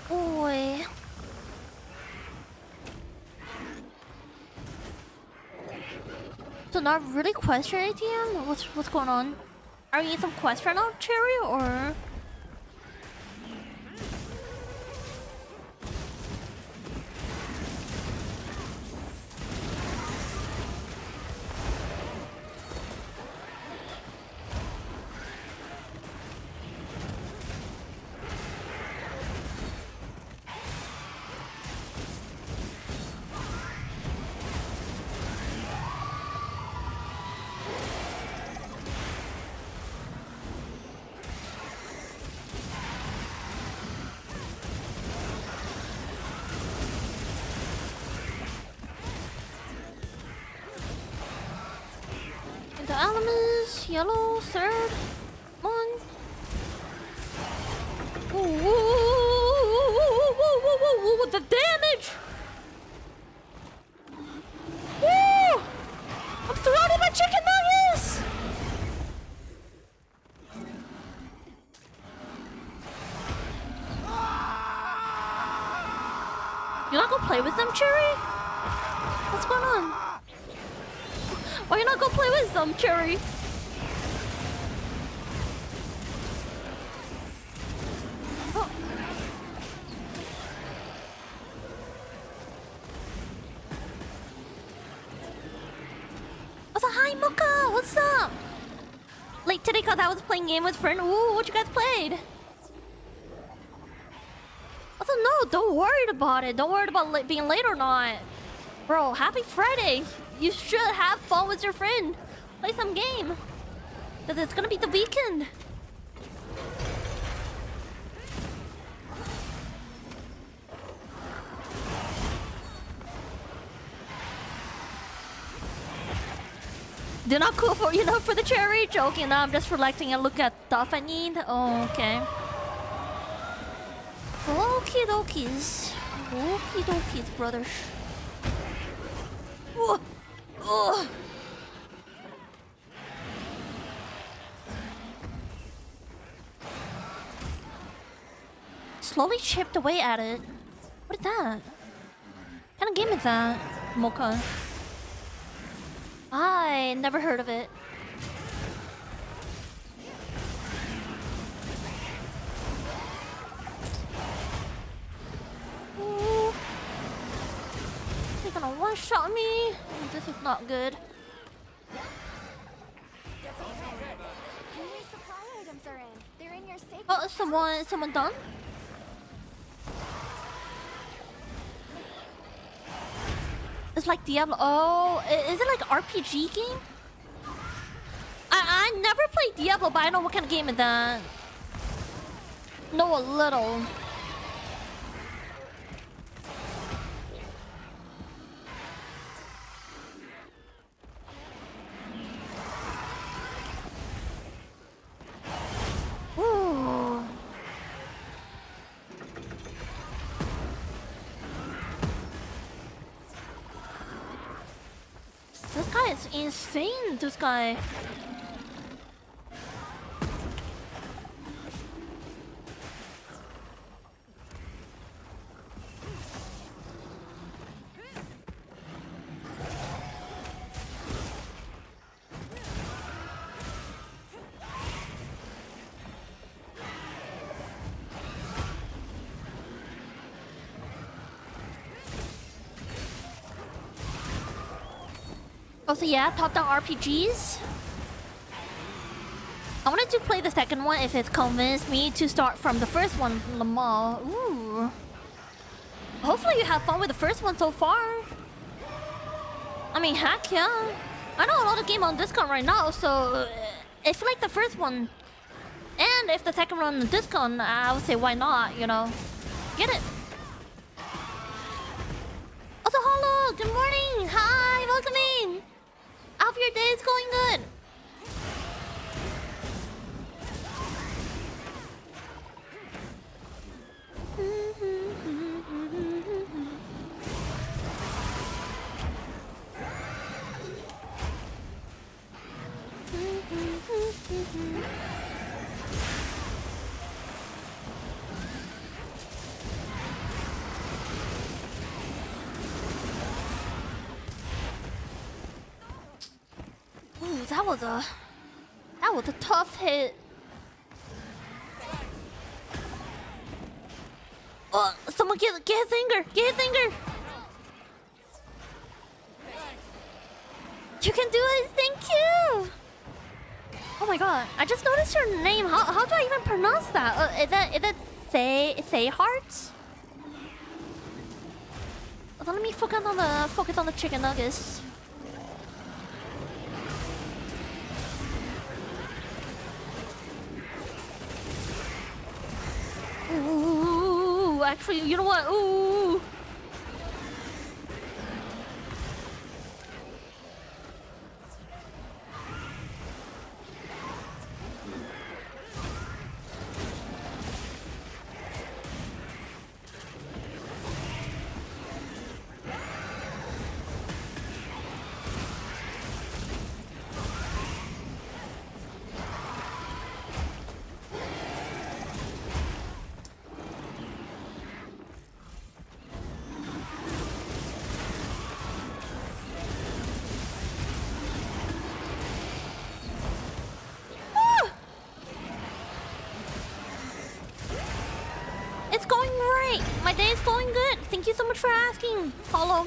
[SPEAKER 1] Boy. So not really quest right ATM? What's going on? Are you in some quest right now, Cherry, or? Alamus, yellow, third. Come on. Ooh, the damage! Woo! I'm surrounded by chicken nuggets! You're not gonna play with them, Cherry? What's going on? Why you not gonna play with them, Cherry? Oh. What's up? Hi, Mocha! What's up? Late today cause I was playing game with friend. Ooh, what you guys played? Also, no, don't worry about it. Don't worry about being late or not. Bro, happy Friday. You should have fun with your friend. Play some game. Because it's gonna be the weekend. They're not cool for you know for the cherry. Joking, no, I'm just relaxing and look at stuff I need. Oh, okay. Okie dokies. Okie dokies, brother. Ugh. Ugh. Slowly chipped away at it. What is that? What kind of game is that? Mocha. I never heard of it. Ooh. They're gonna one-shot me. This is not good.
[SPEAKER 3] New supply items are in. They're in your safe.
[SPEAKER 1] Oh, someone done? It's like Diablo. Oh, is it like RPG game? I never played Diablo, but I know what kind of game is that. Know a little. Ooh. This guy is insane, this guy. Oh, so yeah, top-down RPGs. I wanted to play the second one if it's convinced me to start from the first one, Lamar. Ooh. Hopefully you have fun with the first one so far. I mean, heck yeah. I know a lot of games on discount right now, so if you like the first one, and if the second one on discount, I would say why not, you know. Get it. Also, hello, good morning. Hi, welcome in. I hope your day is going good. Ooh, that was a tough hit. Oh, someone get his finger! Get his finger! You can do it! Thank you! Oh my god, I just noticed your name. How do I even pronounce that? Is it Say Heart? Let me focus on the chicken nuggets. Ooh, actually, you know what? Ooh. My day is going good. Thank you so much for asking. Hello.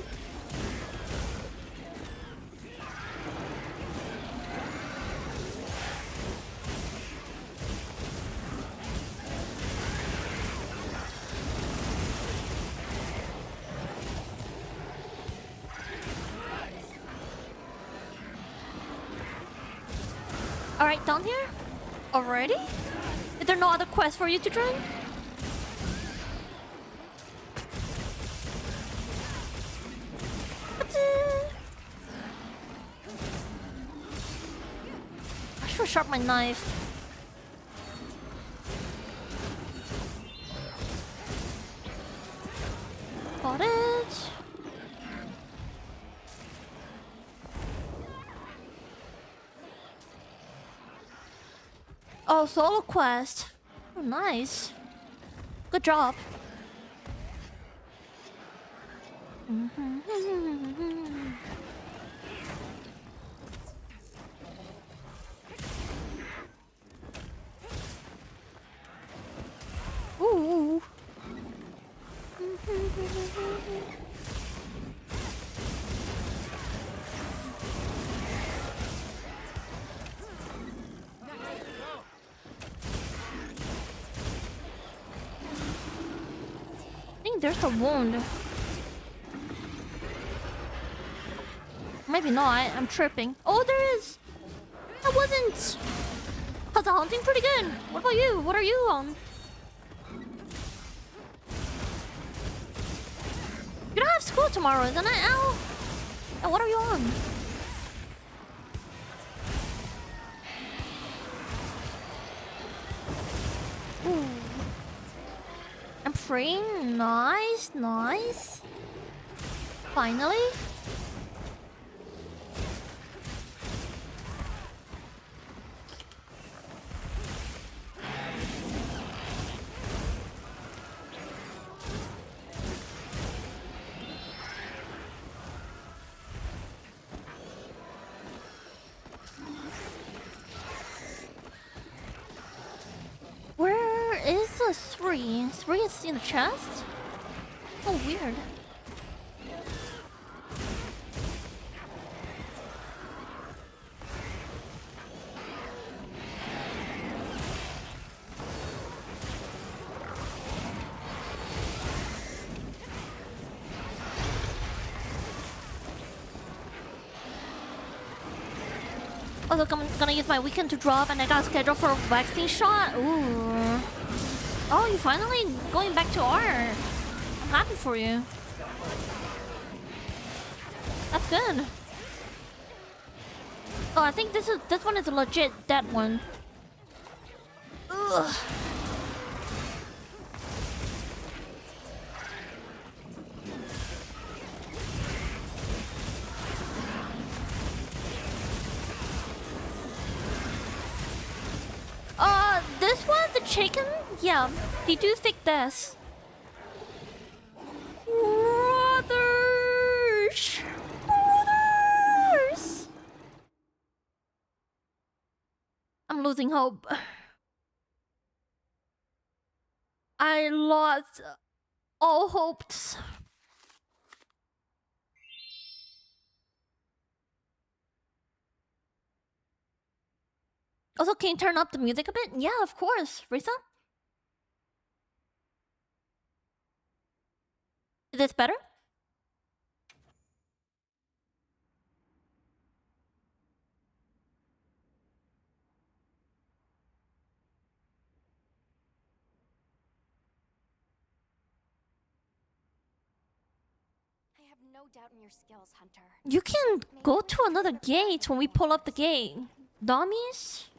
[SPEAKER 1] Alright, down here? Already? Is there no other quest for you to join? I should sharpen my knife. Got it. Oh, solo quest. Oh, nice. Good job. Ooh. I think there's a wound. Maybe not. I'm tripping. Oh, there is. I wasn't. How's the hunting? Pretty good. What about you? What are you on? You don't have school tomorrow, isn't it, Al? And what are you on? Ooh. I'm free. Nice, nice. Finally. Where is the 3? 3 is in the chest? Oh, weird. Oh, look, I'm gonna use my weekend to drop and I got scheduled for a vaccine shot. Ooh. Oh, you finally going back to art. I'm happy for you. That's good. Oh, I think this one is a legit dead one. Ugh. This one, the chicken? Yeah, they do think this. Brothers! Brothers! I'm losing hope. I lost all hopes. Also, can you turn up the music a bit? Yeah, of course. Risa? Is this better?
[SPEAKER 3] I have no doubt in your skills, Hunter.
[SPEAKER 1] You can go to another gate when we pull up the gate. Dummies?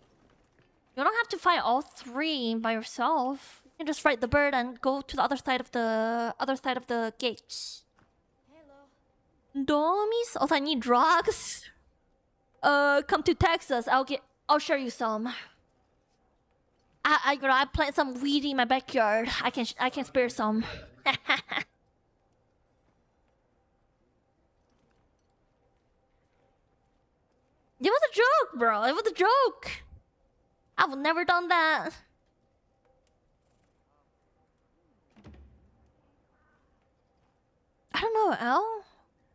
[SPEAKER 1] You don't have to fight all 3 by yourself. You can just fight the bird and go to the other side of the gates.
[SPEAKER 5] Hello.
[SPEAKER 1] Dummies? Also, I need drugs. Come to Texas. I'll share you some. I plant some weed in my backyard. I can spare some. It was a joke, bro. It was a joke. I would never done that. I don't know, Al?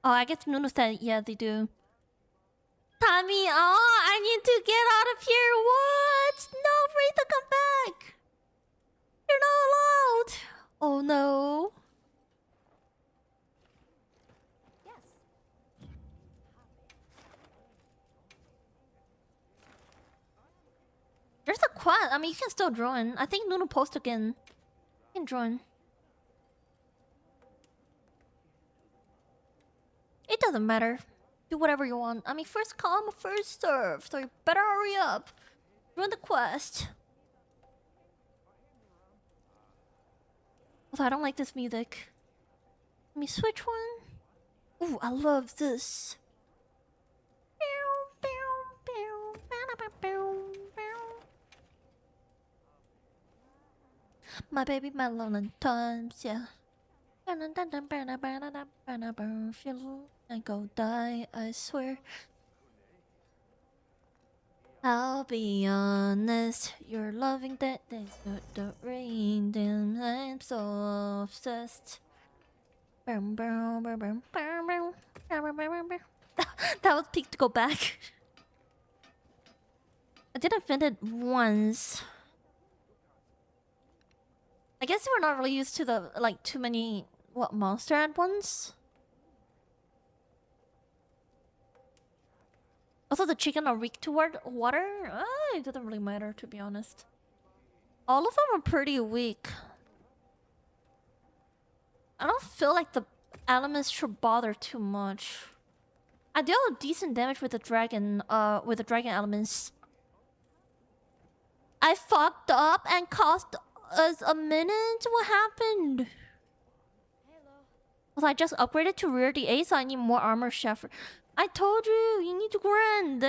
[SPEAKER 1] Oh, I guess Nuno said, yeah, they do. Tommy, oh, I need to get out of here. What? No, Rita, come back. You're not allowed. Oh, no.
[SPEAKER 3] Yes.
[SPEAKER 1] There's a quest. I mean, you can still join. I think Nuno post again. You can join. It doesn't matter. Do whatever you want. I mean, first come, first serve. So you better hurry up. Join the quest. Although I don't like this music. Let me switch one. Ooh, I love this. My baby, my lonely times, yeah. Feel I go die, I swear. I'll be honest, you're loving that the rain, damn, I'm so obsessed. That was peak to go back. I did offend it once. I guess we're not really used to the like too many monster at once. Also, the chicken are weak toward water. It doesn't really matter, to be honest. All of them are pretty weak. I don't feel like the elements should bother too much. I deal decent damage with the dragon elements. I fucked up and cost us a minute. What happened? Well, I just upgraded to rear DA, so I need more armor chef. I told you, you need to grind.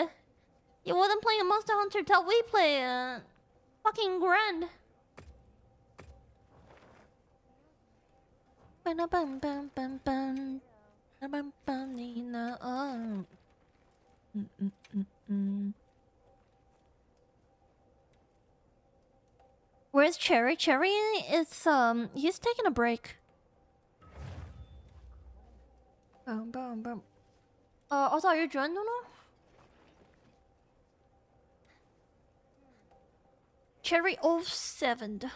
[SPEAKER 1] You wasn't playing Monster Hunter till we play fucking grind. Where's Cherry? Cherry is he's taking a break. Also, are you joined, Nuno? Cherry 07.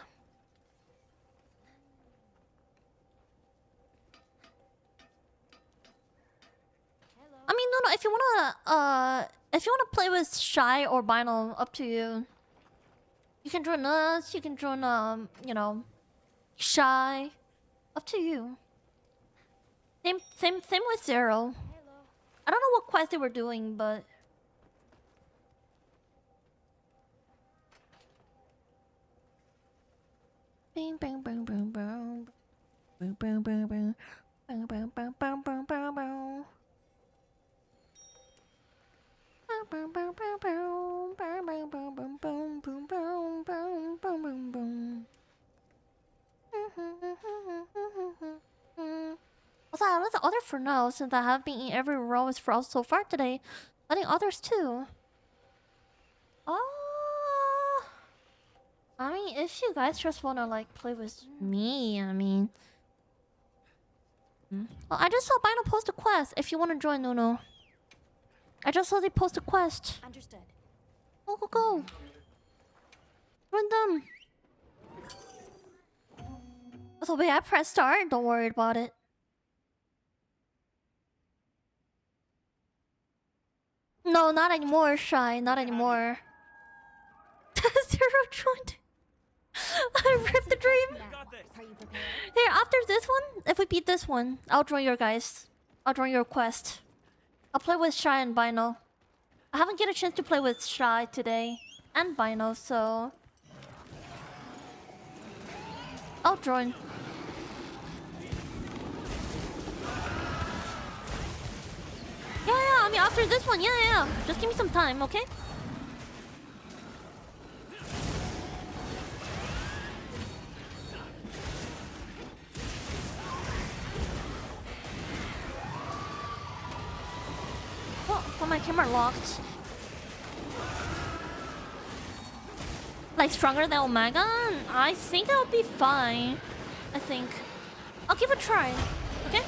[SPEAKER 1] I mean, Nuno, if you wanna play with Shy or Bino, up to you. You can join us. You can join you know, Shy. Up to you. Same with Zero. I don't know what quest they were doing, but bing bang bang bang bang bang bang bang bang bang bang bang bang bang bang bang. Also, I let the other for now since I have been in every row with Frost so far today. Letting others too. Oh, I mean, if you guys just wanna like play with me, I mean. Well, I just saw Bino post a quest. If you wanna join, Nuno. I just saw they post a quest.
[SPEAKER 3] Understood.
[SPEAKER 1] Go. Run them. So wait, I pressed start. Don't worry about it. No, not anymore, Shy. Not anymore. Zero joined. I ripped the dream.
[SPEAKER 3] Are you prepared?
[SPEAKER 1] Here, after this one, if we beat this one, I'll join your guys. I'll join your quest. I'll play with Shy and Bino. I haven't get a chance to play with Shy today and Bino, so I'll join. Yeah, I mean after this one, yeah. Just give me some time, okay? Oh, my camera locked. Like stronger than Omega? I think I'll be fine. I think. I'll give it a try. Okay?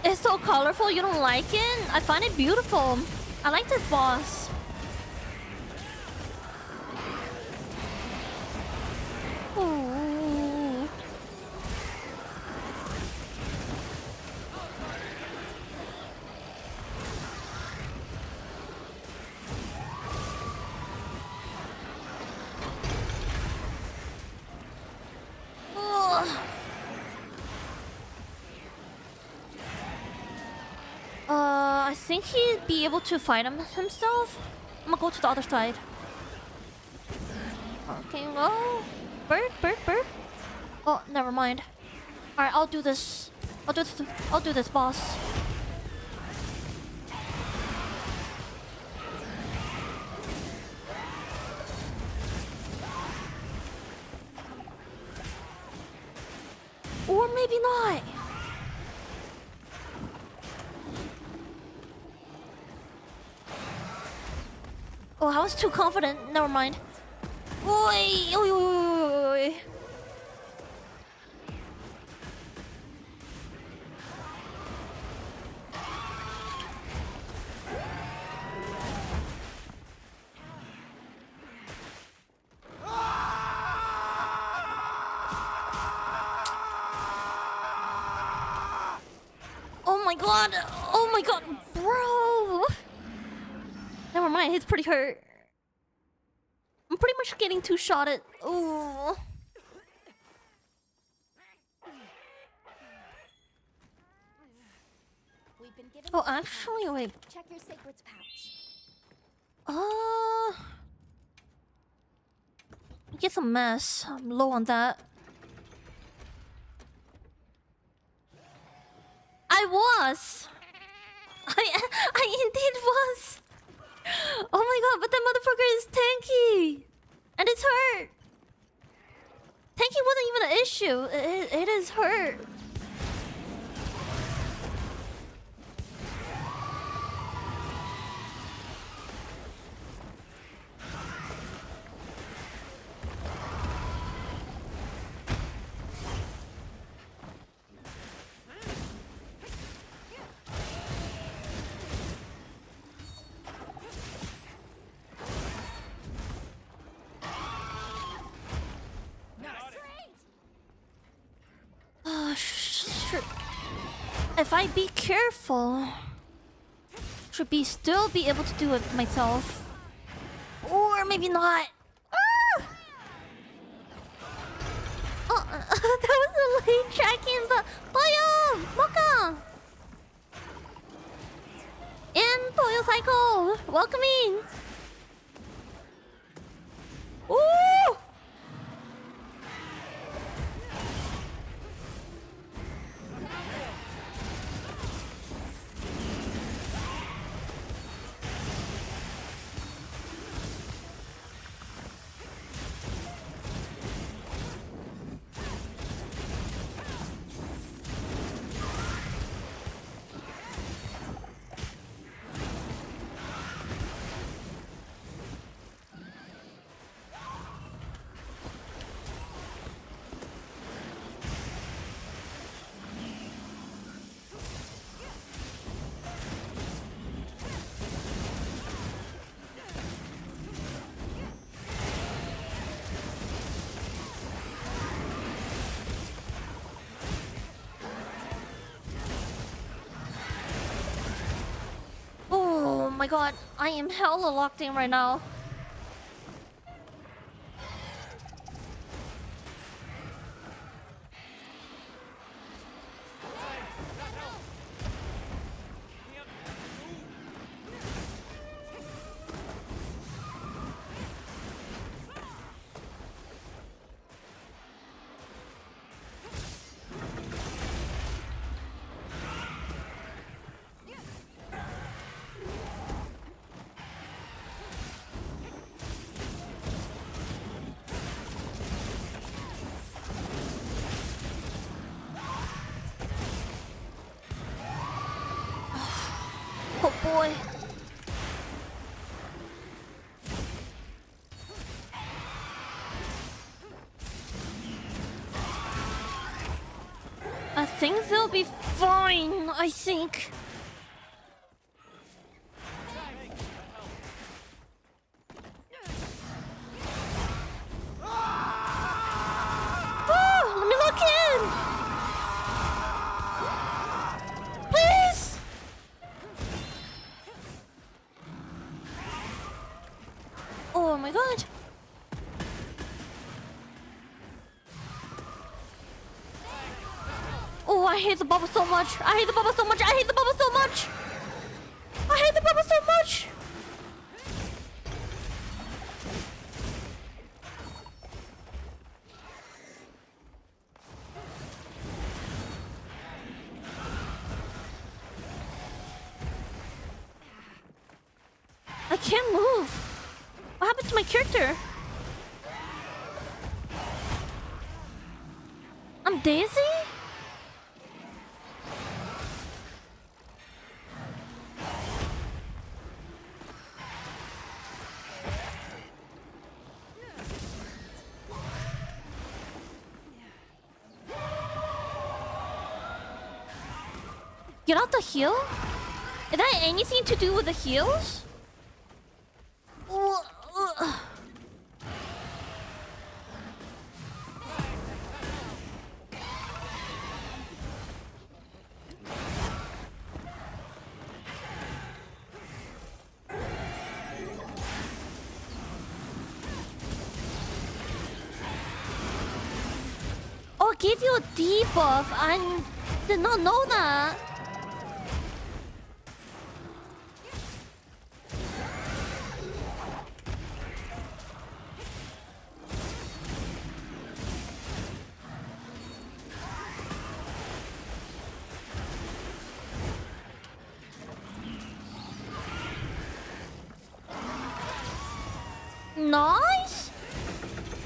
[SPEAKER 1] It's so colorful, you don't like it? I find it beautiful. I like this boss. Ooh. Ugh. I think he'd be able to fight himself. I'm gonna go to the other side. Okay, well, bird. Oh, never mind. All right, I'll do this. I'll do this, boss. Or maybe not. Oh, I was too confident. Never mind. Oi, oi, oi, oi, oi. Oh my god! Oh my god, bro! Never mind, he's pretty hurt. I'm pretty much getting two-shotted. Ooh.
[SPEAKER 3] We've been given
[SPEAKER 1] Oh, actually, wait.
[SPEAKER 3] check your sacred's pouch.
[SPEAKER 1] Get some mess. I'm low on that. I was. I indeed was. Oh my god, but that motherfucker is tanky, and it's hurt. Tanky wasn't even an issue. It is hurt. If I be careful, should still be able to do it myself, or maybe not. Ah! Oh, that was a late tracking, but Boyo, Mocha, and Boyo Cycle, welcoming. Ooh! Oh my god, I am hella locked in right now. Oh boy. I think they'll will be fine, I think. Oh, let me look in. Please. Oh my god. Oh, I hate the bubble so much. I hate the bubble so much. I hate the bubble so much. I hate the bubble so much. I can't move. What happened to my character? I'm Daisy? Get out the heal? Is that anything to do with the heals? Oh, it gave you a debuff. I did not know that. Nice!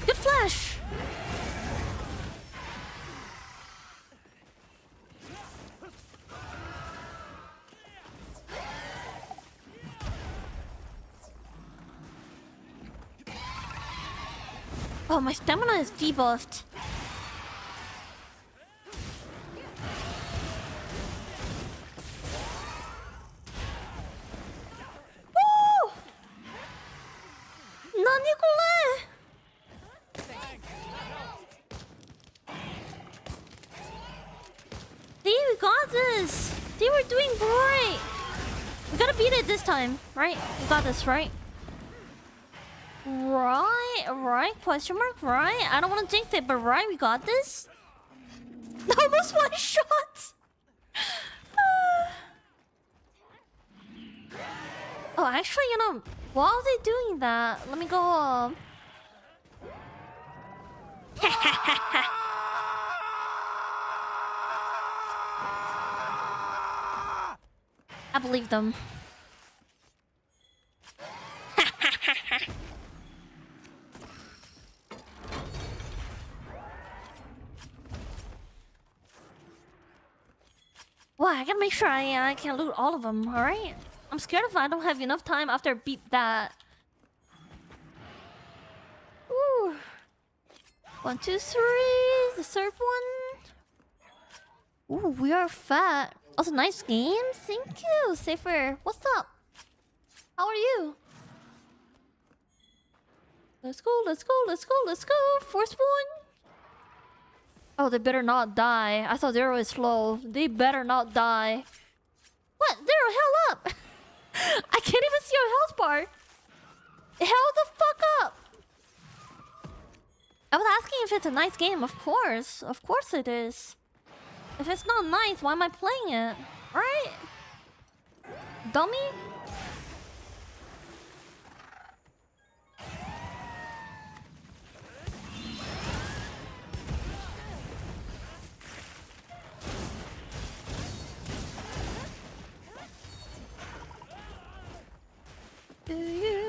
[SPEAKER 1] Good flash! Oh, my stamina is debuffed. Woo! Nani we got this! They were doing great! We gotta beat it this time, right? We got this, right? Right? Question mark? Right? I don't want to jinx it, but right? We got this? Almost one shot! Oh, actually, you know, while they doing that, let me go, I believe them. Wow, I gotta make sure I can loot all of them, alright? I'm scared if I don't have enough time after I beat that. Ooh. 1, 2, 3. The third one. Ooh, we are fat. Also, nice game. Thank you, Safer. What's up? How are you? Let's go, let's go, let's go, let's go. First one. Oh, they better not die. I thought they were slow. They better not die. What? They're hell up. I can't even see your health bar. Hell the fuck up. I was asking if it's a nice game. Of course. Of course it is. If it's not nice, why am I playing it? Right? Dummy? Do you?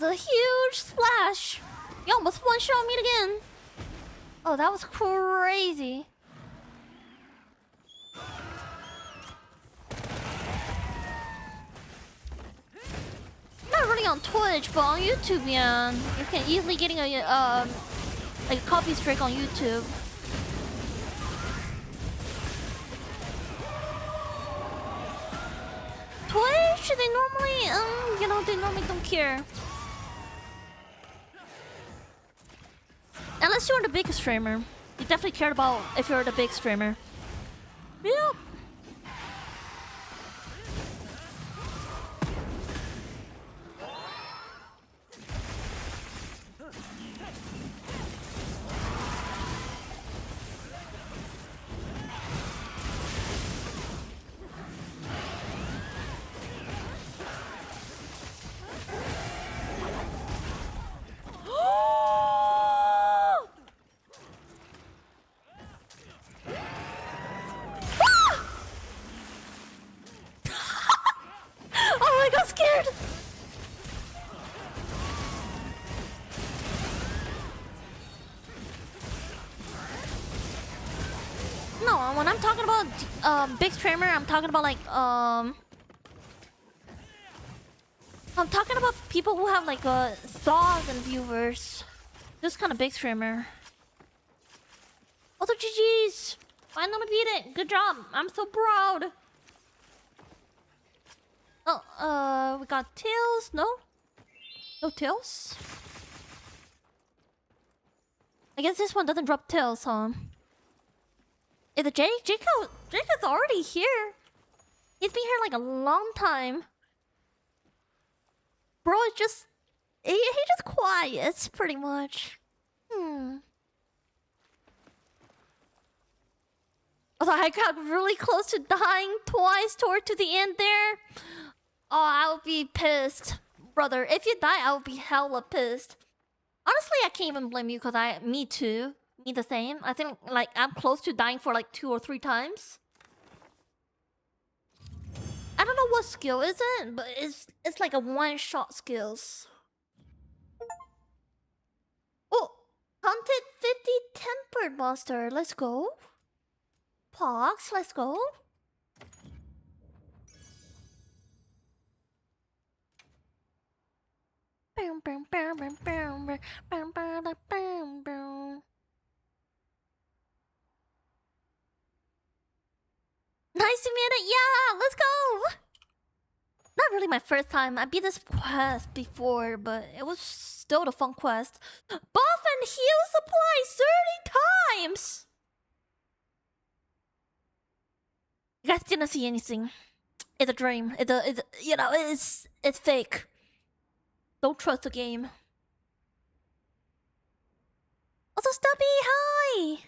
[SPEAKER 1] was a huge splash. You almost one-shot me again. Oh, that was crazy. Not really on Twitch, but on YouTube, yeah. You can easily getting a like a copy streak on YouTube. Twitch, they normally, you know, they normally don't care. Unless you're the big streamer. You definitely care about if you're the big streamer. Yep. When I'm talking about big streamer, I'm talking about like I'm talking about people who have like 1,000 viewers. This kind of big streamer. Also, GG's. Finally beat it. Good job. I'm so proud. Oh, we got tails. No, no tails. I guess this one doesn't drop tails, huh? Is the Jacob's already here. He's been here like a long time. Bro is just... He just quiets, pretty much. Also, I got really close to dying twice toward to the end there. Oh, I would be pissed. Brother, if you die, I would be hella pissed. Honestly, I can't even blame you because me too. Me the same. I think like I'm close to dying for like 2 or 3 times. I don't know what skill is it, but it's like a one-shot skills. Oh, hunted 50 tempered monster. Let's go. Pox, let's go. Nice to meet it. Yeah, let's go. Not really my first time. I beat this quest before, but it was still a fun quest. Buff and heal supply 30 times. You guys didn't see anything. It's a dream. It's you know, it's fake. Don't trust the game. Also, Stubby, hi.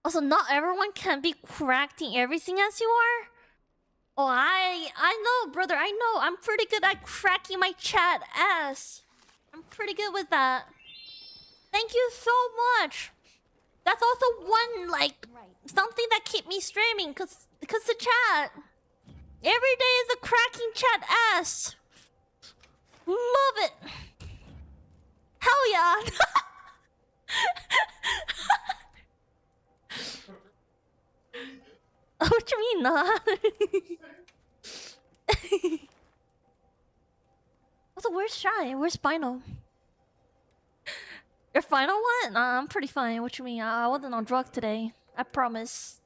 [SPEAKER 1] Also, not everyone can be cracking everything as you are. Oh, I know, brother. I know. I'm pretty good at cracking my chat ass. I'm pretty good with that. Thank you so much. That's also one like something that keep me streaming, cause the chat. Every day is a cracking chat ass. Love it. Hell yeah. What you mean, nah? Also, where's Shy? Where's Spinal? Your final one? Nah, I'm pretty fine. What you mean? I wasn't on drugs today. I promise.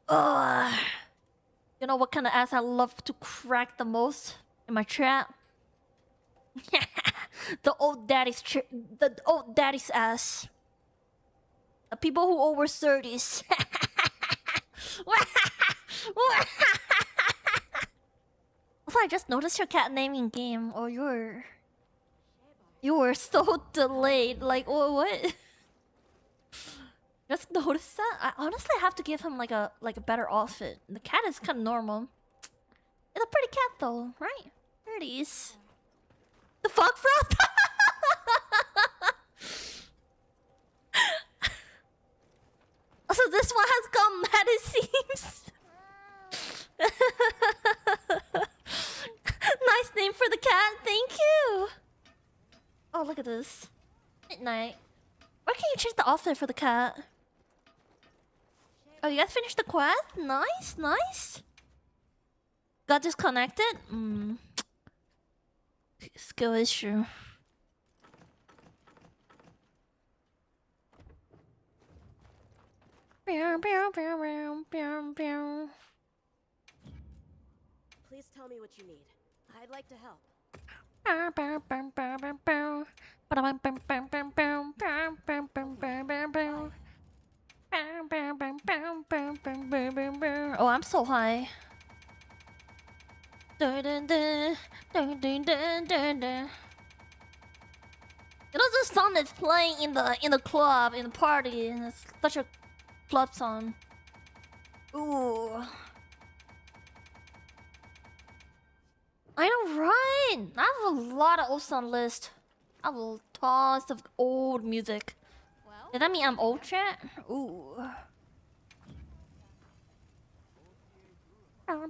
[SPEAKER 1] Ugh. You know what kind of ass I love to crack the most in my chat? The old daddy's ass. The people who over 30s. Also, I just noticed your cat name in game. Oh, you were so delayed. Like, what? Just noticed that. I honestly have to give him like a better outfit. The cat is kind of normal. It's a pretty cat though, right? There it is. The fuck, Frost? Also, this one has got medicine. Nice name for the cat. Thank you. Oh, look at this. Midnight. Where can you change the outfit for the cat? Oh, you guys finished the quest? Nice, nice. Got disconnected? Skill issue.
[SPEAKER 5] Please tell me what you need. I'd like to help.
[SPEAKER 1] Oh, I'm so high. You know, this song is playing in the club, in the party, and it's such a club song. Ooh. I know, right? I have a lot of old song list. I have a tons of old music.
[SPEAKER 3] Well,
[SPEAKER 1] Does that mean I'm old, chat? Ooh. Also,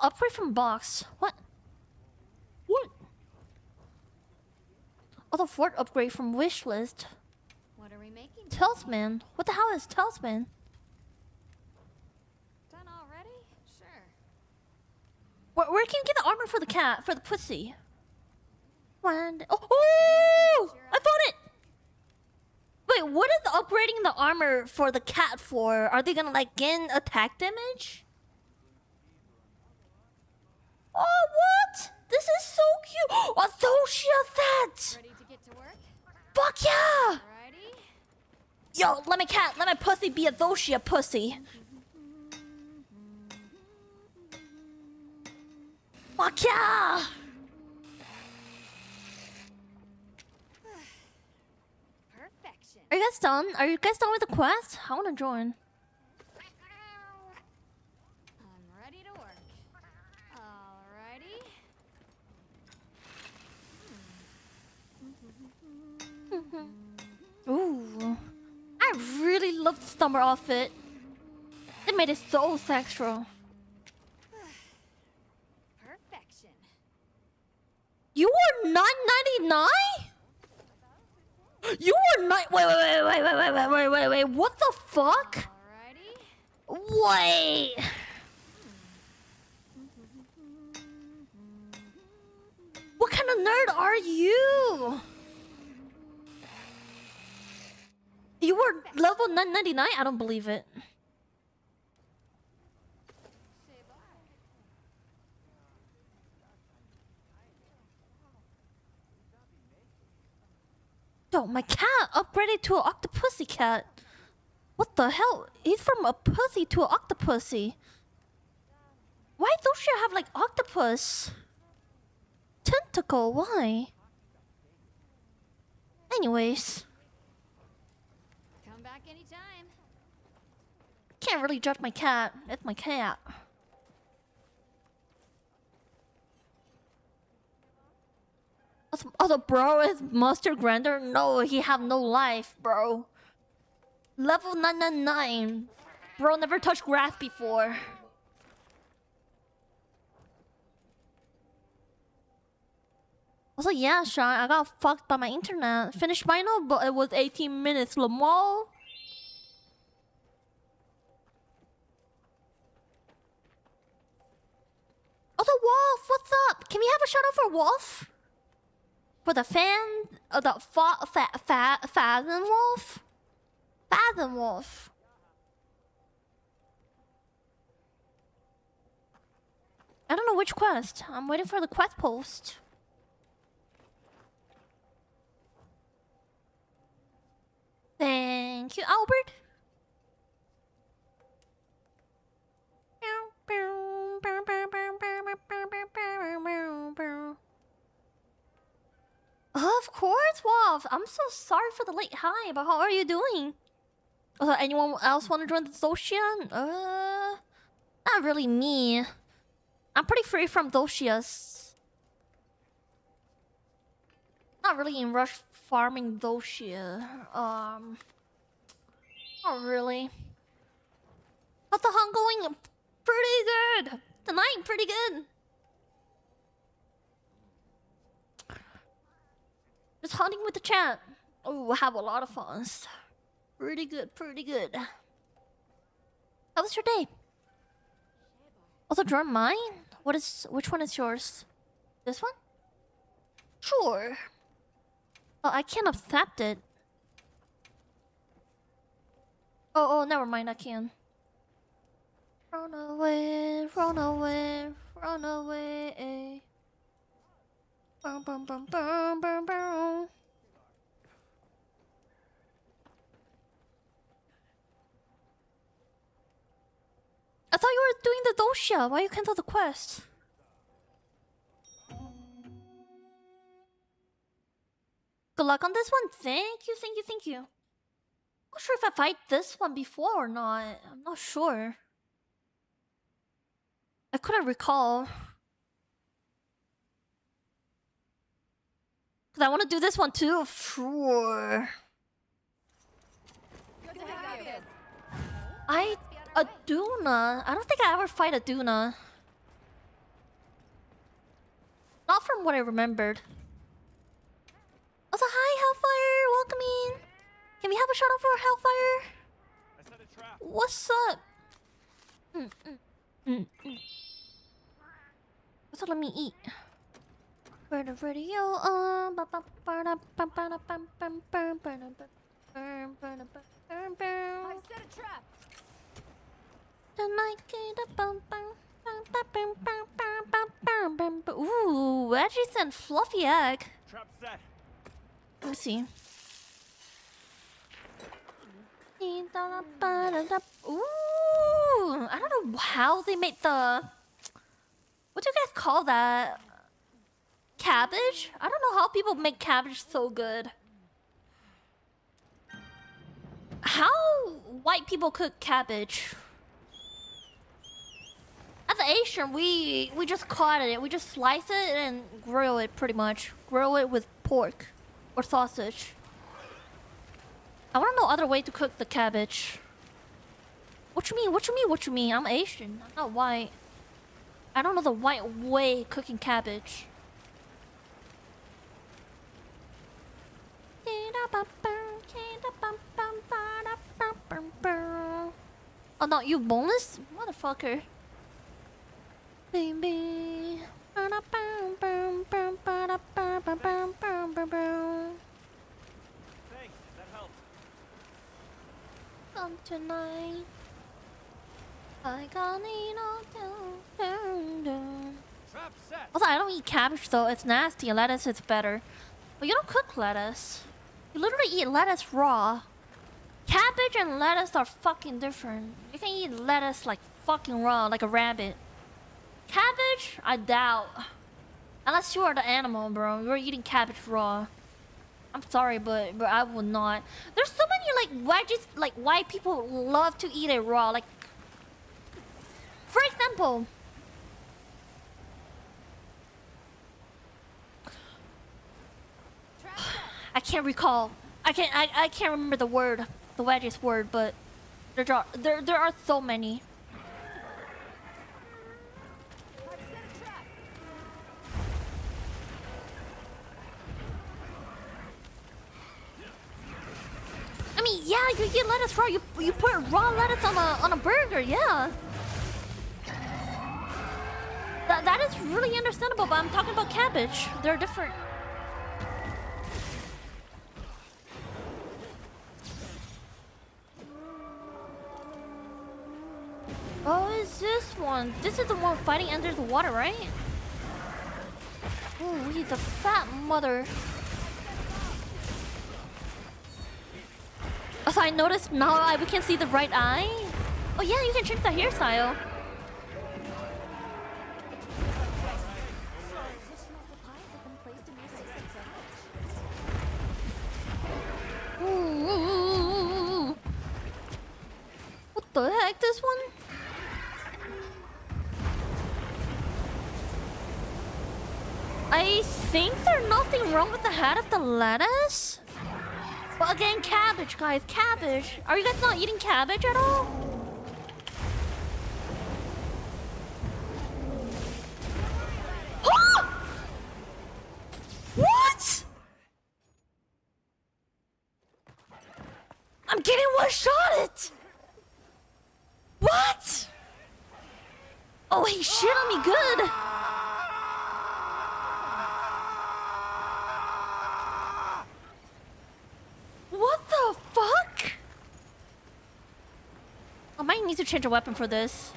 [SPEAKER 1] upgrade from box. What? What? Also, fort upgrade from wish list.
[SPEAKER 3] what are we making?
[SPEAKER 1] Talisman. What the hell is talisman?
[SPEAKER 3] Done already? Sure.
[SPEAKER 1] Where can you get the armor for the cat? For the pussy? Oh! I found it! Wait, what is upgrading the armor for the cat for? Are they gonna like gain attack damage? Oh, what? This is so cute! A Thoshia set!
[SPEAKER 3] Ready to get to work?
[SPEAKER 1] Fuck yeah!
[SPEAKER 3] Alrighty.
[SPEAKER 1] Yo, let my pussy be a Thoshia pussy. Fuck yeah!
[SPEAKER 3] Perfection.
[SPEAKER 1] Are you guys done? Are you guys done with the quest? I wanna join.
[SPEAKER 3] I'm ready to work. Alrighty.
[SPEAKER 1] Ooh. I really love the summer outfit. It made it so sexual.
[SPEAKER 3] Perfection.
[SPEAKER 1] You were $9.99? You were wait. What the fuck?
[SPEAKER 3] Alrighty.
[SPEAKER 1] Wait. What kind of nerd are you? You were level 999? I don't believe it. Yo, my cat upgraded to an octopusy cat. What the hell? He's from a pussy to an octopusy. Why don't you have like octopus? Tentacle, why? Anyways.
[SPEAKER 3] Come back anytime.
[SPEAKER 1] Can't really judge my cat. It's my cat. Also, bro, is Monster Grander? No, he have no life, bro. Level 999. Bro never touched grass before. Also, yeah, Sean, I got fucked by my internet. Finished final, but it was 18 minutes. Lamol. Also, Wolf, what's up? Can we have a shout out for Wolf? For the fan, the Fathom Wolf? Fathom Wolf. I don't know which quest. I'm waiting for the quest post. Thank you, Albert. Of course, Wolf. I'm so sorry for the late hi, but how are you doing? Anyone else want to join the Zoshian? Not really me. I'm pretty free from Doshias. Not really in rush farming Doshia. Not really. How's the hunt going? Pretty good. Tonight, pretty good. Just hunting with the chat. Oh, I have a lot of fun. Pretty good, pretty good. How was your day? Also, draw mine? Which one is yours? This one? Sure. Oh, I can't have tapped it. Oh, never mind, I can. Run away, run away, run away. Bum, bum, bum, bum, bum, bum. I thought you were doing the dosha. Why you cancel the quest? Good luck on this one. Thank you, thank you, thank you. Not sure if I fight this one before or not. I'm not sure. I couldn't recall. Cause I want to do this one too. Sure. A Duna. I don't think I ever fight a Duna. Not from what I remembered. Also, hi Hellfire, welcome in. Can we have a shout out for Hellfire?
[SPEAKER 6] I set a trap.
[SPEAKER 1] What's up? So let me eat. Burn the radio on.
[SPEAKER 5] I set a trap.
[SPEAKER 1] Ooh, veggies and fluffy egg.
[SPEAKER 6] Trap set.
[SPEAKER 1] Let me see. Ooh, I don't know how they made the... What do you guys call that? Cabbage? I don't know how people make cabbage so good. How white people cook cabbage? As an Asian, we just cut it. We just slice it and grill it pretty much. Grill it with pork or sausage. I want to know other way to cook the cabbage. What you mean? What you mean? What you mean? I'm Asian. I'm not white. I don't know the white way cooking cabbage. Oh no, you boneless? Motherfucker. Baby.
[SPEAKER 6] Thanks, that helped.
[SPEAKER 1] Come tonight. I got it all down.
[SPEAKER 6] Trap set.
[SPEAKER 1] Also, I don't eat cabbage though. It's nasty. Lettuce is better. But you don't cook lettuce. You literally eat lettuce raw. Cabbage and lettuce are fucking different. You can eat lettuce like fucking raw, like a rabbit. Cabbage, I doubt. Unless you are the animal, bro. You're eating cabbage raw. I'm sorry, but I would not. There's so many like veggies, like white people love to eat it raw. Like, for example, I can't recall. I can't remember the word, the veggies word, but there are so many. I mean, yeah, you eat lettuce raw. You put raw lettuce on a burger, yeah. That is really understandable, but I'm talking about cabbage. They're different. Oh, is this one? This is the one fighting under the water, right? Oh, he's a fat mother. Also, I noticed now we can see the right eye. Oh yeah, you can change the hairstyle. Ooh. What the heck, this one? I think there's nothing wrong with the head of the lettuce. But again, cabbage, guys, cabbage. Are you guys not eating cabbage at all? getting one-shotted! What? Oh, he shit on me good! What the fuck? I might need to change a weapon for this.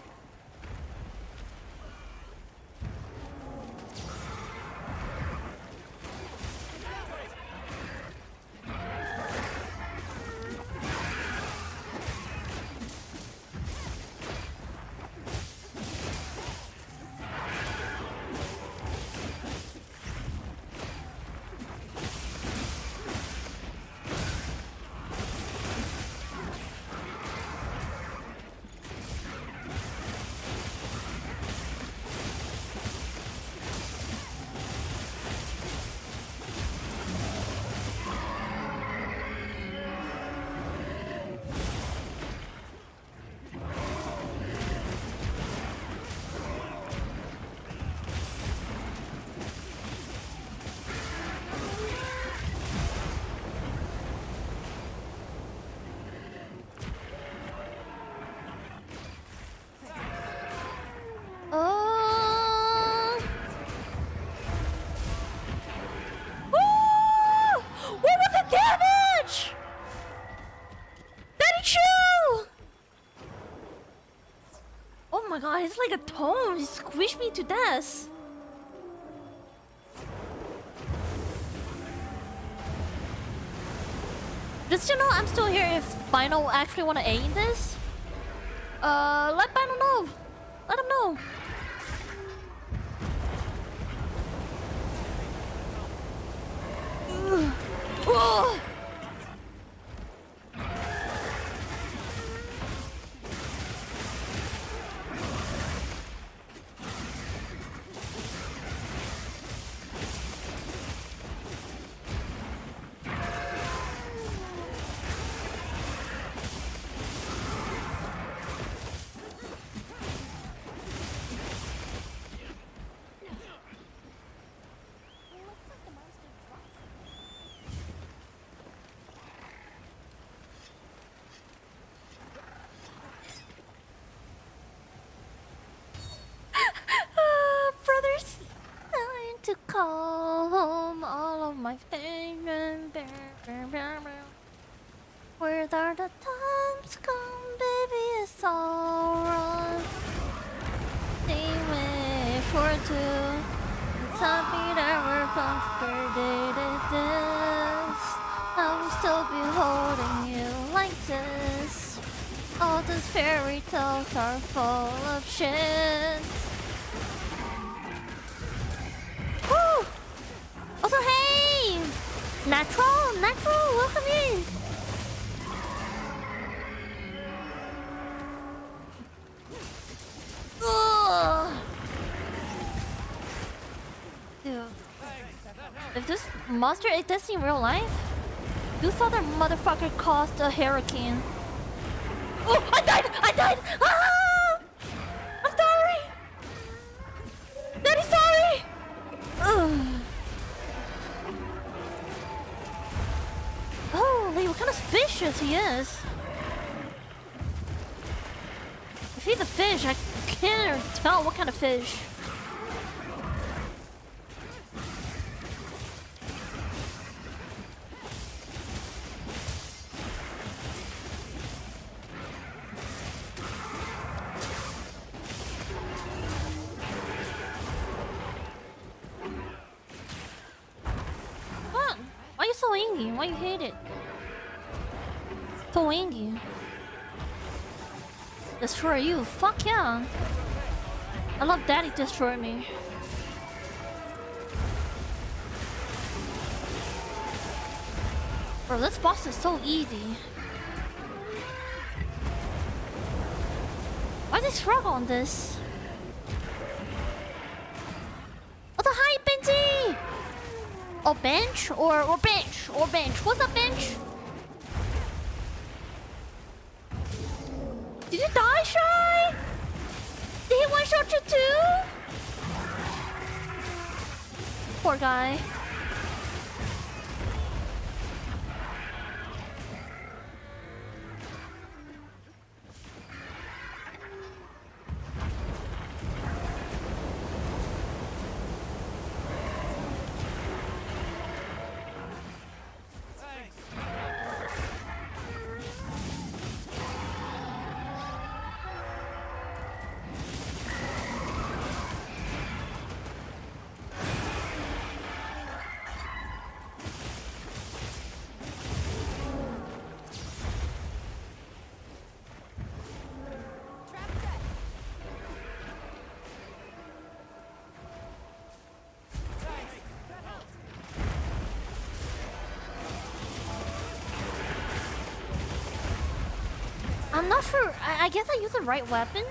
[SPEAKER 1] Oh my god, it's like a tome. He squished me to death. Just to know I'm still here if Bino actually want to aid this. Let Bino know. Let him know. Ugh. To call home all of my fingers. Where are the times come, baby? It's alright. They wait for two. It's happy that we're comforted this. I will still be holding you like this. All these fairy tales are full of shit. Woo! Also, hey! Natural, welcome in! Ugh. Dude. If this monster exists in real life, you thought that motherfucker caused a hurricane. Oh, I died! Ah! I'm sorry! Daddy, sorry! Ugh. Holy, what kind of suspicious he is. If he's a fish, I can't tell what kind of fish. Why you so angry? Why you hate it? So angry. Destroy you? Fuck yeah! I love Daddy destroy me. Bro, this boss is so easy. Why does he struggle on this? Oh, the hi, Benji! Oh, bench or bench or bench. What's up, bench? Did you die, Shy? Did he one-shot you too? Poor guy. I'm not sure. I guess I used the right weapon.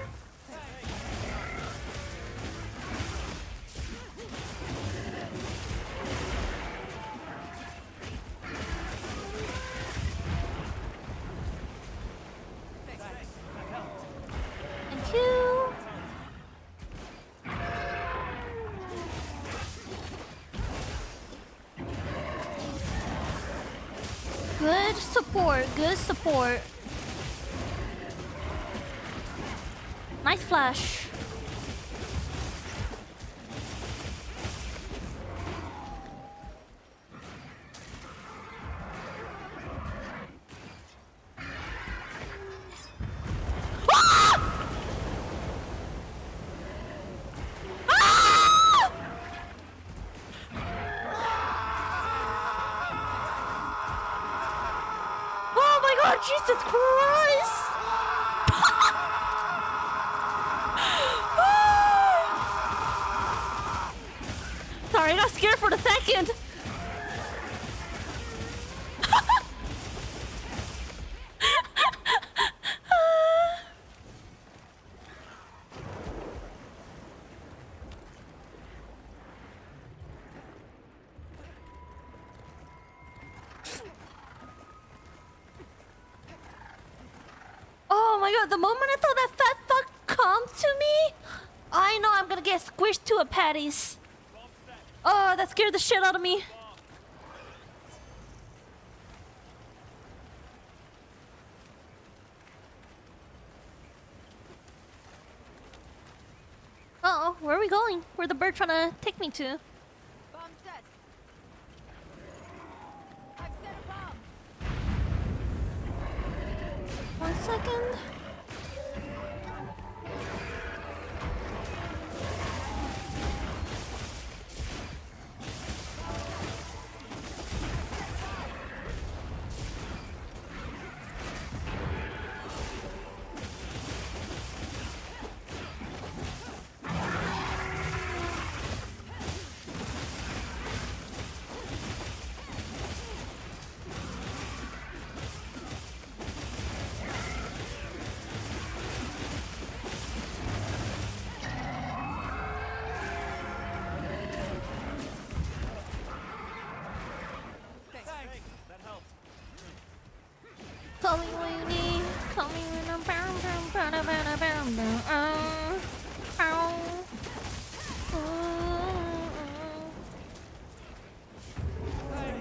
[SPEAKER 1] Thank you. Good support, good support. Nice flash. Oh my god, Jesus Christ! Sorry, I got scared for a second. Oh my god, the moment I saw that fat fuck come to me, I know I'm gonna get squished to a patties. Oh, that scared the shit out of me. Uh-oh, where are we going? Where's the bird trying to take me to?
[SPEAKER 5] Bomb set. I've set a bomb.
[SPEAKER 1] 1 second.
[SPEAKER 6] That helps.
[SPEAKER 1] Call me when you need. Call me when I'm bound.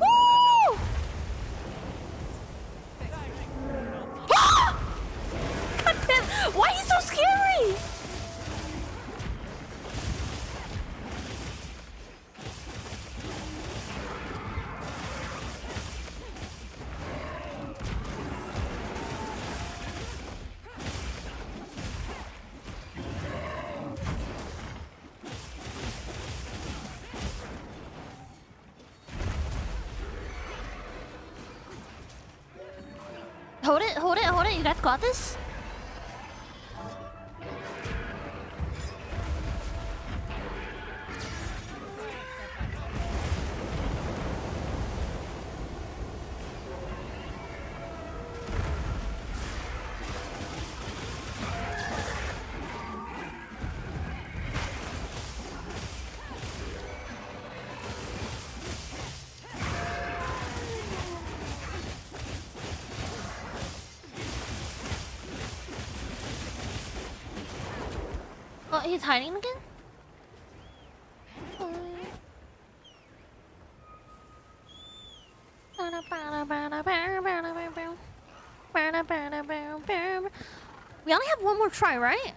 [SPEAKER 1] Woo! Ah! God damn! Why are you so scary? Hold it, hold it, hold it. You guys got this? Oh, he's hiding again? We only have one more try, right?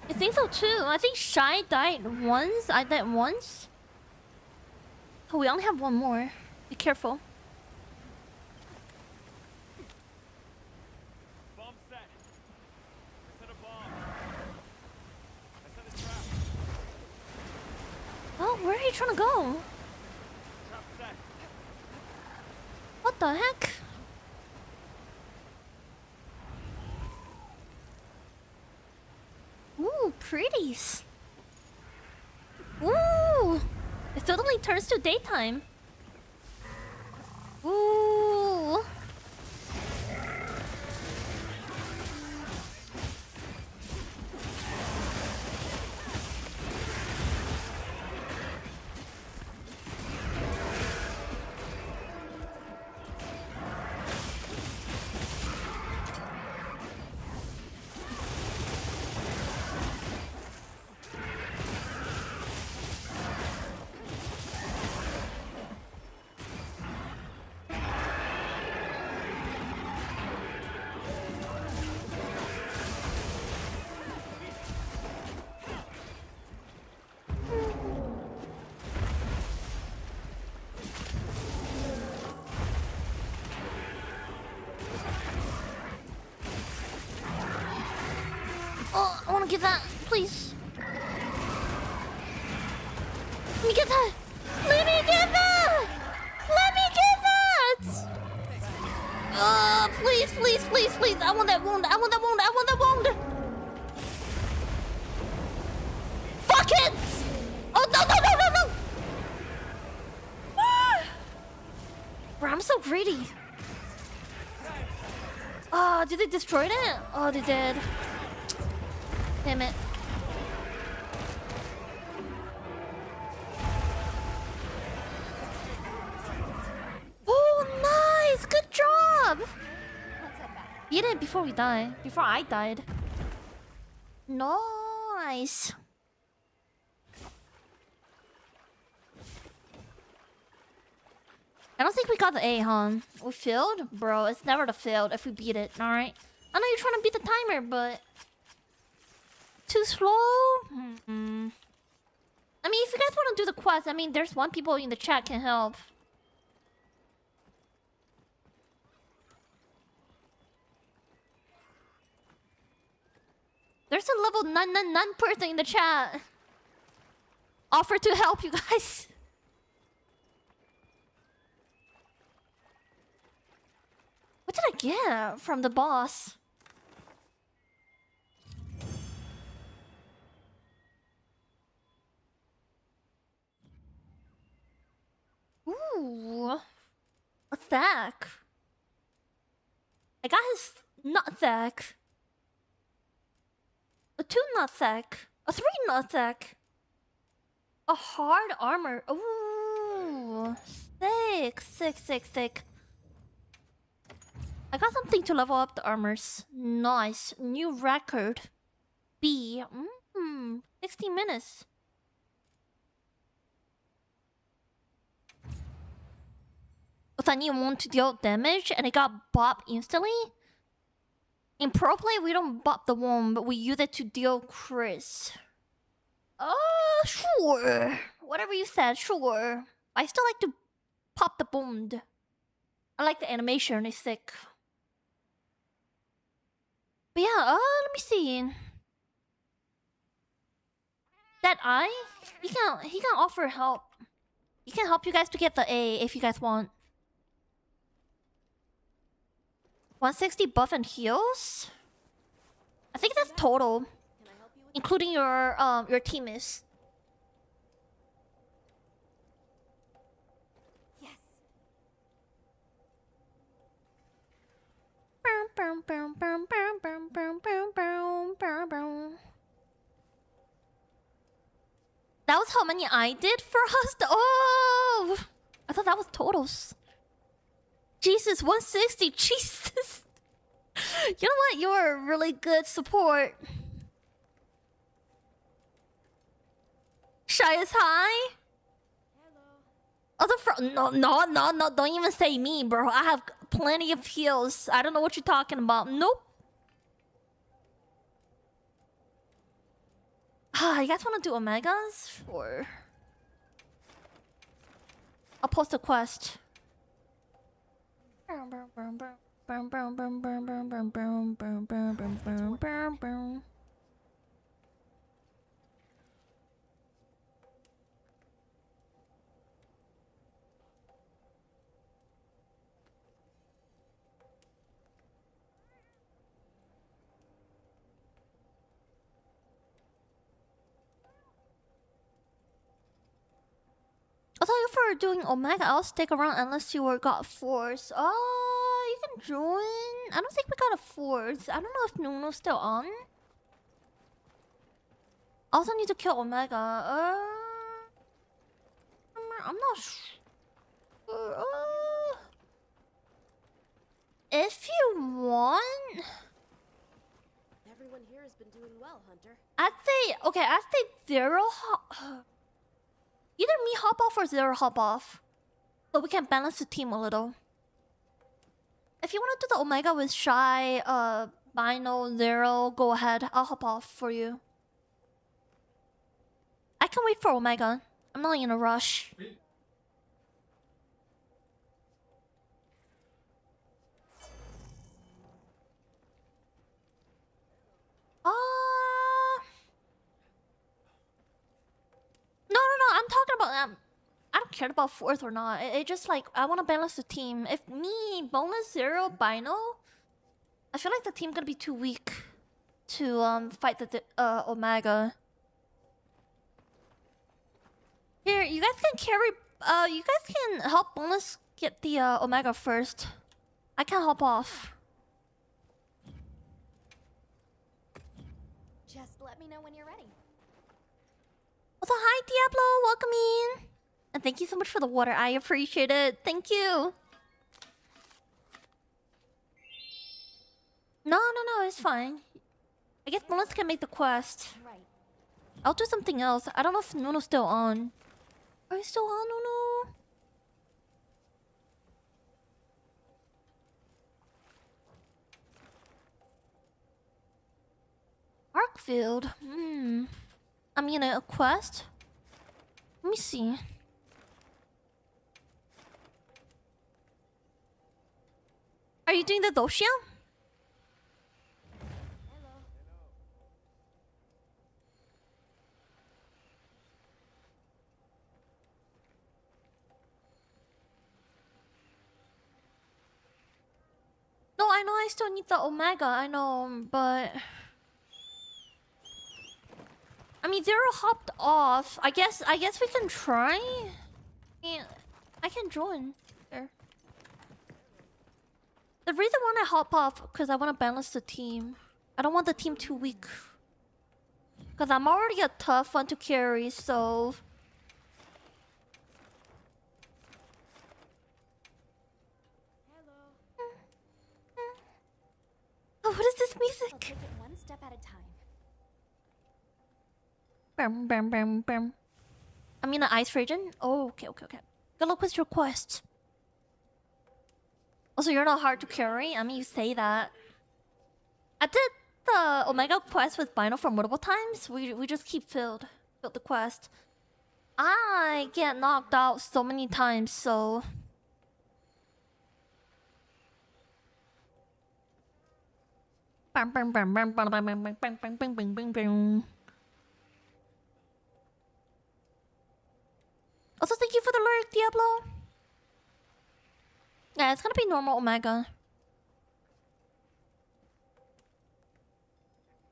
[SPEAKER 1] I think so too. I think Shy died once. I died once. Oh, we only have one more. Be careful.
[SPEAKER 6] Bomb set. I set a bomb. I set a trap.
[SPEAKER 1] Oh, where are you trying to go?
[SPEAKER 6] Trap set.
[SPEAKER 1] What the heck? pretties. Ooh! It suddenly turns to daytime. Ooh! Oh, I wanna get that, please. Let me get that! Let me get that! Let me get that! Please, please, please, please! I want that wound! I want that wound! I want that wound! Fuck it! Oh no no no no no! Bro, I'm so greedy. Oh, did they destroy it? Oh, they did. Damn it. Oh, nice! Good job! Beat it before we die. Before I died. Nice. I don't think we got the A, huh? We failed? Bro, it's never the failed if we beat it, alright? I know you're trying to beat the timer, but... Too slow? I mean, if you guys want to do the quest, I mean, there's one people in the chat can help. There's a level 999 person in the chat. Offer to help you guys. What did I get from the boss? Ooh. A thack. I got his nutsack. A 2 nutsack. A 3 nutsack. A hard armor. Ooh. Sick, sick, sick, sick. I got something to level up the armors. Nice. New record. B. 16 minutes. I need one to deal damage and it got bopped instantly. In pro play, we don't bop the one, but we use it to deal crits. Sure. Whatever you said, sure. I still like to pop the wound. I like the animation, it's sick. But yeah, let me see. That eye, he can offer help. He can help you guys to get the A if you guys want. 160 buff and heals? I think that's total. Including your teammates.
[SPEAKER 3] Yes.
[SPEAKER 1] That was how many I did for us? Oh! I thought that was totals. Jesus, 160. Jesus. You know what? You're a really good support. Shy is high? Other no, don't even say me, bro. I have plenty of heals. I don't know what you're talking about. Nope. You guys want to do Omegas? Sure. I'll post a quest. I thought you were doing Omega. I'll stick around unless you got force. Oh, you can join. I don't think we got a force. I don't know if Nuno's still on. I also need to kill Omega. I'm not sure. If you want,
[SPEAKER 5] Everyone here has been doing well, Hunter.
[SPEAKER 1] I'd say zero. Either me hop off or zero hop off, so we can balance the team a little. If you want to do the Omega with Shy, Bino, Zero, go ahead. I'll hop off for you. I can wait for Omega. I'm not in a rush. No. I'm talking about I don't care about fourth or not. It just like I want to balance the team. If me, bonus Zero, Bino, I feel like the team gonna be too weak to fight the Omega. Here, you guys can carry. You guys can help bonus get the Omega first. I can hop off.
[SPEAKER 3] Just let me know when you're ready.
[SPEAKER 1] Also, hi Diablo, welcome in, and thank you so much for the water. I appreciate it. Thank you. No, it's fine. I guess bonus can make the quest.
[SPEAKER 3] Right.
[SPEAKER 1] I'll do something else. I don't know if Nuno's still on. Are you still on, Nuno? Arkfield. I mean, a quest? Let me see. Are you doing the Doshia? No, I know I still need the Omega, I know, but... I mean, Zero hopped off. I guess we can try. Yeah, I can join. There. The reason why I hop off because I want to balance the team. I don't want the team too weak. Because I'm already a tough one to carry, so... Oh, what is this
[SPEAKER 3] I'll
[SPEAKER 1] music?
[SPEAKER 3] take it one step at a time.
[SPEAKER 1] I mean, an ice region? Oh, okay. Good luck with your quest. Also, you're not hard to carry. I mean, you say that. I did the Omega quest with Bino for multiple times. We just keep filled the quest. I get knocked out so many times, so... Also, thank you for the lurk, Diablo. Yeah, it's gonna be normal Omega.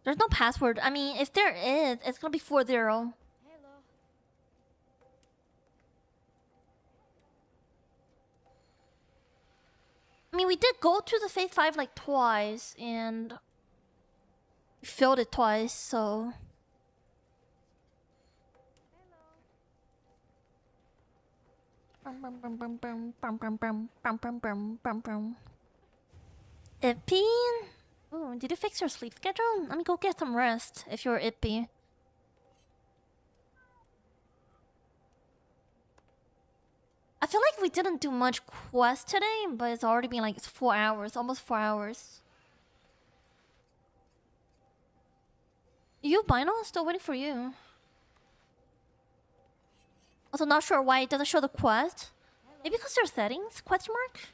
[SPEAKER 1] There's no password. I mean, if there is, it's gonna be 40.
[SPEAKER 5] Hello.
[SPEAKER 1] I mean, we did go to the Phase 5 like twice, and... we filled it twice, so... Ippy? Ooh, did you fix your sleep schedule? Let me go get some rest if you're Ippy. I feel like we didn't do much quest today, but it's already been like 4 hours, almost 4 hours. You, Bino? Still waiting for you. Also, not sure why it doesn't show the quest. Maybe because there's settings? Question mark?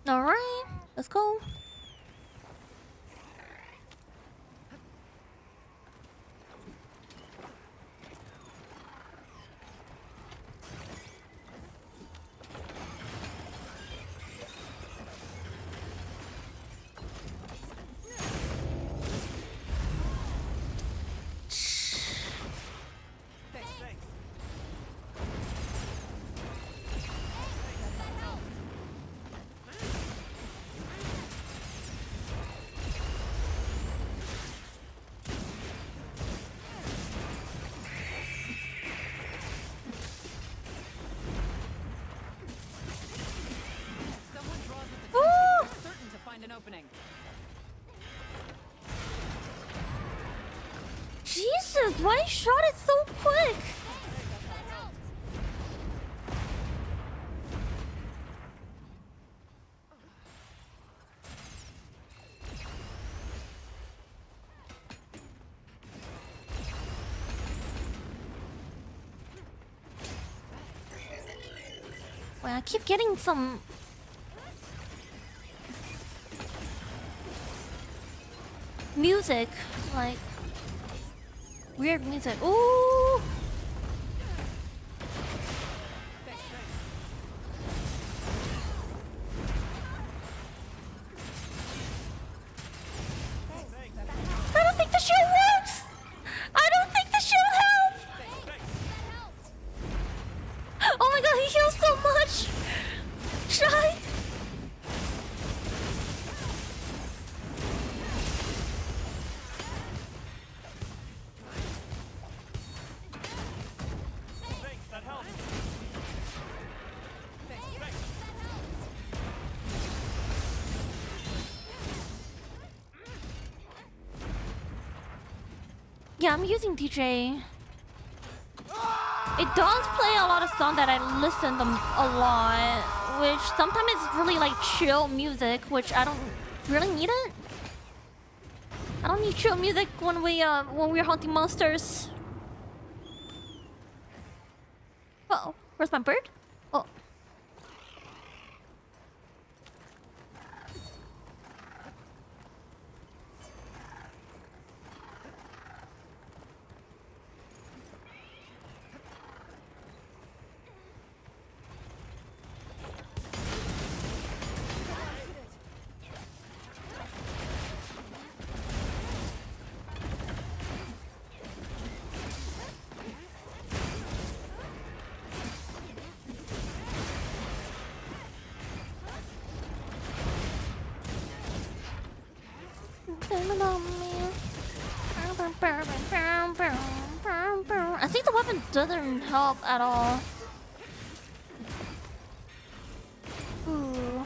[SPEAKER 1] Alright, let's go. Jesus, why you shot it so quick? Well, I keep getting some music, like weird music. Ooh! I don't think the shield works! I don't think the shield helps! Oh my god, he heals so much! Shy! Yeah, I'm using DJ. It does play a lot of songs that I listen to a lot, which sometimes it's really like chill music, which I don't really need it. I don't need chill music when we're hunting monsters. Uh-oh, where's my bird? Oh. I think the weapon doesn't help at all. Ooh.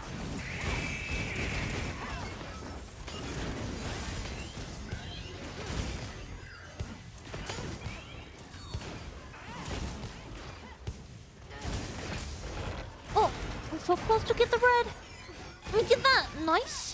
[SPEAKER 1] Oh, I'm so close to get the red. Let me get that. Nice.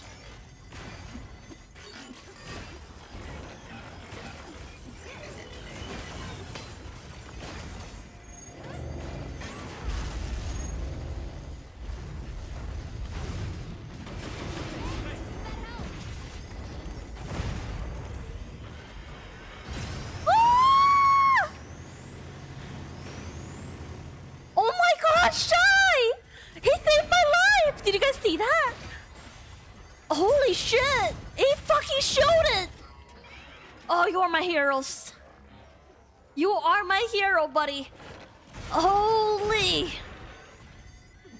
[SPEAKER 1] Shy! He saved my life! Did you guys see that? Holy shit! He fucking showed it! Oh, you are my heroes. You are my hero, buddy. Holy!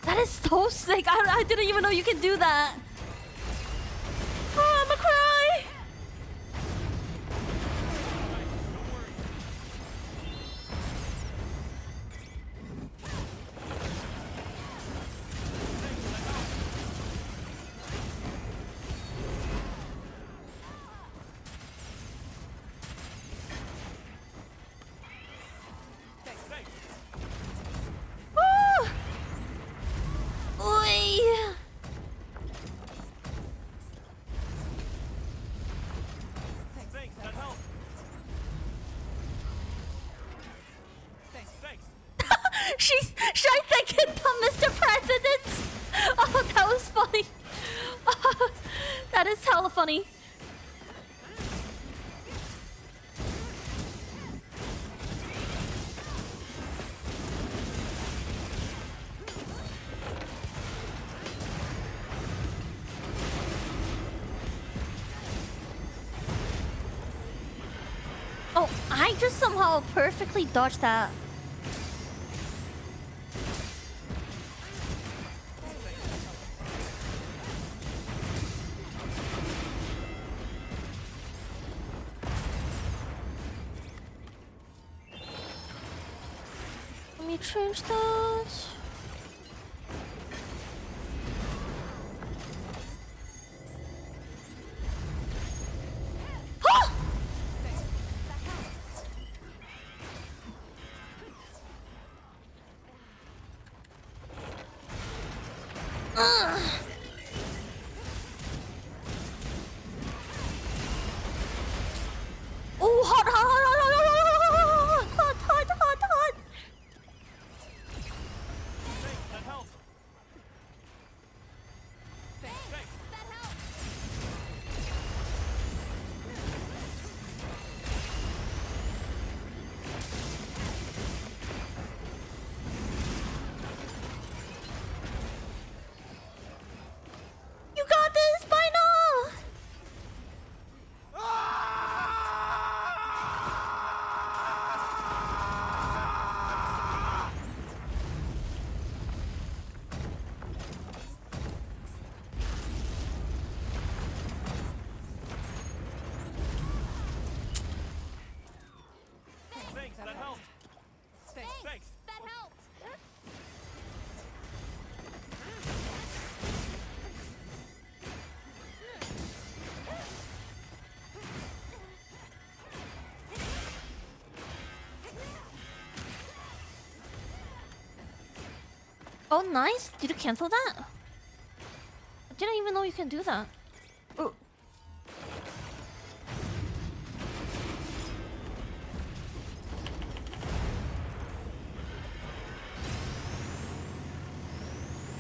[SPEAKER 1] That is so sick. I didn't even know you can do that. Oh, I'ma cry! She's thinking the Mr. President. Oh, that was funny. That is hella funny. Oh, I just somehow perfectly dodged that. Let me change that. Ah! Oh, hot, hot, hot, hot, hot, hot, hot, hot.
[SPEAKER 6] Thanks, that helps. Thanks.
[SPEAKER 3] That helps.
[SPEAKER 1] You got this by now.
[SPEAKER 6] Thanks, that helps. Thanks.
[SPEAKER 3] That helps.
[SPEAKER 1] Oh, nice. Did you cancel that? I didn't even know you can do that. Oh.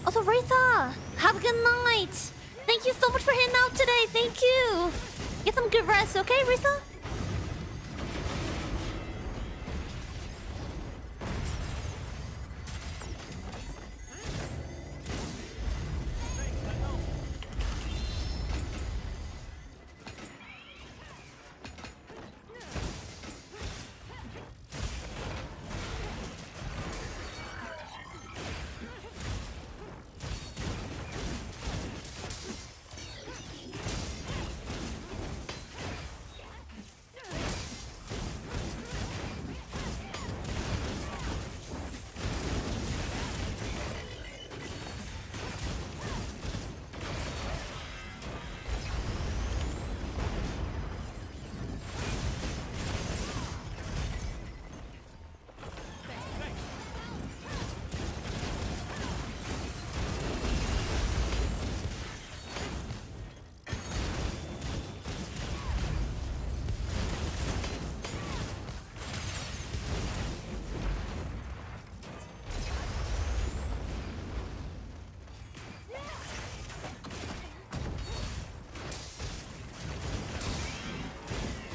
[SPEAKER 1] Also, Rita, have a good night. Thank you so much for hanging out today. Thank you. Get some good rest, okay, Rita?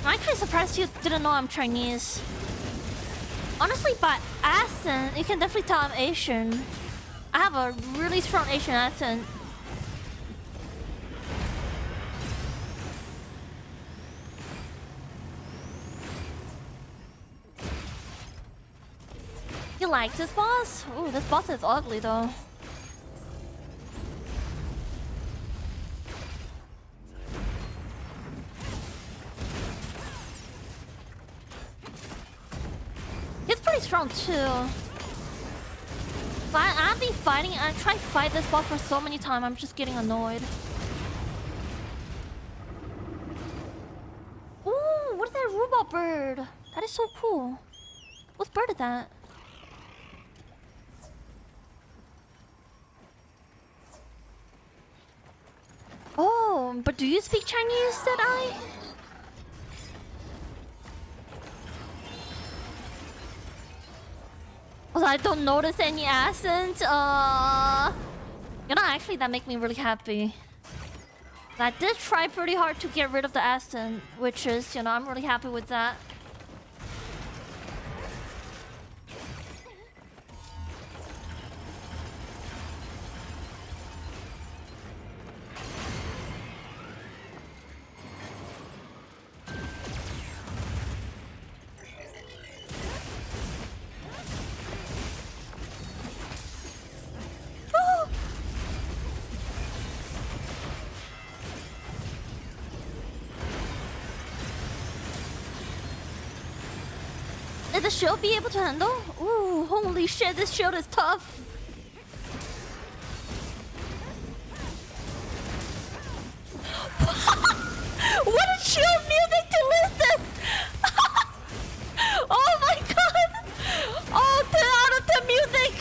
[SPEAKER 1] I'm actually surprised you didn't know I'm Chinese. Honestly, by accent, you can definitely tell I'm Asian. I have a really strong Asian accent. You like this boss? Ooh, this boss is ugly though. He's pretty strong too. But I've been fighting, I tried to fight this boss for so many times, I'm just getting annoyed. Ooh, what is that robot bird? That is so cool. What bird is that? Oh, but do you speak Chinese, did I? Well, I don't notice any accent. You know, actually, that makes me really happy. I did try pretty hard to get rid of the Aston, which is, you know, I'm really happy with that. Did the shield be able to handle? Ooh, holy shit, this shield is tough. What a shield music to listen! Oh my god! Oh, 10 out of 10 music!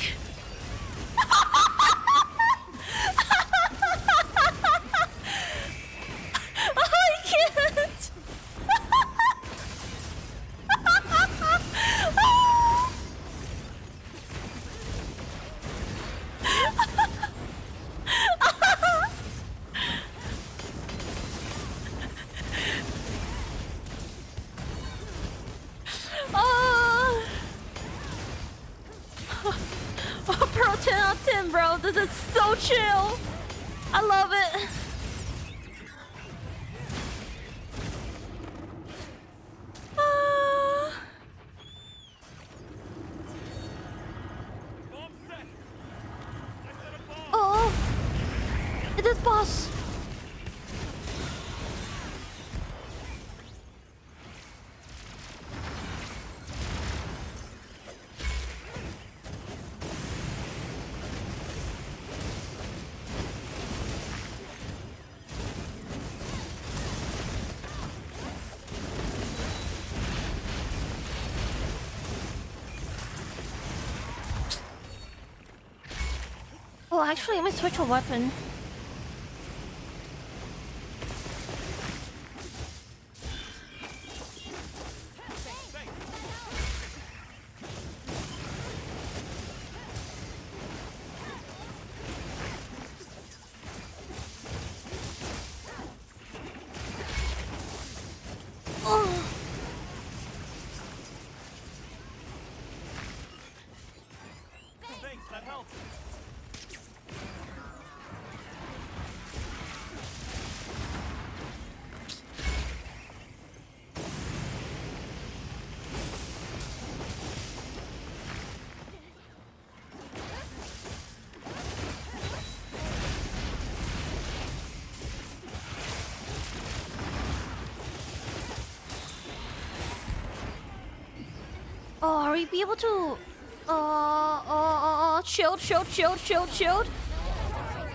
[SPEAKER 1] I can't! Oh, bro, 10 out of 10, bro. This is so chill. I love it.
[SPEAKER 6] Bomb set. I set a bomb.
[SPEAKER 1] Oh, it is boss. Oh, actually, let me switch a weapon. Oh.
[SPEAKER 6] Thanks, that helps.
[SPEAKER 1] Oh, are we be able to shield?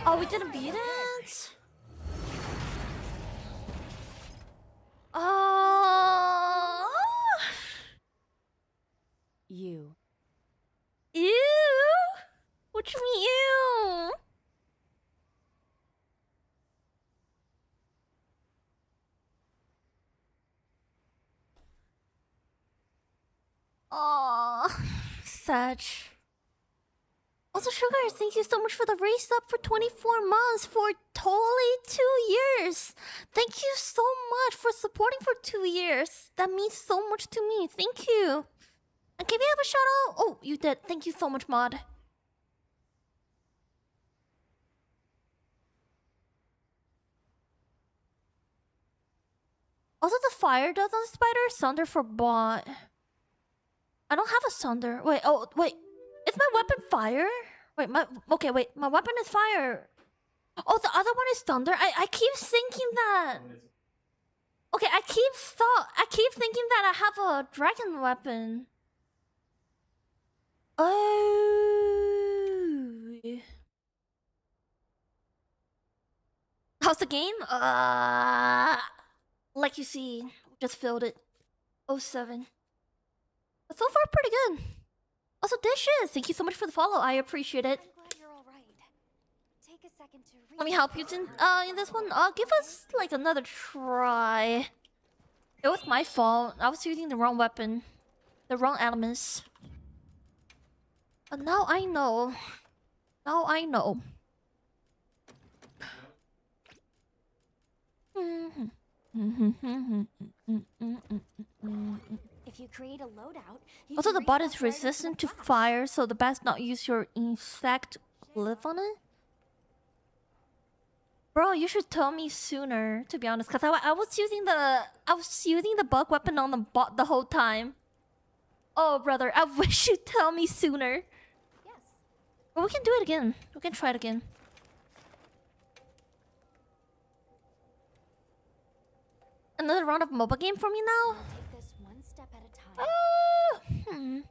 [SPEAKER 1] Oh, we didn't beat it?
[SPEAKER 4] You.
[SPEAKER 1] Ew. What you mean, ew? Oh, such. Also, Sugar, thank you so much for the race up for 24 months for totally 2 years. Thank you so much for supporting for 2 years. That means so much to me. Thank you. And can we have a shout out? Oh, you did. Thank you so much, Mod. Also, the fire does on spider, Sunder for bot. I don't have a Sunder. Wait, oh, wait. Is my weapon fire? Wait, my weapon is fire. Oh, the other one is thunder. I keep thinking that. Okay, I keep thinking that I have a dragon weapon. Oh. How's the game? Like you see, just filled it. 07. But so far, pretty good. Also, Dishes, thank you so much for the follow. I appreciate it.
[SPEAKER 3] I'm glad you're all right. Take a second to
[SPEAKER 1] Let me help you in this one. Give us like another try. It was my fault. I was using the wrong weapon, the wrong elements. But now I know. Now I know.
[SPEAKER 3] If you create a loadout, you
[SPEAKER 1] Also,
[SPEAKER 3] can
[SPEAKER 1] the bot
[SPEAKER 3] restock
[SPEAKER 1] is
[SPEAKER 3] your items in
[SPEAKER 1] resistant to
[SPEAKER 3] a flash.
[SPEAKER 1] fire, so the best not use your insect glyph on it. Bro, you should tell me sooner, to be honest, because I was using the bug weapon on the bot the whole time. Oh, brother, I wish you'd tell me sooner.
[SPEAKER 3] Yes.
[SPEAKER 1] But we can do it again. We can try it again. Another round of mobile game for me now?
[SPEAKER 3] I'll take this one step at a time.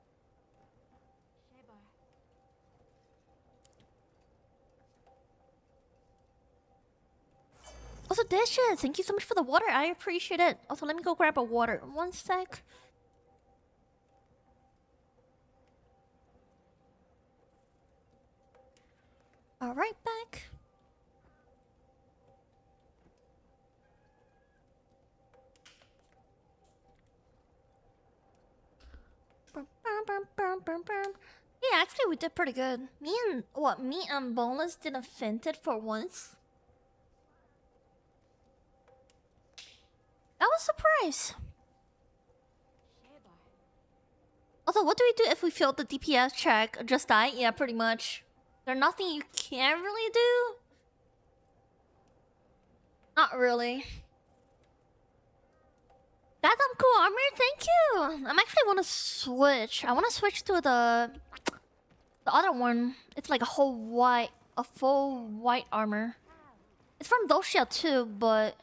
[SPEAKER 1] Also, dishes. Thank you so much for the water. I appreciate it. Also, let me go grab a water. One sec. All right, back. Yeah, actually, we did pretty good. Me and Boneless didn't faint it for once. That was a surprise. Also, what do we do if we failed the DPS check? Just die? Yeah, pretty much. There's nothing you can really do? Not really. That's some cool armor, thank you! I'm actually wanna switch. I wanna switch to the other one. It's like a full white armor. It's from Doshia too, but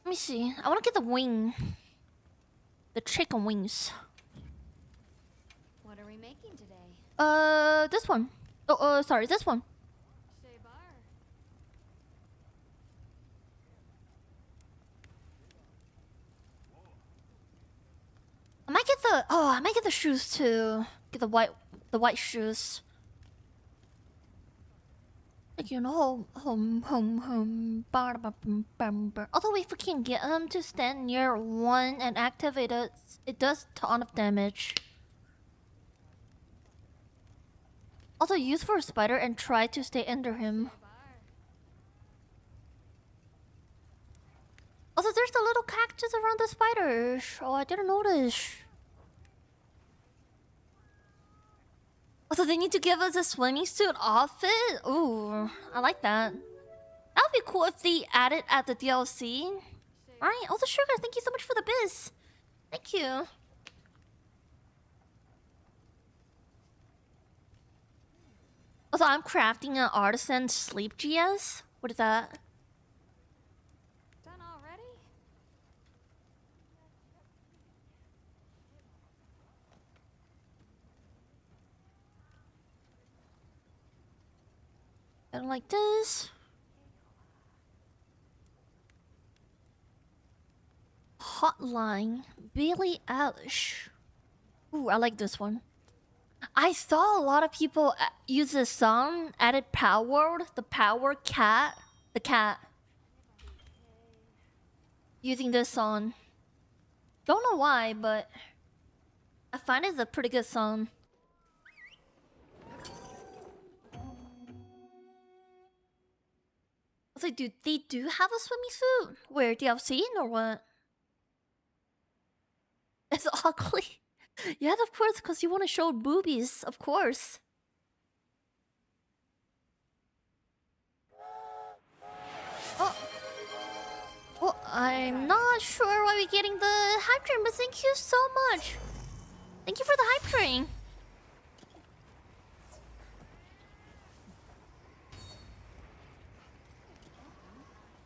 [SPEAKER 1] let me see. I wanna get the wing. The chicken wings.
[SPEAKER 3] What are we making today?
[SPEAKER 1] This one. Sorry, this one. I might get the shoes too. Get the white shoes. Like, you know, home. Although if we can get them to stand near one and activate it, it does a ton of damage. Also, use for a spider and try to stay under him. Also, there's a little cactus around the spiders. Oh, I didn't notice. Also, they need to give us a swimming suit outfit? Ooh, I like that. That would be cool if they add it at the DLC. Alright, also Sugar, thank you so much for the biz. Thank you. Also, I'm crafting an artisan sleep GS. What is that?
[SPEAKER 3] Done already?
[SPEAKER 1] And like this. Hotline. Billie Eilish. Ooh, I like this one. I saw a lot of people use this song, added Power, the Power Cat. The cat. Using this song. Don't know why, but I find it's a pretty good song. I was like, dude, they do have a swimming suit? Where, DLC or what? It's ugly. Yeah, of course, because you want to show boobies, of course. Oh. Well, I'm not sure why we're getting the hype train, but thank you so much. Thank you for the hype train.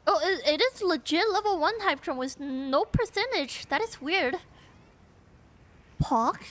[SPEAKER 1] Oh, it is legit level 1 hype train with no percentage. That is weird. Pock?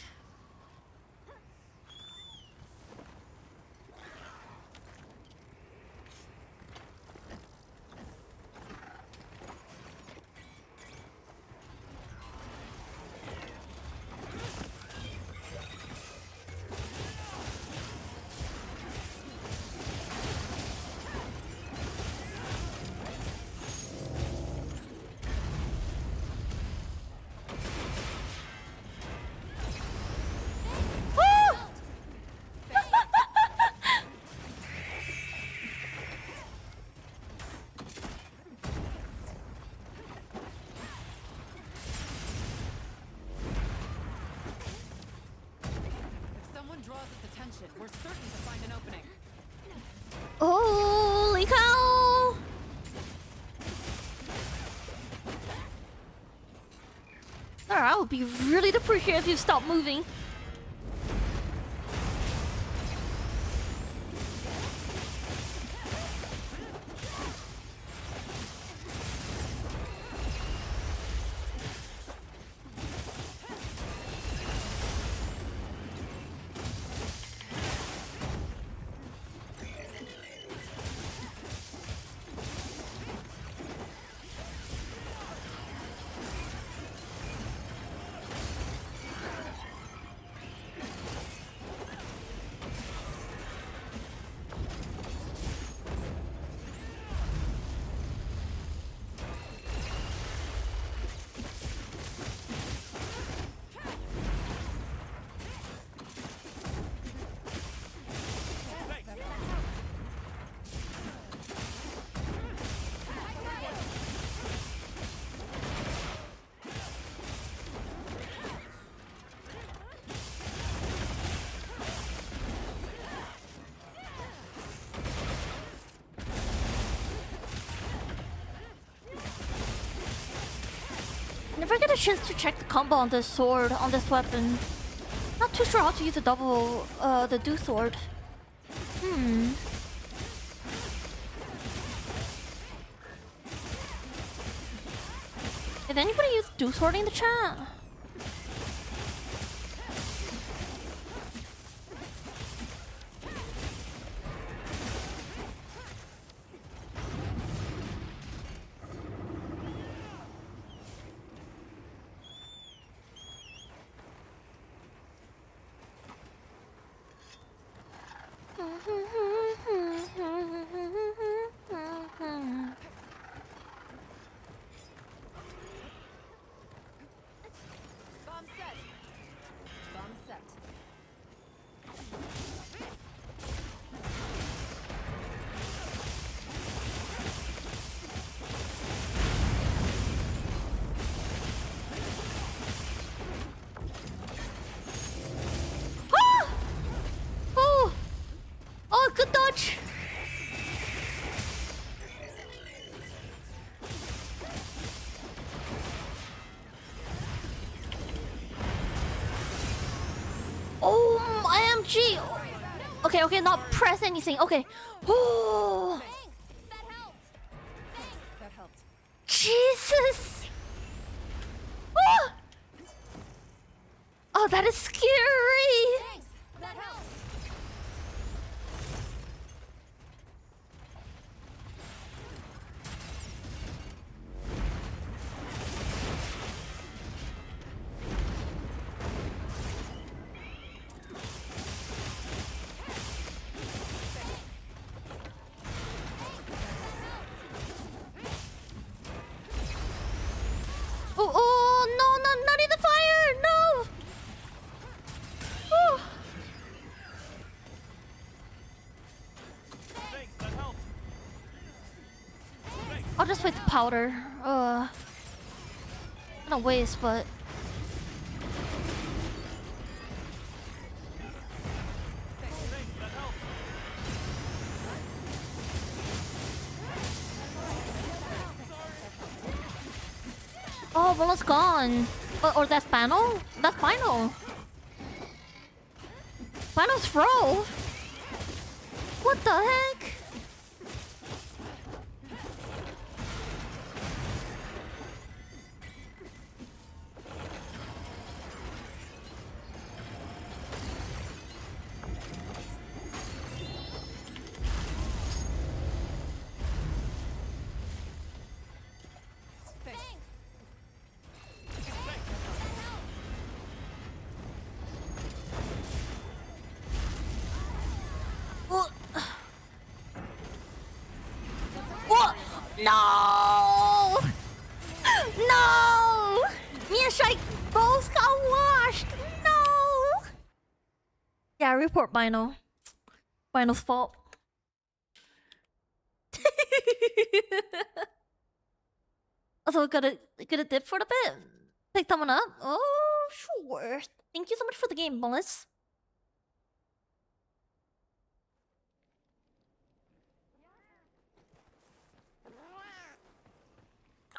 [SPEAKER 7] position. We're certain to find an opening.
[SPEAKER 1] Holy cow! Alright, I would be really appreciative if you stop moving. Never get a chance to check the combo on this sword, on this weapon. Not too sure how to use the double, the do sword. Did anybody use do sword in the chat?
[SPEAKER 7] Bomb set. Bomb set.
[SPEAKER 1] Ah! Oh! Oh, good dodge! Oh, IMG! Okay, okay, not press anything. Okay. Oh,
[SPEAKER 7] That helped.
[SPEAKER 1] Jesus! Oh, oh, that is scary!
[SPEAKER 3] That helps.
[SPEAKER 1] Oh, oh, no, not in the fire! No! Oh.
[SPEAKER 6] Thanks, that helps.
[SPEAKER 1] I'll just waste powder. Not waste, but
[SPEAKER 6] Thanks, that helps.
[SPEAKER 1] oh, Bolo's gone. Or that's Pano? That's Pino. Pino's fro. What the heck? What? No! No! Me and Shike both got washed! No! Yeah, report Bino. Bino's fault. Also, gonna dip for a bit? Pick someone up? Oh, sure. Thank you so much for the game, Melissa.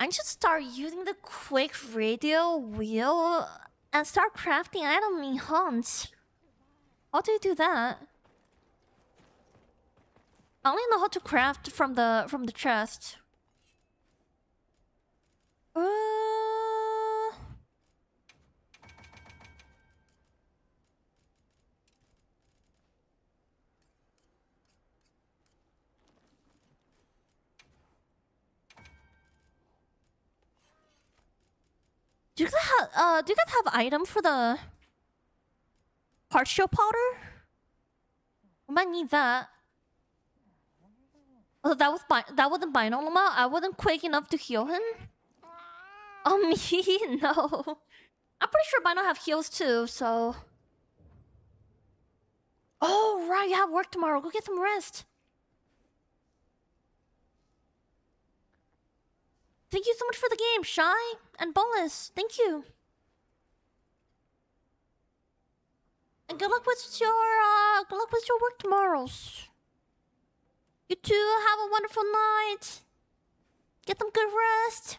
[SPEAKER 1] I should start using the quick radio wheel and start crafting enemy hunts. How do you do that? I only know how to craft from the chest. Do you guys have item for the heart show powder? I might need that. Oh, that wasn't Binolama. I wasn't quick enough to heal him. Oh me, no. I'm pretty sure Bino have heals too, so. Oh right, you have work tomorrow. Go get some rest. Thank you so much for the game, Shy and Boneless. Thank you. And good luck with your work tomorrows. You too, have a wonderful night. Get some good rest.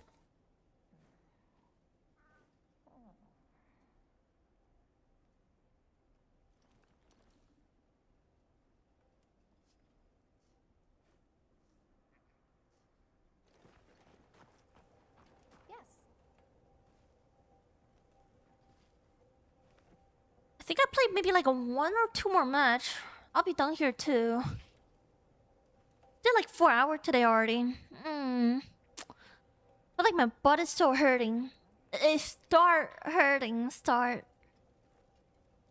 [SPEAKER 1] I think I played maybe like a 1 or 2 more match. I'll be done here too. Did like 4 hours today already. I feel like my butt is still hurting. It start hurting.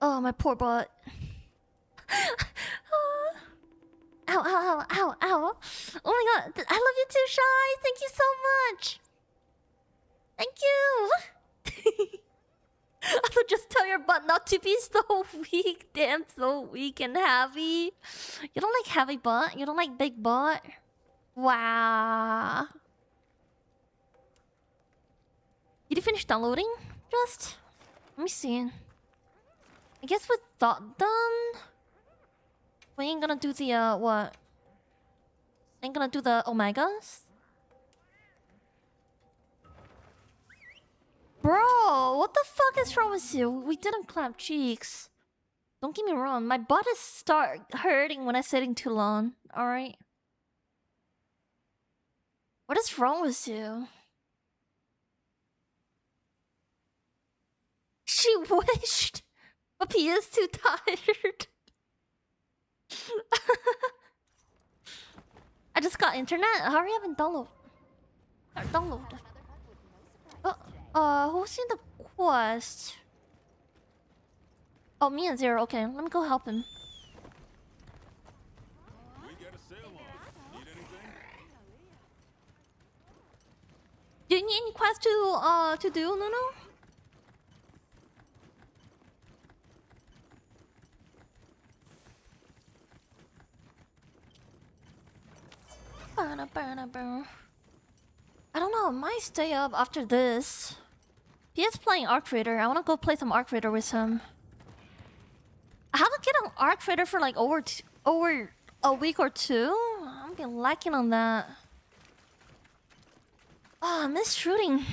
[SPEAKER 1] Oh, my poor butt. Ow, ow, ow, ow, ow. Oh my god. I love you too, Shy. Thank you so much. Thank you. Also, just tell your butt not to be so weak. Damn, so weak and heavy. You don't like heavy butt? You don't like big butt? Wow. Did you finish downloading? Just? Let me see. I guess with that done, we ain't gonna do the, what? Ain't gonna do the Omegas? Bro, what the fuck is wrong with you? We didn't clap cheeks. Don't get me wrong, my butt is start hurting when I'm sitting too long, alright? What is wrong with you? She wished, but he is too tired. I just got internet. Hurry up and download. Download. Who's in the quest? Oh, me and Zero. Okay, let me go help him.
[SPEAKER 6] We get a sale on. Need anything?
[SPEAKER 1] Do you need any quests to do, Nuno? I don't know, I might stay up after this. He is playing Arc Raider. I wanna go play some Arc Raider with him. I haven't get an Arc Raider for like over a week or two. I've been lacking on that. Oh, I miss shooting.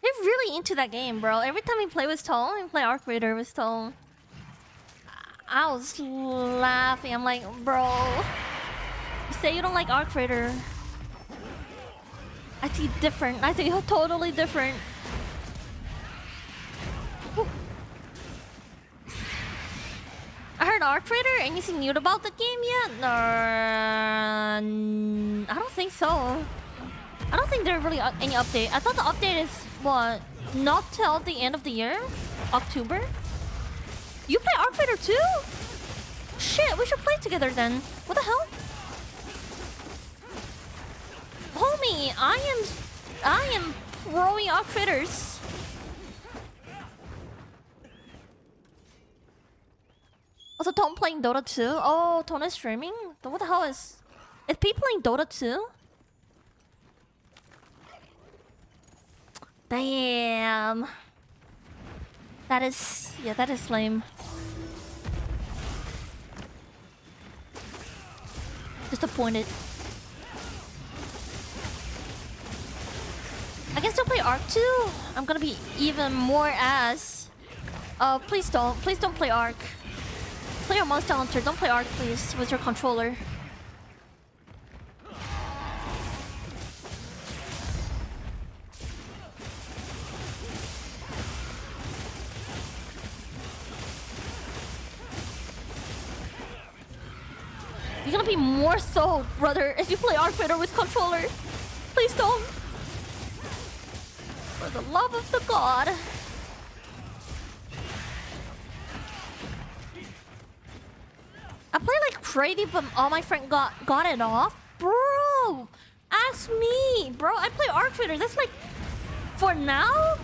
[SPEAKER 1] He's really into that game, bro. Every time we play with Tone, we play Arc Raider with Tone. I was laughing. I'm like, bro, you say you don't like Arc Raider. I think different. I think you're totally different. Ooh. I heard Arc Raider. Anything new about the game yet? No, I don't think so. I don't think there's really any update. I thought the update is what? Not till the end of the year, October. You play Arc Raider too? Shit, we should play together then. What the hell? Homie, I am throwing Arc Raiders. Also, Tone playing Dota 2. Oh, Tone is streaming? What the hell is P playing Dota 2? Damn. That is lame. Disappointed. I can still play Arc too. I'm gonna be even more ass. Please don't play Arc. Play your Monster Hunter. Don't play Arc, please, with your controller. You're gonna be more so, brother, if you play Arc Vader with controller. Please don't. For the love of the god. I play like crazy, but all my friends got it off. Bro, ask me, bro. I play Arc Vader. That's like, for now,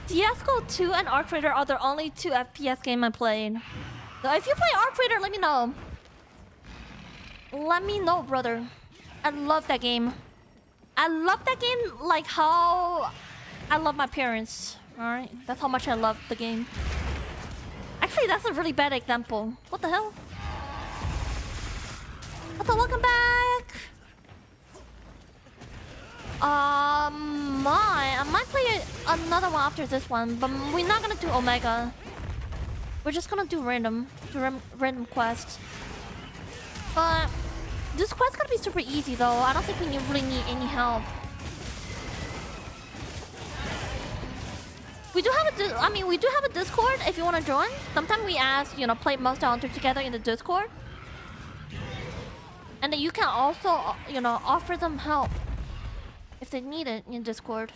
[SPEAKER 1] CS:GO 2 and Arc Vader are the only 2 FPS game I played. So if you play Arc Vader, let me know. Let me know, brother. I love that game. I love that game like how I love my parents. Alright? That's how much I love the game. Actually, that's a really bad example. What the hell? Welcome back! I might play another one after this one, but we're not gonna do Omega. We're just gonna do random quests. But this quest's gonna be super easy though. I don't think we really need any help. We do have a Discord if you want to join. Sometimes we ask, play Monster Hunter together in the Discord. And then you can also, offer them help if they need it in Discord.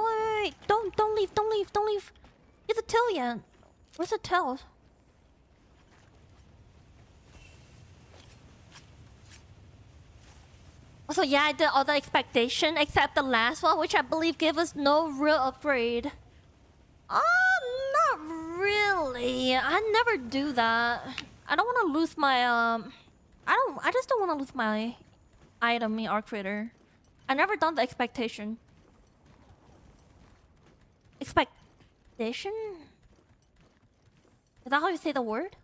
[SPEAKER 1] Wait. Don't leave. Get the tail yet. Where's the tail? Also, yeah, I did all the expectation except the last one, which I believe gave us no real upgrade. Not really. I never do that. I don't want to lose my I just don't want to lose my item in Arc Vader. I never done the expectation. Expectation? Is that how you say the word?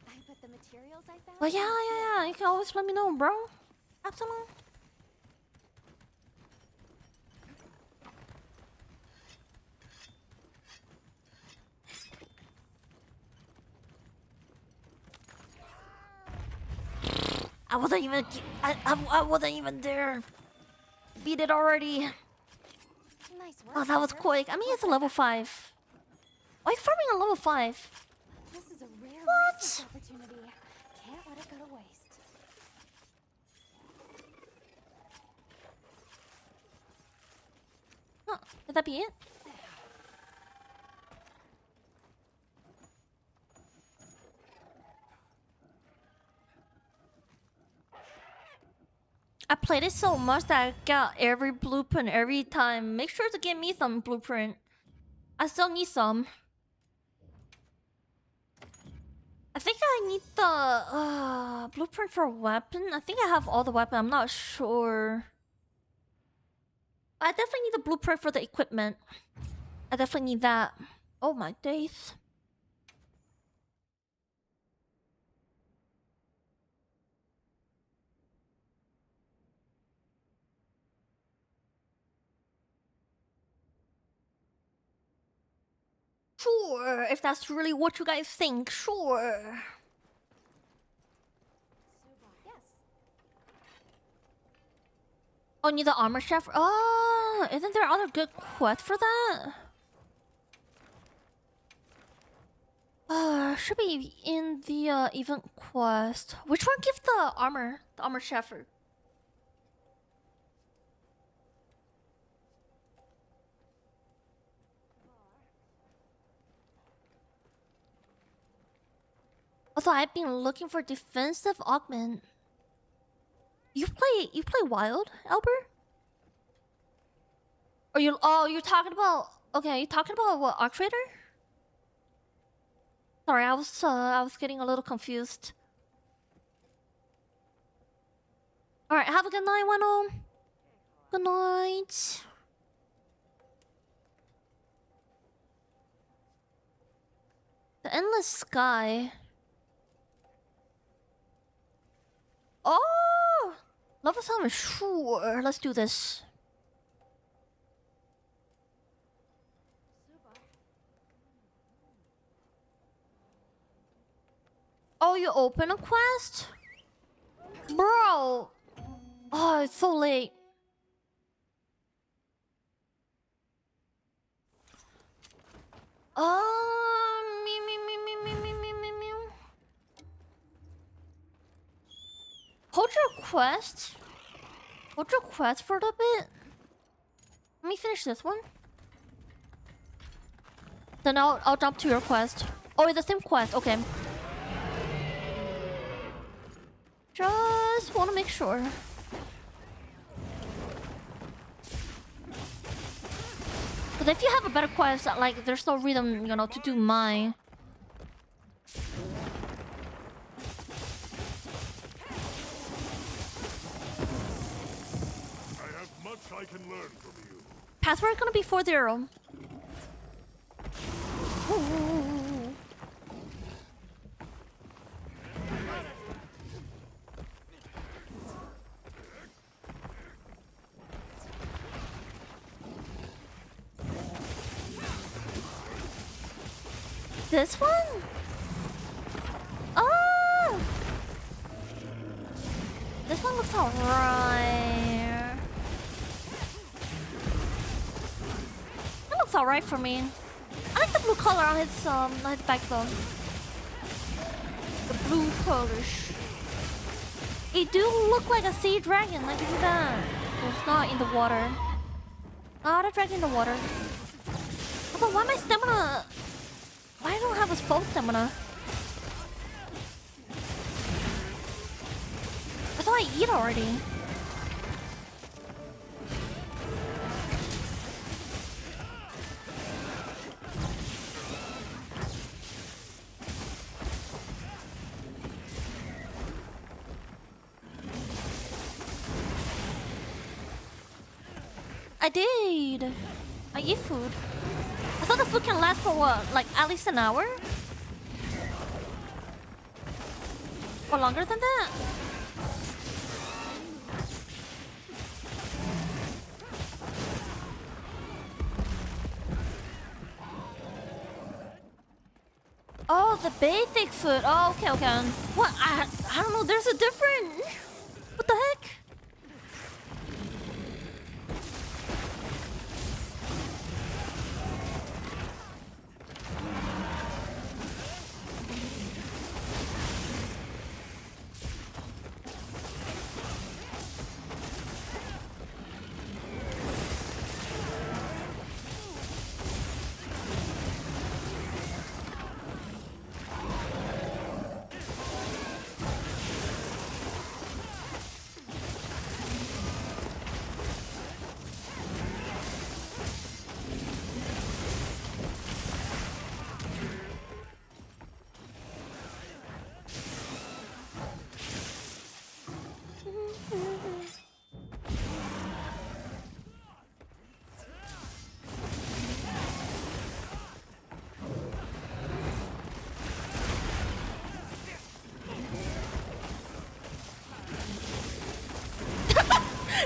[SPEAKER 3] I put the materials I found.
[SPEAKER 1] Oh yeah. You can always let me know, bro. Absolutely. I wasn't even there. Beat it already.
[SPEAKER 3] Nice work.
[SPEAKER 1] Oh, that was quick. I mean, it's a level 5. Why are you farming a level 5?
[SPEAKER 3] This is a rare
[SPEAKER 1] What?
[SPEAKER 3] research opportunity. Can't let it go to waste.
[SPEAKER 1] Huh, would that be it? I played it so much that I got every blueprint every time. Make sure to give me some blueprint. I still need some. I think I need the blueprint for a weapon. I think I have all the weapons. I'm not sure. I definitely need the blueprint for the equipment. I definitely need that. Oh my days. Sure, if that's really what you guys think, sure.
[SPEAKER 3] Yes.
[SPEAKER 1] Oh, need the armor chef? Oh, isn't there other good quest for that? Should be in the event quest. Which one gives the armor chef? Also, I've been looking for defensive augment. You play Wild, Albert? Or you're talking about, okay, you're talking about what, Arc Vader? Sorry, I was getting a little confused. Alright, have a good night, Wano. Good night. The endless sky. Oh! Lava salmon, sure. Let's do this. Oh, you open a quest? Bro! Oh, it's so late. Me. Hold your quest. Hold your quest for a little bit. Let me finish this one. Then I'll jump to your quest. Oh, it's the same quest. Okay. Just want to make sure. But if you have a better quest, like, there's no reason, you know, to do mine.
[SPEAKER 6] I have much I can learn from you.
[SPEAKER 1] Password gonna be 40. Ooh. This one? Oh! This one looks alright. That looks alright for me. I like the blue color on his backbone. The blue colors. It do look like a sea dragon, like look at that. It's not in the water. Not a dragon in the water. Although why my stamina? Why I don't have his full stamina? I thought I eat already. I did. I eat food. I thought the food can last for what? Like at least an hour? Or longer than that? Oh, the basic food. Oh, okay. What? I don't know. There's a different. What the heck?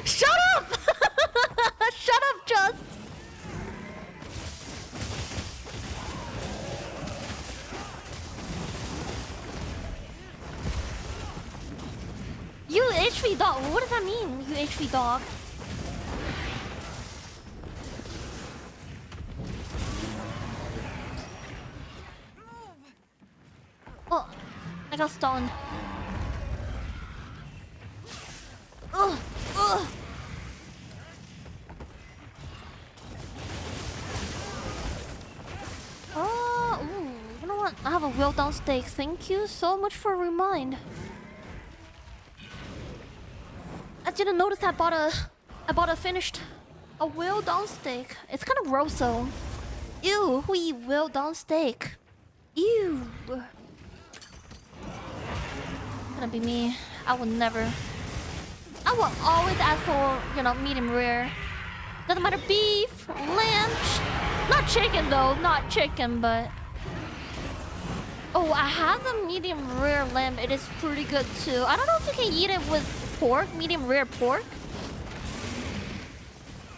[SPEAKER 1] Shut up! Shut up, Just! You HV dog. What does that mean, you HV dog? Oh, I got stunned. Ugh. Oh, ooh, you know what? I have a well done steak. Thank you so much for a remind. I didn't notice I bought a finished, a well done steak. It's kind of gross though. Ew, who eat well done steak? Ew. Gonna be me. I would never. I will always ask for, you know, medium rare. Doesn't matter beef, lamb, not chicken though, not chicken, but... Oh, I have the medium rare lamb. It is pretty good too. I don't know if you can eat it with pork, medium rare pork.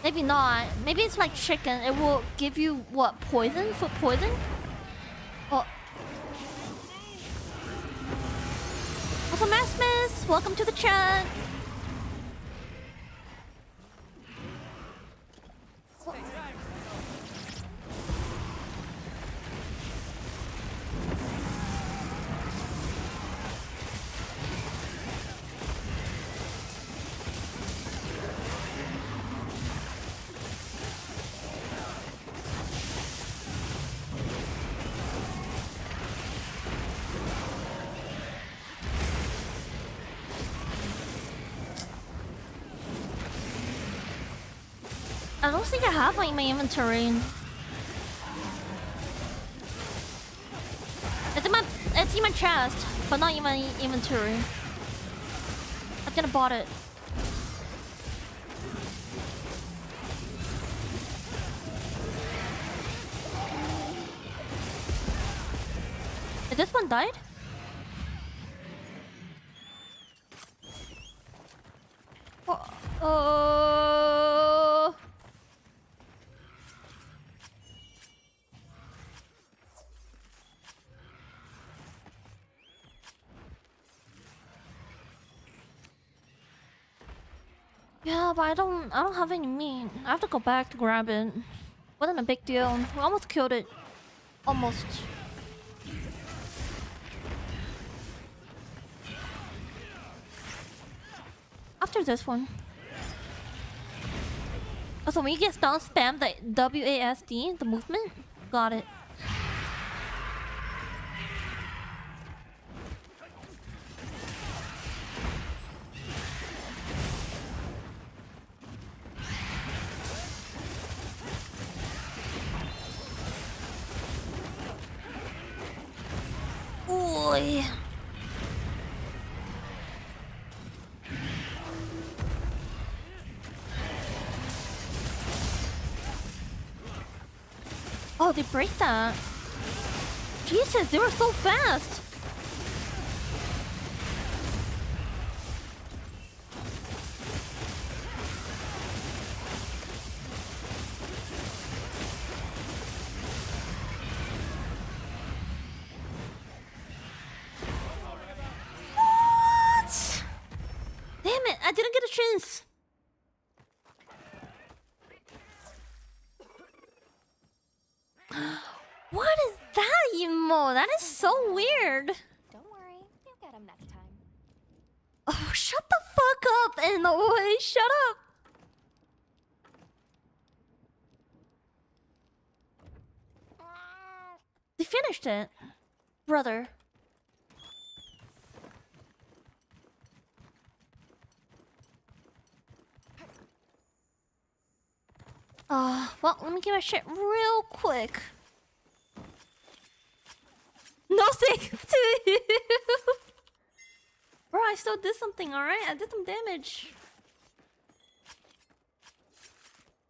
[SPEAKER 1] Maybe not. Maybe it's like chicken. It will give you, what, poison? Food poison? Oh. Also, Maximus, welcome to the chat. I don't think I have one in my inventory. It's in my chest, but not in my inventory. I didn't bought it. Did this one died? Oh. Yeah, but I don't have any meat. I have to go back to grab it. Wasn't a big deal. We almost killed it. Almost. After this one. Also, when you get stunned, spam the WASD, the movement. Got it. Oy. Oh, they break that. Jesus, they were so fast. What? Damn it, I didn't get a chance. What is that emo? That is so weird.
[SPEAKER 3] Don't worry, you'll get him next time.
[SPEAKER 1] Oh, shut the fuck up, NOA. Shut up. They finished it. Brother. Well, let me get my shit real quick. No thanks to you. Bro, I still did something, alright? I did some damage.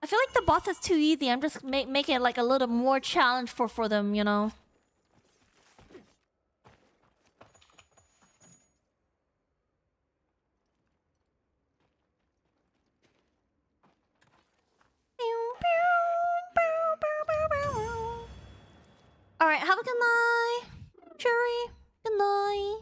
[SPEAKER 1] I feel like the boss is too easy. I'm just making it like a little more challenge for them, you know? Alright, have a good night. Cherry, good night.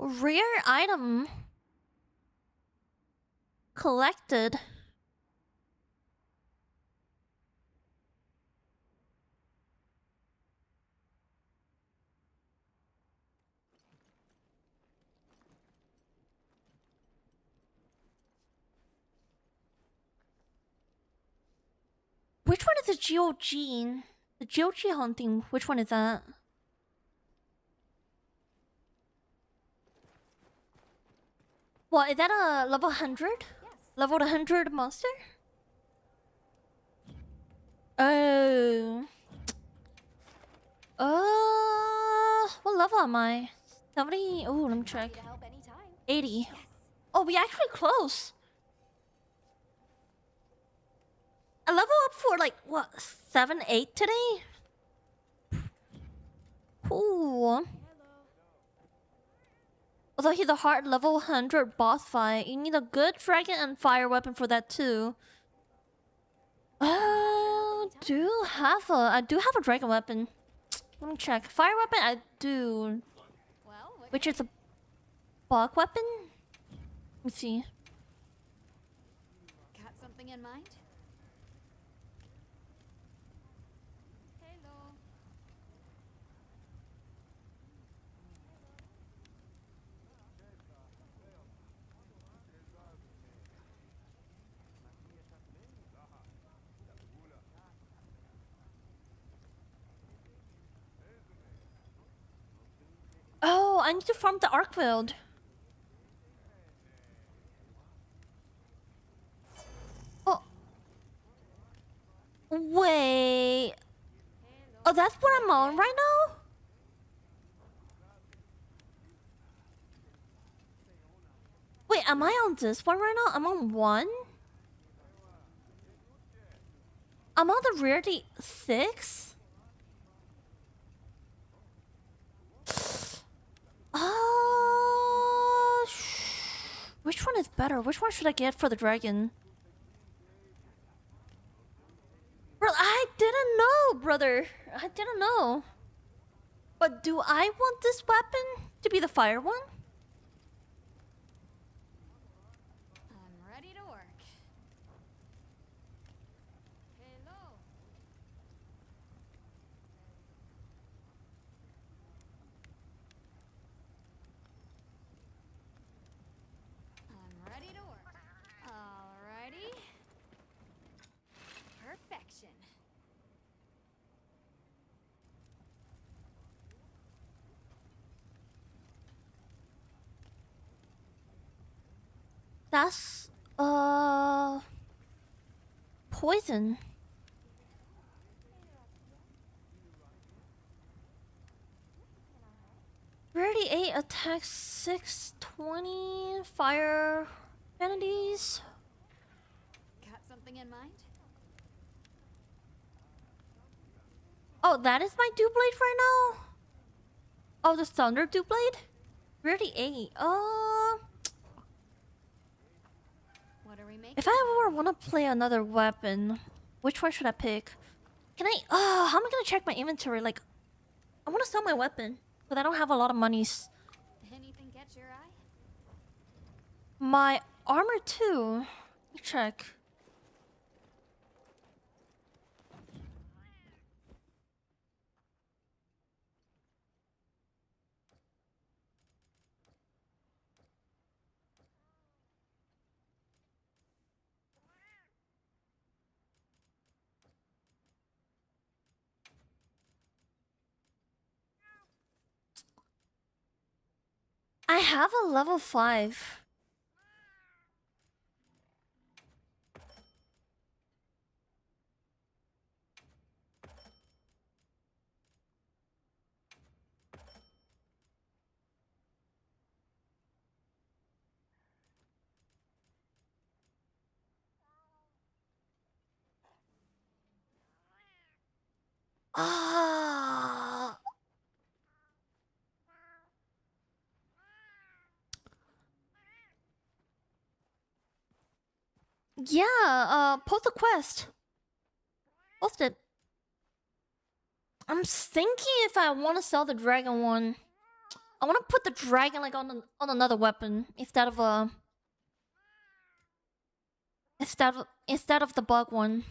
[SPEAKER 1] Rare item collected. Which one is the GOG? The GOG hunting, which one is that? What, is that a level 100?
[SPEAKER 3] Yes.
[SPEAKER 1] Level 100 monster? Oh. What level am I? 70? Oh, let me check.
[SPEAKER 3] Happy to help anytime.
[SPEAKER 1] 80.
[SPEAKER 3] Yes.
[SPEAKER 1] Oh, we actually close. I level up for like, what, 7, 8 today? Cool. Although he's a hard level 100 boss fight, you need a good dragon and fire weapon for that too. I do have a dragon weapon. Let me check. Fire weapon I do.
[SPEAKER 3] Well, what
[SPEAKER 1] Which is a bug weapon? Let me see.
[SPEAKER 7] Got something in mind? Hello.
[SPEAKER 1] Oh, I need to farm the arc field. Oh. Wait. Oh, that's what I'm on right now? Wait, am I on this one right now? I'm on 1? I'm on the rarity 6? Which one is better? Which one should I get for the dragon? Bro, I didn't know, brother. I didn't know. But do I want this weapon to be the fire one?
[SPEAKER 7] I'm ready to work. Hello. I'm ready to work. Alrighty. Perfection.
[SPEAKER 1] That's poison. Rarity 8 attacks 620 fire vanities.
[SPEAKER 7] Got something in mind?
[SPEAKER 1] Oh, that is my dew blade right now? Oh, the thunder dew blade? Rarity 8.
[SPEAKER 7] What are we making?
[SPEAKER 1] If I ever want to play another weapon, which one should I pick? Can I how am I gonna check my inventory? Like, I want to sell my weapon, but I don't have a lot of monies.
[SPEAKER 7] Anything catch your eye?
[SPEAKER 1] My armor too. Let me check. I have a level 5. Ah. Yeah, post a quest. Post it. I'm thinking if I want to sell the dragon one. I want to put the dragon like on another weapon instead of the bug one.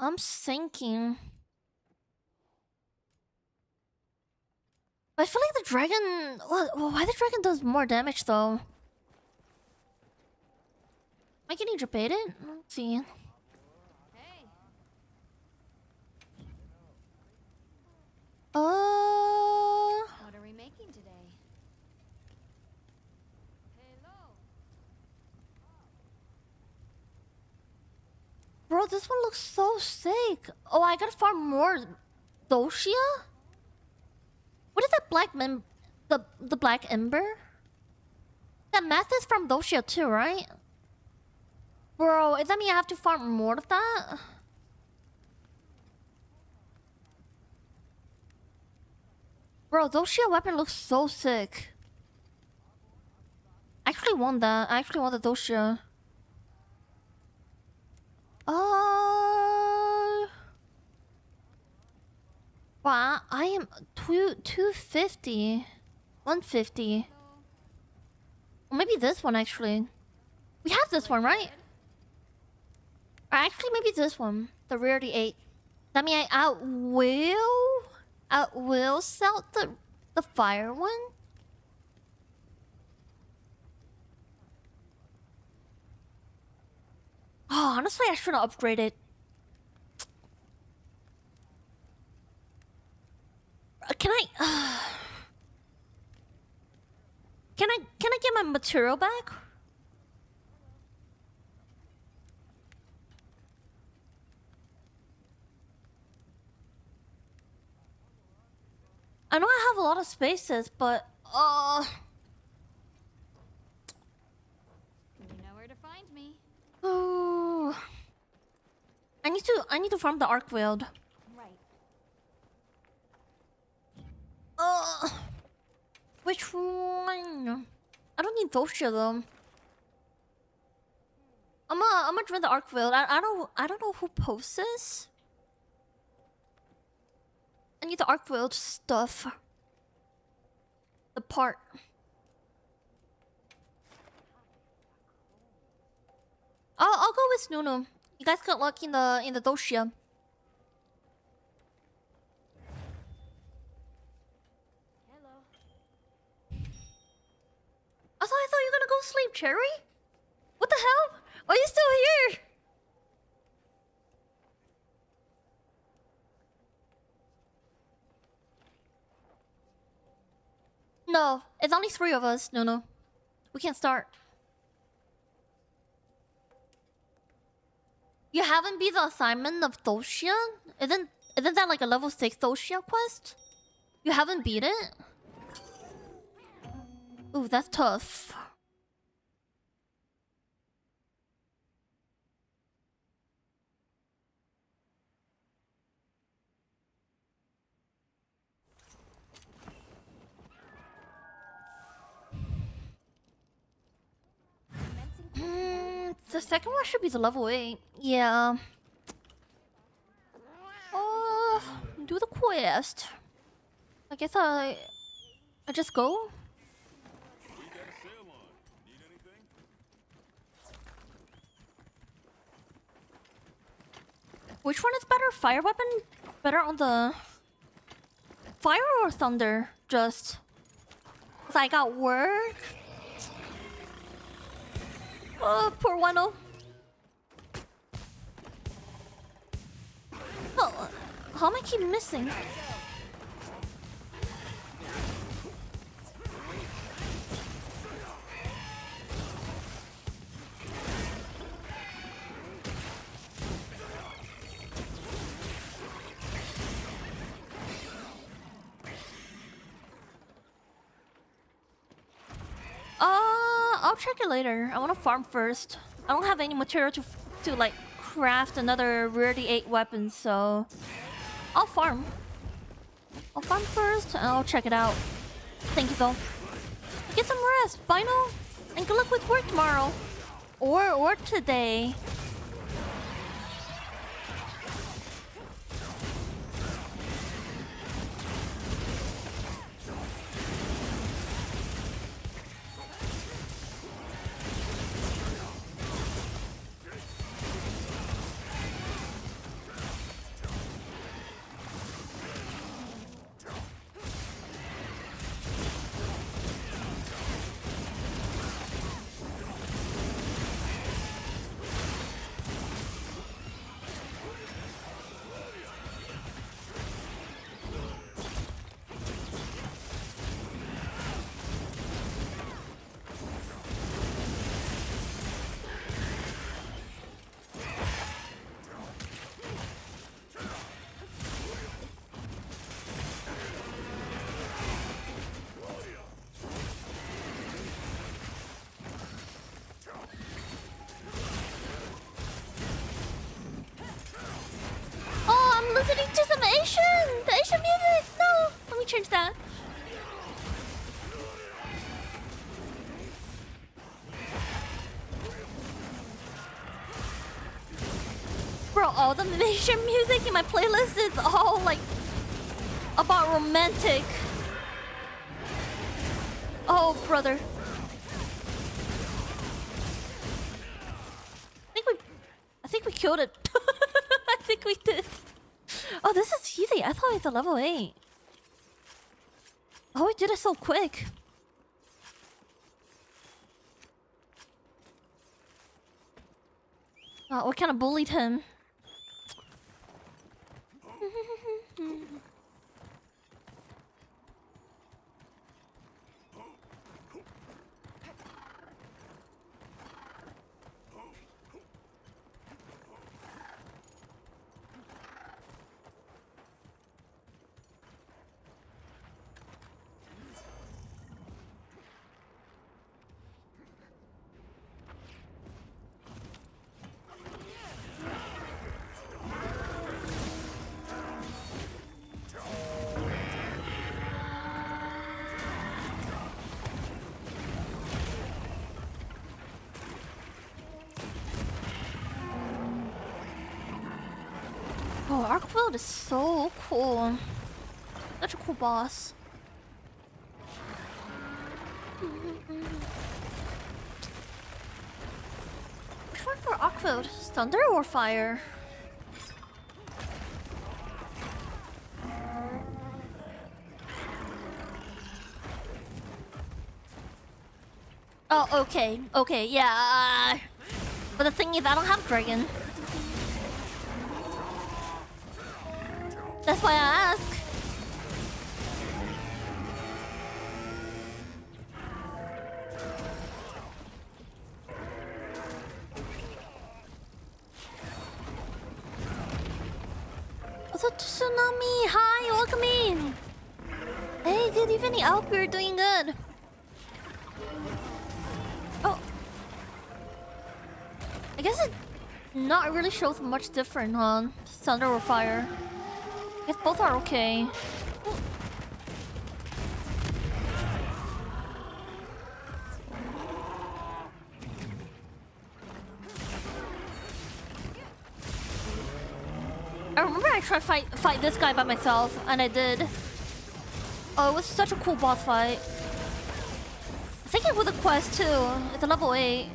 [SPEAKER 1] I'm thinking. I feel like the dragon. Why the dragon does more damage though? Am I getting debated? Let's see.
[SPEAKER 7] Hey, What are we making today? Hello.
[SPEAKER 1] Bro, this one looks so sick. Oh, I gotta farm more Doshia? What is that black the black ember? That math is from Doshia too, right? Bro, does that mean I have to farm more of that? Bro, Doshia weapon looks so sick. I actually want that. I actually want the Doshia. Wow, I am 250. 150. Or maybe this one actually. We have this one, right? Or actually maybe this one. The rarity 8. That means I will sell the fire one. Oh, honestly, I should have upgraded. Can I get my material back? I know I have a lot of spaces, but
[SPEAKER 7] You know where to find me.
[SPEAKER 1] oh, I need to farm the arc wield.
[SPEAKER 3] Right.
[SPEAKER 1] Which one? I don't need Doshia though. I'm gonna join the arc wield. I don't know who posts this. I need the arc wield stuff. The part. I'll go with Nunu. You guys got lucky in the Doshia.
[SPEAKER 5] Hello.
[SPEAKER 1] I thought you were gonna go sleep, Cherry. What the hell? Are you still here? No, it's only 3 of us. No. We can't start. You haven't beat the assignment of Doshia? Isn't that like a level 6 Doshia quest? You haven't beat it? Ooh, that's tough. The second one should be the level 8. Yeah. Do the quest. I guess I just go.
[SPEAKER 6] We got a sale on. Need anything?
[SPEAKER 1] Which one is better? Fire weapon? Better on the fire or thunder? Just 'cause I got work. Poor Wano. Oh, how am I keep missing? I'll check it later. I want to farm first. I don't have any material to like craft another rarity 8 weapon, so I'll farm. I'll farm first and I'll check it out. Thank you though. Get some rest, Final, and good luck with work tomorrow or today. change that. Bro, all the nation music in my playlist is all like about romantic. Oh, brother. I think we killed it. I think we did. Oh, this is easy. I thought it's a level 8. Oh, we did it so quick. Oh, we kind of bullied him. Oh, Arkfield is so cool. Such a cool boss. Which one for Arkfield? Thunder or fire? Oh, okay. Okay, yeah. But the thing is, I don't have dragon. That's why I ask. What's up, Tsunami? Hi, welcome in. Hey, good evening. I hope you're doing good. Oh. I guess it not really shows much different, huh? Thunder or fire. I guess both are okay. I remember I tried to fight this guy by myself, and I did. Oh, it was such a cool boss fight. I think it was a quest too. It's a level 8.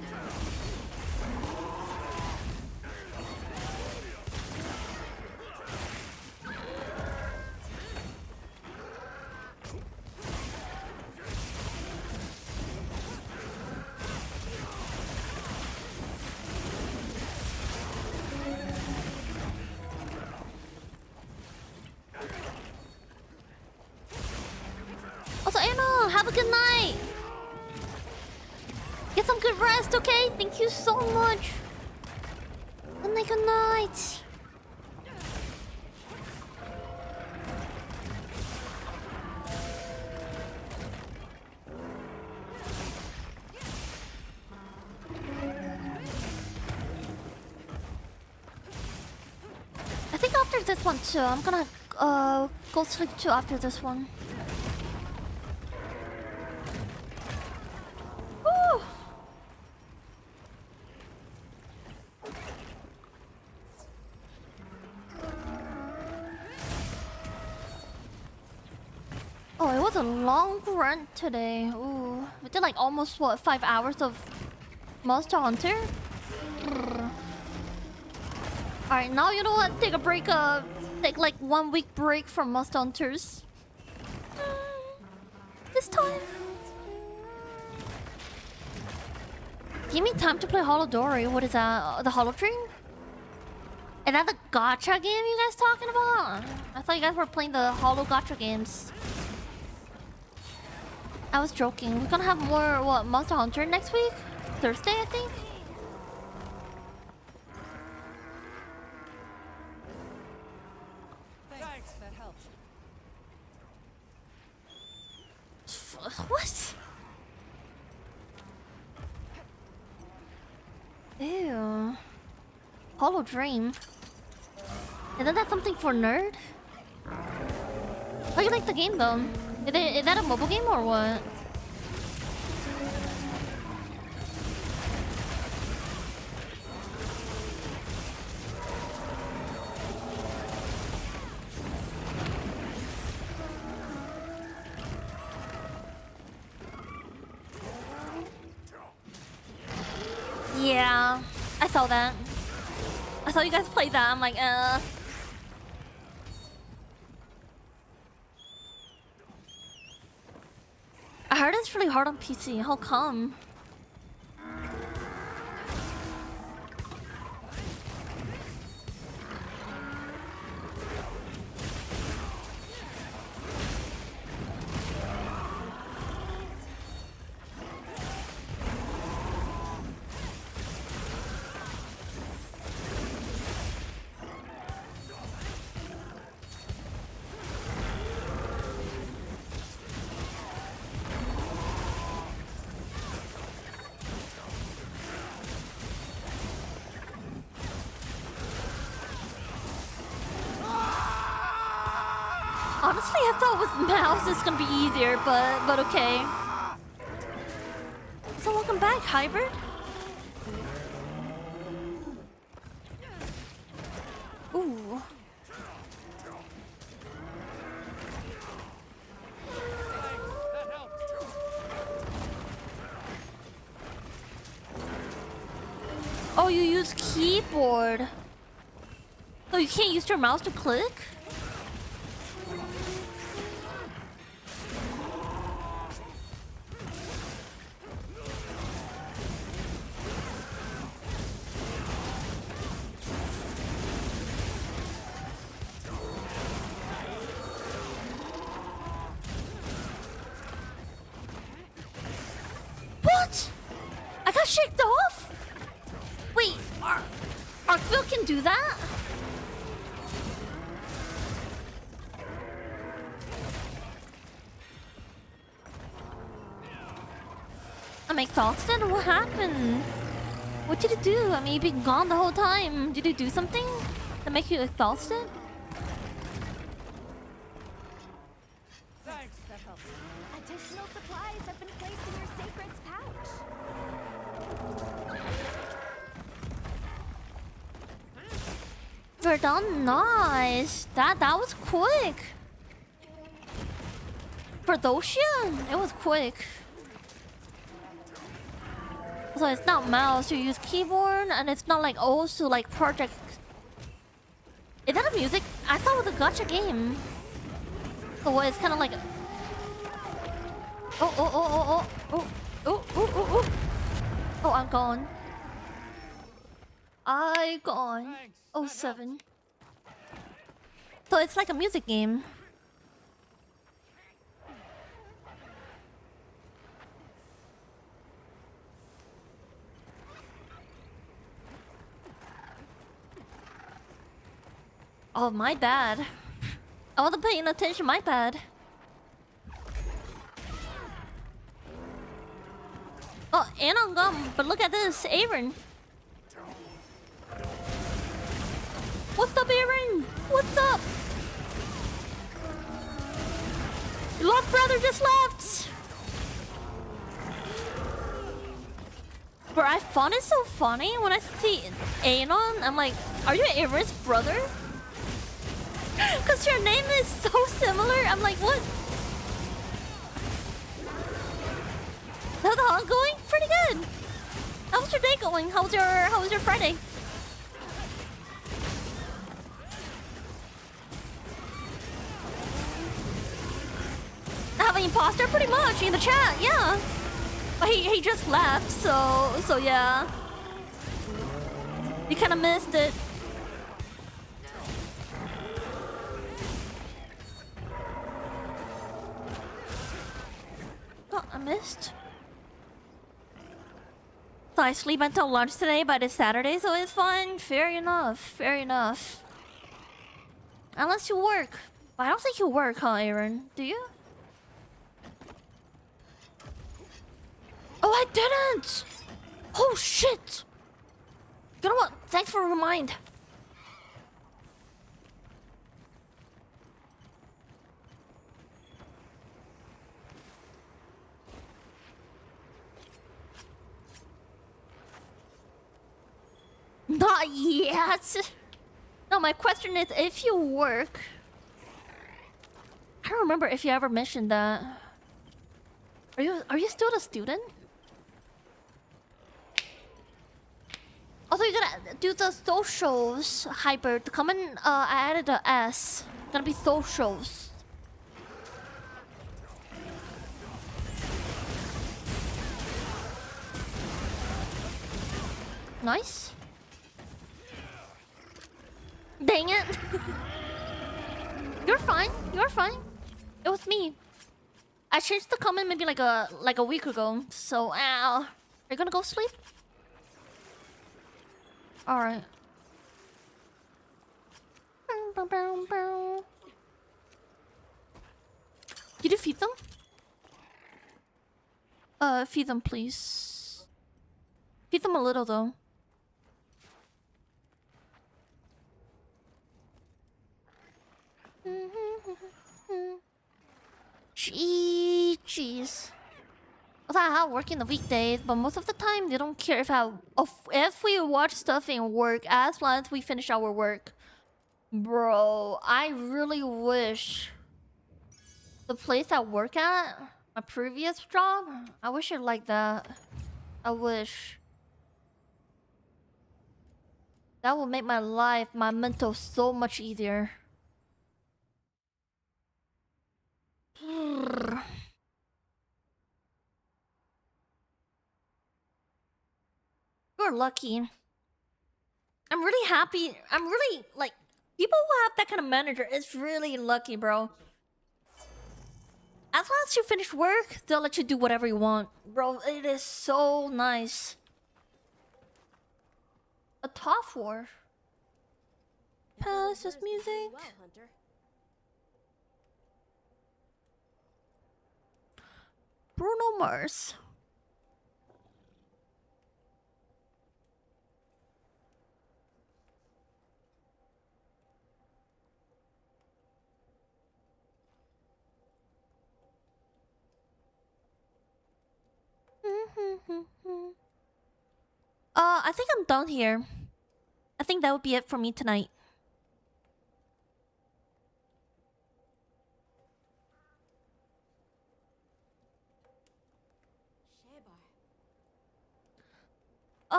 [SPEAKER 1] Also, Anna, have a good night. Get some good rest, okay? Thank you so much. Good night, good night. I think after this one too, I'm gonna go sleep too after this one. Woo! Oh, it was a long run today. Ooh, we did like almost what 5 hours of Monster Hunter. Alright, now you know what? Take a break. Take like 1 week break from Monster Hunters. This time. Give me time to play Holodori. What is that? The Hollow Dream? Is that the gacha game you guys talking about? I thought you guys were playing the Hollow gacha games. I was joking. We're gonna have more, what, Monster Hunter next week? Thursday, I think?
[SPEAKER 8] Thanks, that helps.
[SPEAKER 1] What? Ew. Hollow Dream. Isn't that something for nerd? Oh, you like the game though? Is that a mobile game or what? Yeah, I saw that. I saw you guys play that. I'm like, I heard it's really hard on PC. How come? Honestly, I thought with mouse it's gonna be easier, but okay. So welcome back, Hybrid. Ooh.
[SPEAKER 6] That helped.
[SPEAKER 1] Oh, you use keyboard. So you can't use your mouse to click? What? I got shaked off? Wait, Arkville can do that? I'm exhausted? What happened? What did you do? I mean, you've been gone the whole time. Did you do something that make you exhausted?
[SPEAKER 6] Thanks. That helps.
[SPEAKER 3] Additional supplies have been placed in your sacred's pouch.
[SPEAKER 1] We're done. Nice. That was quick. For Doshian, it was quick. So it's not mouse, you use keyboard, and it's not like also like project. Is that a music? I thought it was a gacha game. So what, it's kind of like. Oh, I'm gone. I gone.
[SPEAKER 6] Thanks.
[SPEAKER 1] Oh,
[SPEAKER 6] That
[SPEAKER 1] 7. So it's like a music game. Oh, my bad. I wasn't paying attention, my bad. Oh, and on gum, but look at this, Aaron. What's up, Aaron? What's up? Your love brother just left. Bro, I found it so funny when I see Anon. I'm like, are you Aaron's brother? Because your name is so similar. I'm like, what? How's the hunt going? Pretty good. How's your day going? How was your Friday? I have an imposter pretty much in the chat, yeah. But he just left, so yeah. You kind of missed it. Oh, I missed. So I sleep until lunch today, but it's Saturday, so it's fine. Fair enough. Fair enough. Unless you work. But I don't think you work, huh, Aaron? Do you? Oh, I didn't! Oh, shit! You know what? Thanks for a remind. Not yet. No, my question is if you work. I don't remember if you ever mentioned that. Are you still a student? Also, you're gonna do the socials hybrid. The comment I added a S. Gonna be socials. Nice. Dang it. You're fine. You're fine. It was me. I changed the comment maybe like a week ago. So, ow. Are you gonna go sleep? All right. Did you feed them? Feed them, please. Feed them a little though. Jeez. I have work in the weekdays, but most of the time they don't care if we watch stuff in work as long as we finish our work. Bro, I really wish the place I work at, my previous job, I wish it like that. I wish. That would make my life, my mental so much easier. You're lucky. I'm really happy. I'm really like people who have that kind of manager is really lucky, bro. As long as you finish work, they'll let you do whatever you want. Bro, it is so nice. A top war. Pass this music.
[SPEAKER 5] Well, Hunter.
[SPEAKER 1] Bruno Mars. I think I'm done here. I think that would be it for me tonight.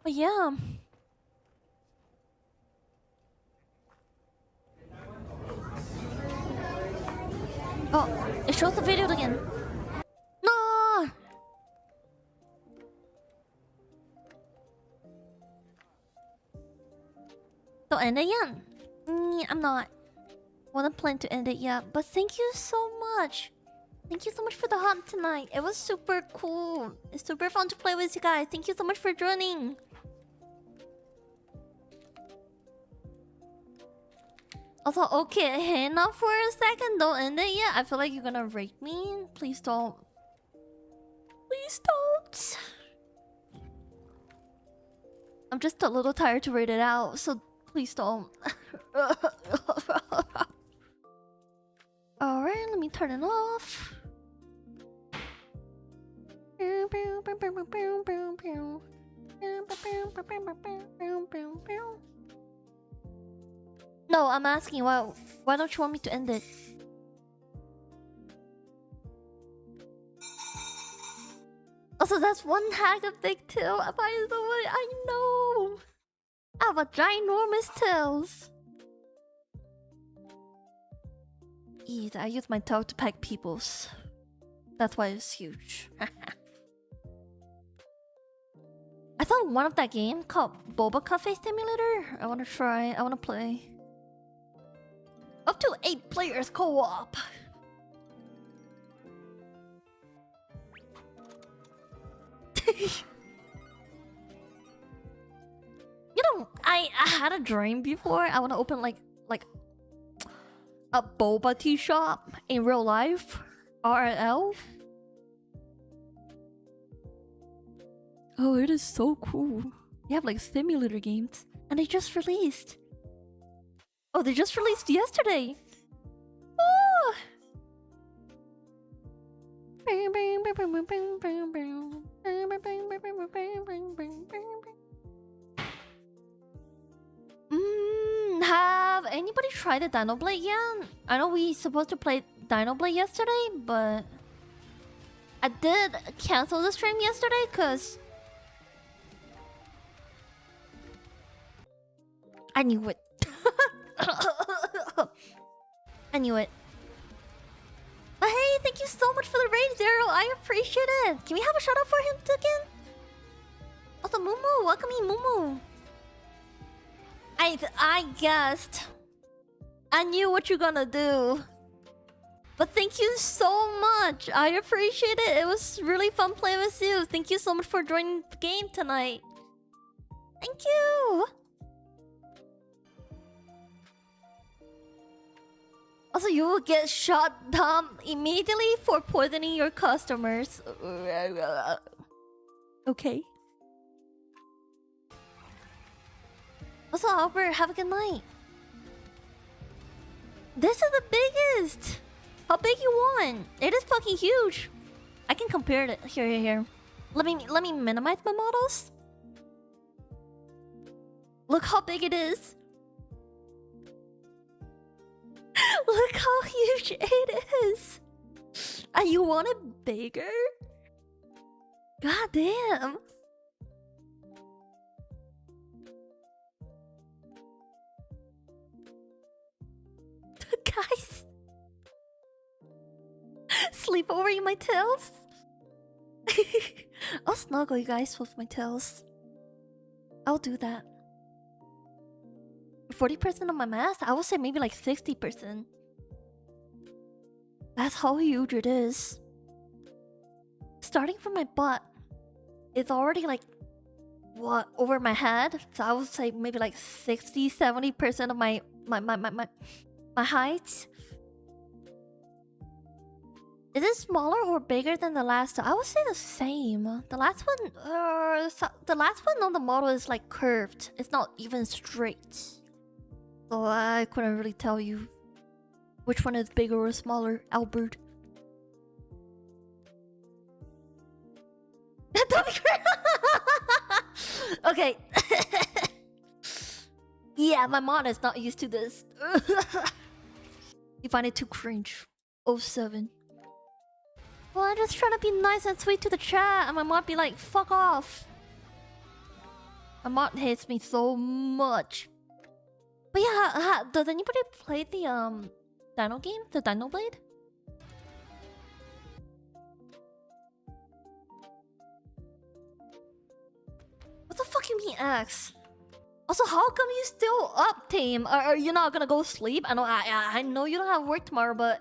[SPEAKER 1] But yeah. Oh, it shows the video again. No. Don't end it yet? I'm not. Wasn't planning to end it yet, but thank you so much. Thank you so much for the hunt tonight. It was super cool. It's super fun to play with you guys. Thank you so much for joining. Also, okay, hang on for a second. Don't end it yet. I feel like you're gonna rate me. Please don't. Please don't. I'm just a little tired to rate it out, so please don't. Alright, let me turn it off. No, I'm asking why don't you want me to end it? Also, that's one hack of big tail. By the way, I know. I have a ginormous tails. Eat, I use my tail to peck peoples. That's why it's huge. I thought one of that game called Boba Cafe Simulator. I want to try. I want to play. Up to 8 players co-op. You know, I had a dream before. I want to open like a boba tea shop in real life. RL. Oh, it is so cool. They have like simulator games, and they just released. Oh, they just released yesterday. Oh. Have anybody tried the Dino Blade yet? I know we supposed to play Dino Blade yesterday, but I did cancel the stream yesterday because I knew it. I knew it. But hey, thank you so much for the raid, Zero. I appreciate it. Can we have a shout out for him again? Also, Mumu, welcome me, Mumu. I guessed. I knew what you're gonna do. But thank you so much. I appreciate it. It was really fun playing with you. Thank you so much for joining the game tonight. Thank you. Also, you will get shot down immediately for poisoning your customers. Okay. Also, Albert, have a good night. This is the biggest. How big you want? It is fucking huge. I can compare it. Here. Let me minimize my models. Look how big it is. Look how huge it is. And you want it bigger? God damn. Guys. Sleep over in my tails? I'll snuggle you guys with my tails. I'll do that. 40% of my mass? I would say maybe like 60%. That's how huge it is. Starting from my butt, it's already like, what, over my head? So I would say maybe like 60-70% of my height. Is it smaller or bigger than the last? I would say the same. The last one on the model is like curved. It's not even straight. So I couldn't really tell you which one is bigger or smaller, Albert. Okay. Yeah, my mod is not used to this. You find it too cringe. 07. Well, I'm just trying to be nice and sweet to the chat, and my mod be like, fuck off. My mod hates me so much. But yeah, does anybody play the Dino game? The Dino Blade? What the fuck you mean X? Also, how come you still up, team? Are you not gonna go sleep? I know you don't have work tomorrow, but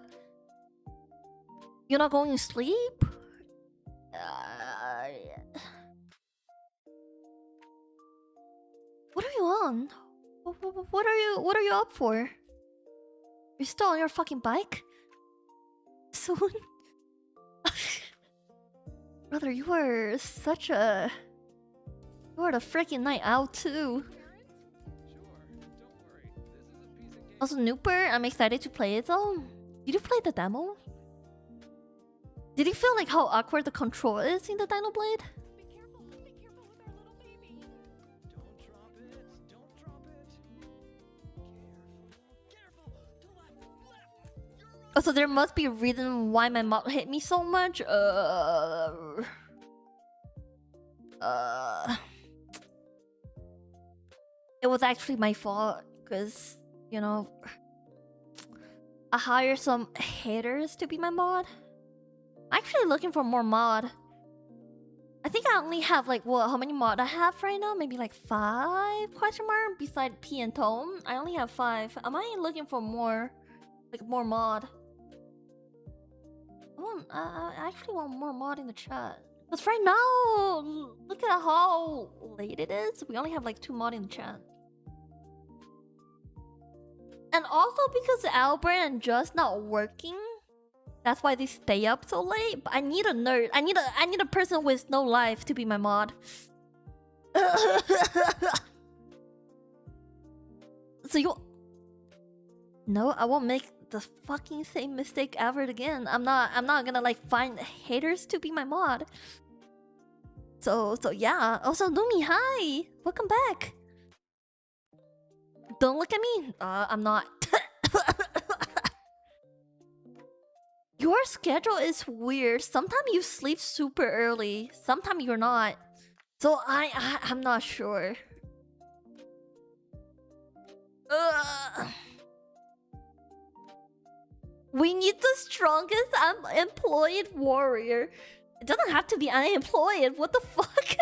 [SPEAKER 1] you're not going to sleep? What are you on? What are you up for? You're still on your fucking bike? Soon? Brother, you are such a... You are the freaking night out too. Also, Nooper, I'm excited to play it though. Did you play the demo? Did you feel like how awkward the control is in the Dino Blade?
[SPEAKER 6] Be careful with our little baby. Don't drop it. Don't drop it. Careful. To left.
[SPEAKER 1] Also, there must be a reason why my mod hit me so much. It was actually my fault because, you know, I hired some haters to be my mod. I'm actually looking for more mod. I think I only have like, what, how many mod I have right now? Maybe like 5 question mark beside P and Tone. I only have 5. Am I looking for more, like more mod? I actually want more mod in the chat. Because right now, look at how late it is. We only have like 2 mod in the chat. And also because Albert and Just not working, that's why they stay up so late. But I need a nerd. I need a person with no life to be my mod. So you... No, I won't make the fucking same mistake ever again. I'm not gonna like find haters to be my mod. So yeah. Also, Lumi, hi! Welcome back! Don't look at me. I'm not. Your schedule is weird. Sometimes you sleep super early. Sometimes you're not. So I'm not sure. We need the strongest employed warrior. It doesn't have to be unemployed. What the fuck?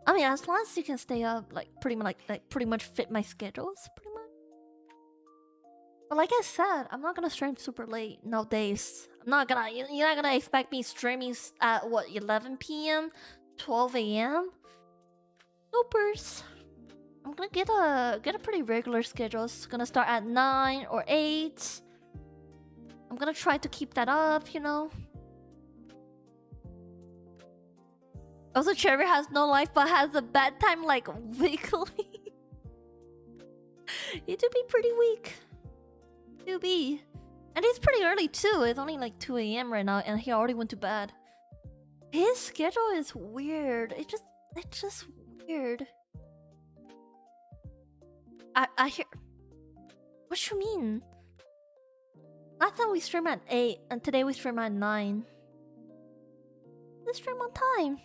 [SPEAKER 1] I mean, as long as you can stay up, like pretty much fit my schedules, pretty much. But like I said, I'm not gonna stream super late nowadays. I'm not gonna. You're not gonna expect me streaming at what 11 p.m., 12 a.m. Nopers. I'm gonna get a pretty regular schedule. It's gonna start at 9 or 8. I'm gonna try to keep that up, you know. Also, Cherry has no life but has a bedtime like weekly. It would be pretty weak. To be. And it's pretty early too. It's only like 2 a.m. right now and he already went to bed. His schedule is weird. It's just weird. I hear. What you mean? Last time we streamed at 8 and today we stream at 9. Let's stream on time.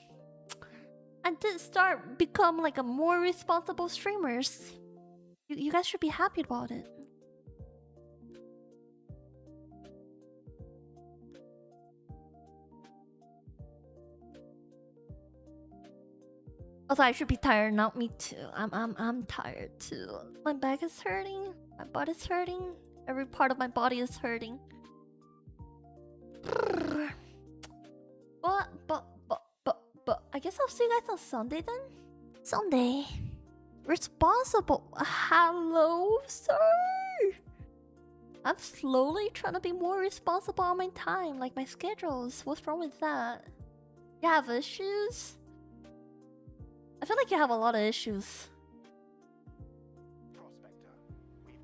[SPEAKER 1] I did start become like a more responsible streamers. You guys should be happy about it. Also, I should be tired. Not me too. I'm tired too. My back is hurting. My butt is hurting. Every part of my body is hurting. But I guess I'll see you guys on Sunday then. Sunday. Responsible. Hello, sir. I'm slowly trying to be more responsible on my time, like my schedules. What's wrong with that? You have issues? I feel like you have a lot of issues.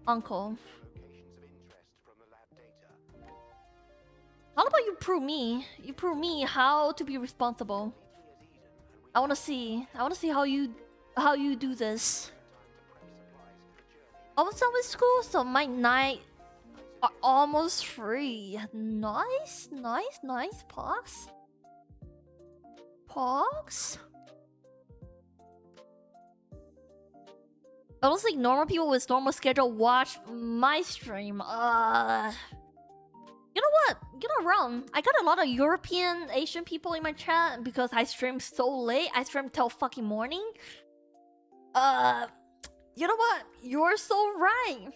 [SPEAKER 1] Uncle. How about you prove me? You prove me how to be responsible. I wanna see how you do this. Almost done with school, so my night are almost free. Nice. Pogs. I don't think normal people with normal schedule watch my stream. You know what? Get around. I got a lot of European, Asian people in my chat because I stream so late. I stream till fucking morning. You know what? You're so right.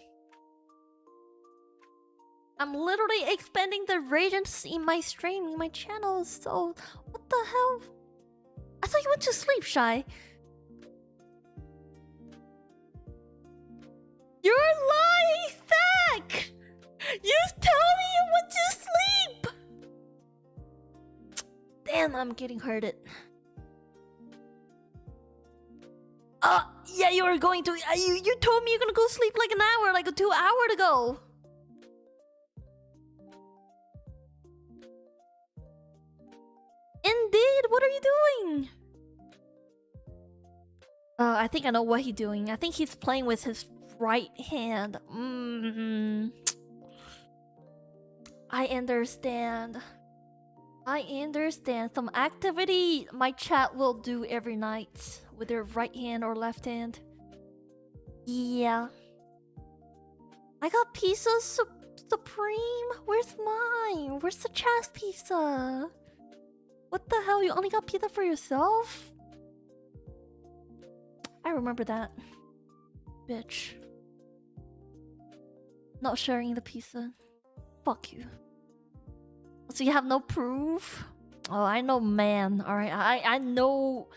[SPEAKER 1] I'm literally expanding the regions in my stream, in my channel. So, what the hell? I thought you went to sleep, Shy. You're lying, Thack! You tell me you went to sleep! Damn, I'm getting hurted. Yeah, you were going to... you told me you're gonna go sleep like an hour, like 2 hours ago. Indeed, what are you doing? I think I know what he's doing. I think he's playing with his right hand. I understand. Some activity my chat will do every night with their right hand or left hand. Yeah. I got pizza supreme. Where's mine? Where's the chat's pizza? What the hell? You only got pizza for yourself? I remember that. Bitch. Not sharing the pizza. Fuck you. So you have no proof? Oh, I know, man. Alright, I know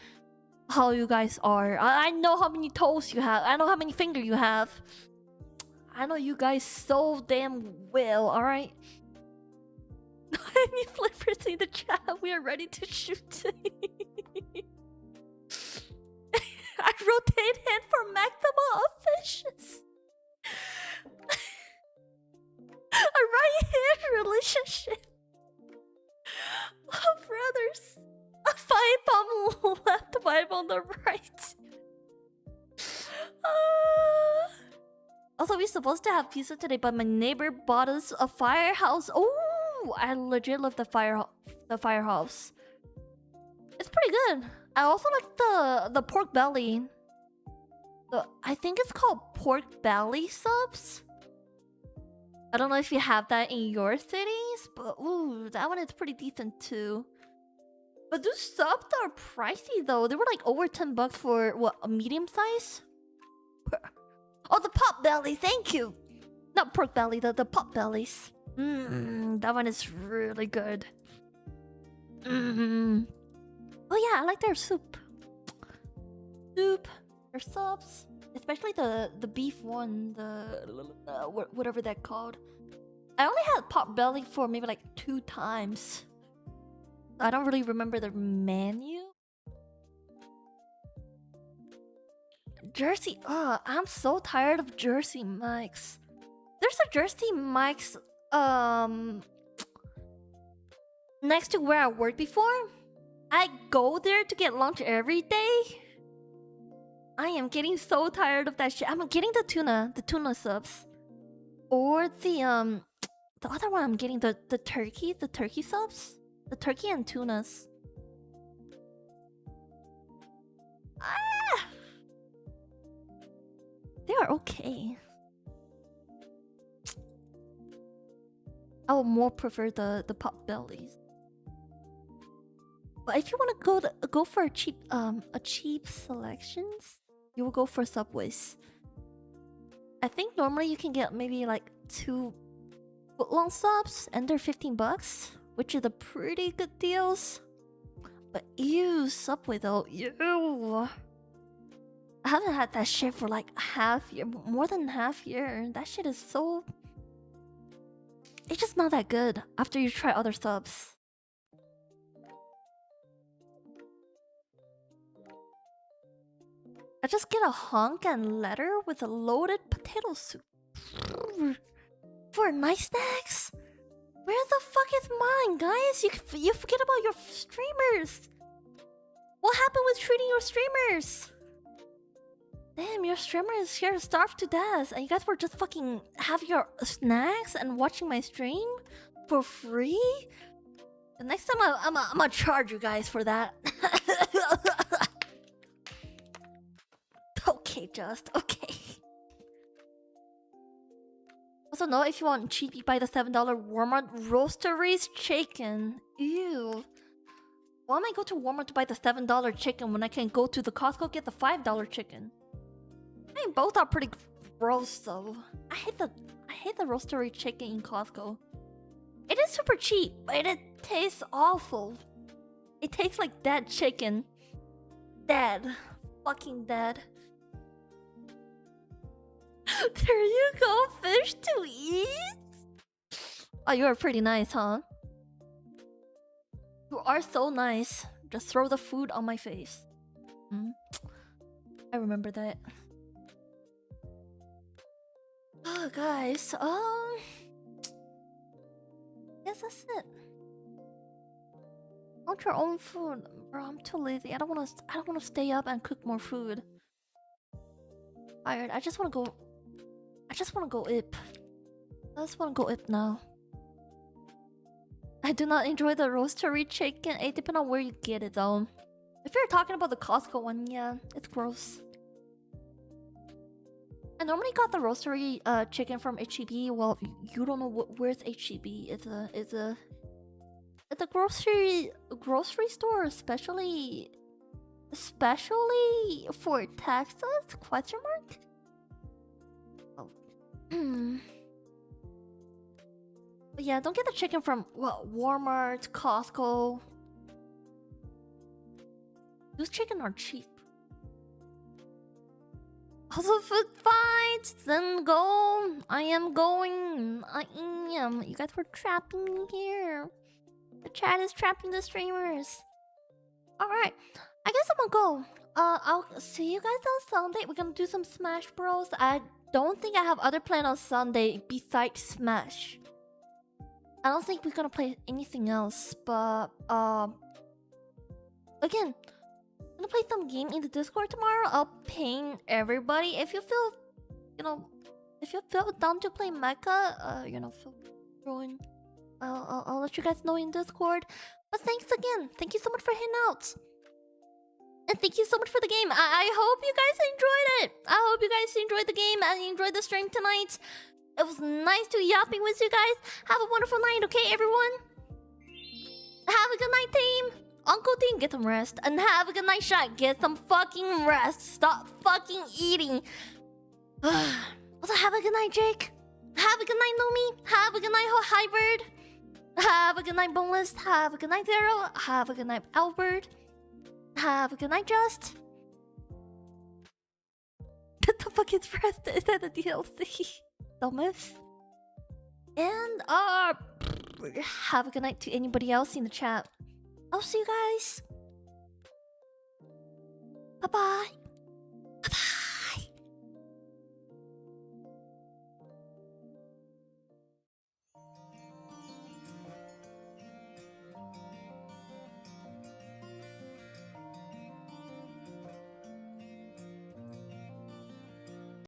[SPEAKER 1] how you guys are. I know how many toes you have. I know how many fingers you have. I know you guys so damn well, alright? Any flippers in the chat? We are ready to shoot. I rotate hand for maximum efficiency. A right-hand relationship. Oh, brothers. A 5-bomb laptop on the right. Also, we're supposed to have pizza today, but my neighbor bought us a firehouse. Oh, I legit love the firehouse. It's pretty good. I also like the pork belly. I think it's called pork belly subs. I don't know if you have that in your cities, but ooh, that one is pretty decent too. But those subs are pricey though. They were like over $10 for what, a medium size? Oh, the pot belly, thank you. Not pork belly, the pot bellies. That one is really good. Oh yeah, I like their soup. Their subs, especially the beef one, whatever that called. I only had pot belly for maybe like 2 times. I don't really remember the menu. Jersey, I'm so tired of Jersey Mike's. There's a Jersey Mike's next to where I worked before. I go there to get lunch every day. I am getting so tired of that shit. I'm getting the tuna subs. Or the other one I'm getting the turkey subs. The turkey and tunas. They are okay. I would more prefer the pot bellies. But if you want to go for a cheap selections, you will go for Subways. I think normally you can get maybe like 2 footlong subs and they're $15, which are the pretty good deals. But ew, Subway though, ew. I haven't had that shit for like more than half year. That shit is so... It's just not that good after you try other subs. I just get a honk and letter with a loaded potato soup. For nice snacks? Where the fuck is mine, guys? You forget about your streamers. What happened with treating your streamers? Damn, your streamer is here to starve to death, and you guys were just fucking have your snacks and watching my stream for free? The next time I'm gonna charge you guys for that. Okay, just okay. Also, know if you want cheap, you buy the $7 Walmart Roasteries chicken. Ew. Why am I go to Walmart to buy the $7 chicken when I can go to the Costco get the $5 chicken? I mean, both are pretty gross though. I hate the roastery chicken in Costco. It is super cheap, but it tastes awful. It tastes like dead chicken. Dead. Fucking dead. There you go, fish to eat. Oh, you are pretty nice, huh? You are so nice. Just throw the food on my face. I remember that. Oh, guys, yes, that's it. Want your own food, bro? I'm too lazy. I don't wanna stay up and cook more food. Tired. I just wanna go ip. I just wanna go ip now. I do not enjoy the roastery chicken. It depends on where you get it though. If you're talking about the Costco one, yeah, it's gross. I normally got the roastery chicken from HEB. Well, you don't know where's HEB. It's a grocery store, especially for Texas? Question mark? Oh. But yeah, don't get the chicken from Walmart, Costco. Those chicken are cheap. Also, food fights, then go. I am going. I am. You guys were trapping me here. The chat is trapping the streamers. Alright, I guess I'm gonna go. I'll see you guys on Sunday. We're gonna do some Smash Bros. I don't think I have other plan on Sunday besides Smash. I don't think we're gonna play anything else, but again, gonna play some game in the Discord tomorrow. I'll ping everybody. If you feel, if you feel down to play Mecha, feel thrown. I'll let you guys know in Discord. But thanks again. Thank you so much for hanging out. And thank you so much for the game. I hope you guys enjoyed it. I hope you guys enjoyed the game and enjoyed the stream tonight. It was nice to yapping with you guys. Have a wonderful night, okay, everyone? Have a good night, team. Uncle Team, get some rest. And have a good night, Shaq. Get some fucking rest. Stop fucking eating. Also, have a good night, Jake. Have a good night, Nomi. Have a good night, Hybrid. Have a good night, Boneless. Have a good night, Zero. Have a good night, Albert. Have a good night, Just. What the fuck is rest? Is that a DLC? Dumbass. And have a good night to anybody else in the chat. I'll see you guys. Bye bye.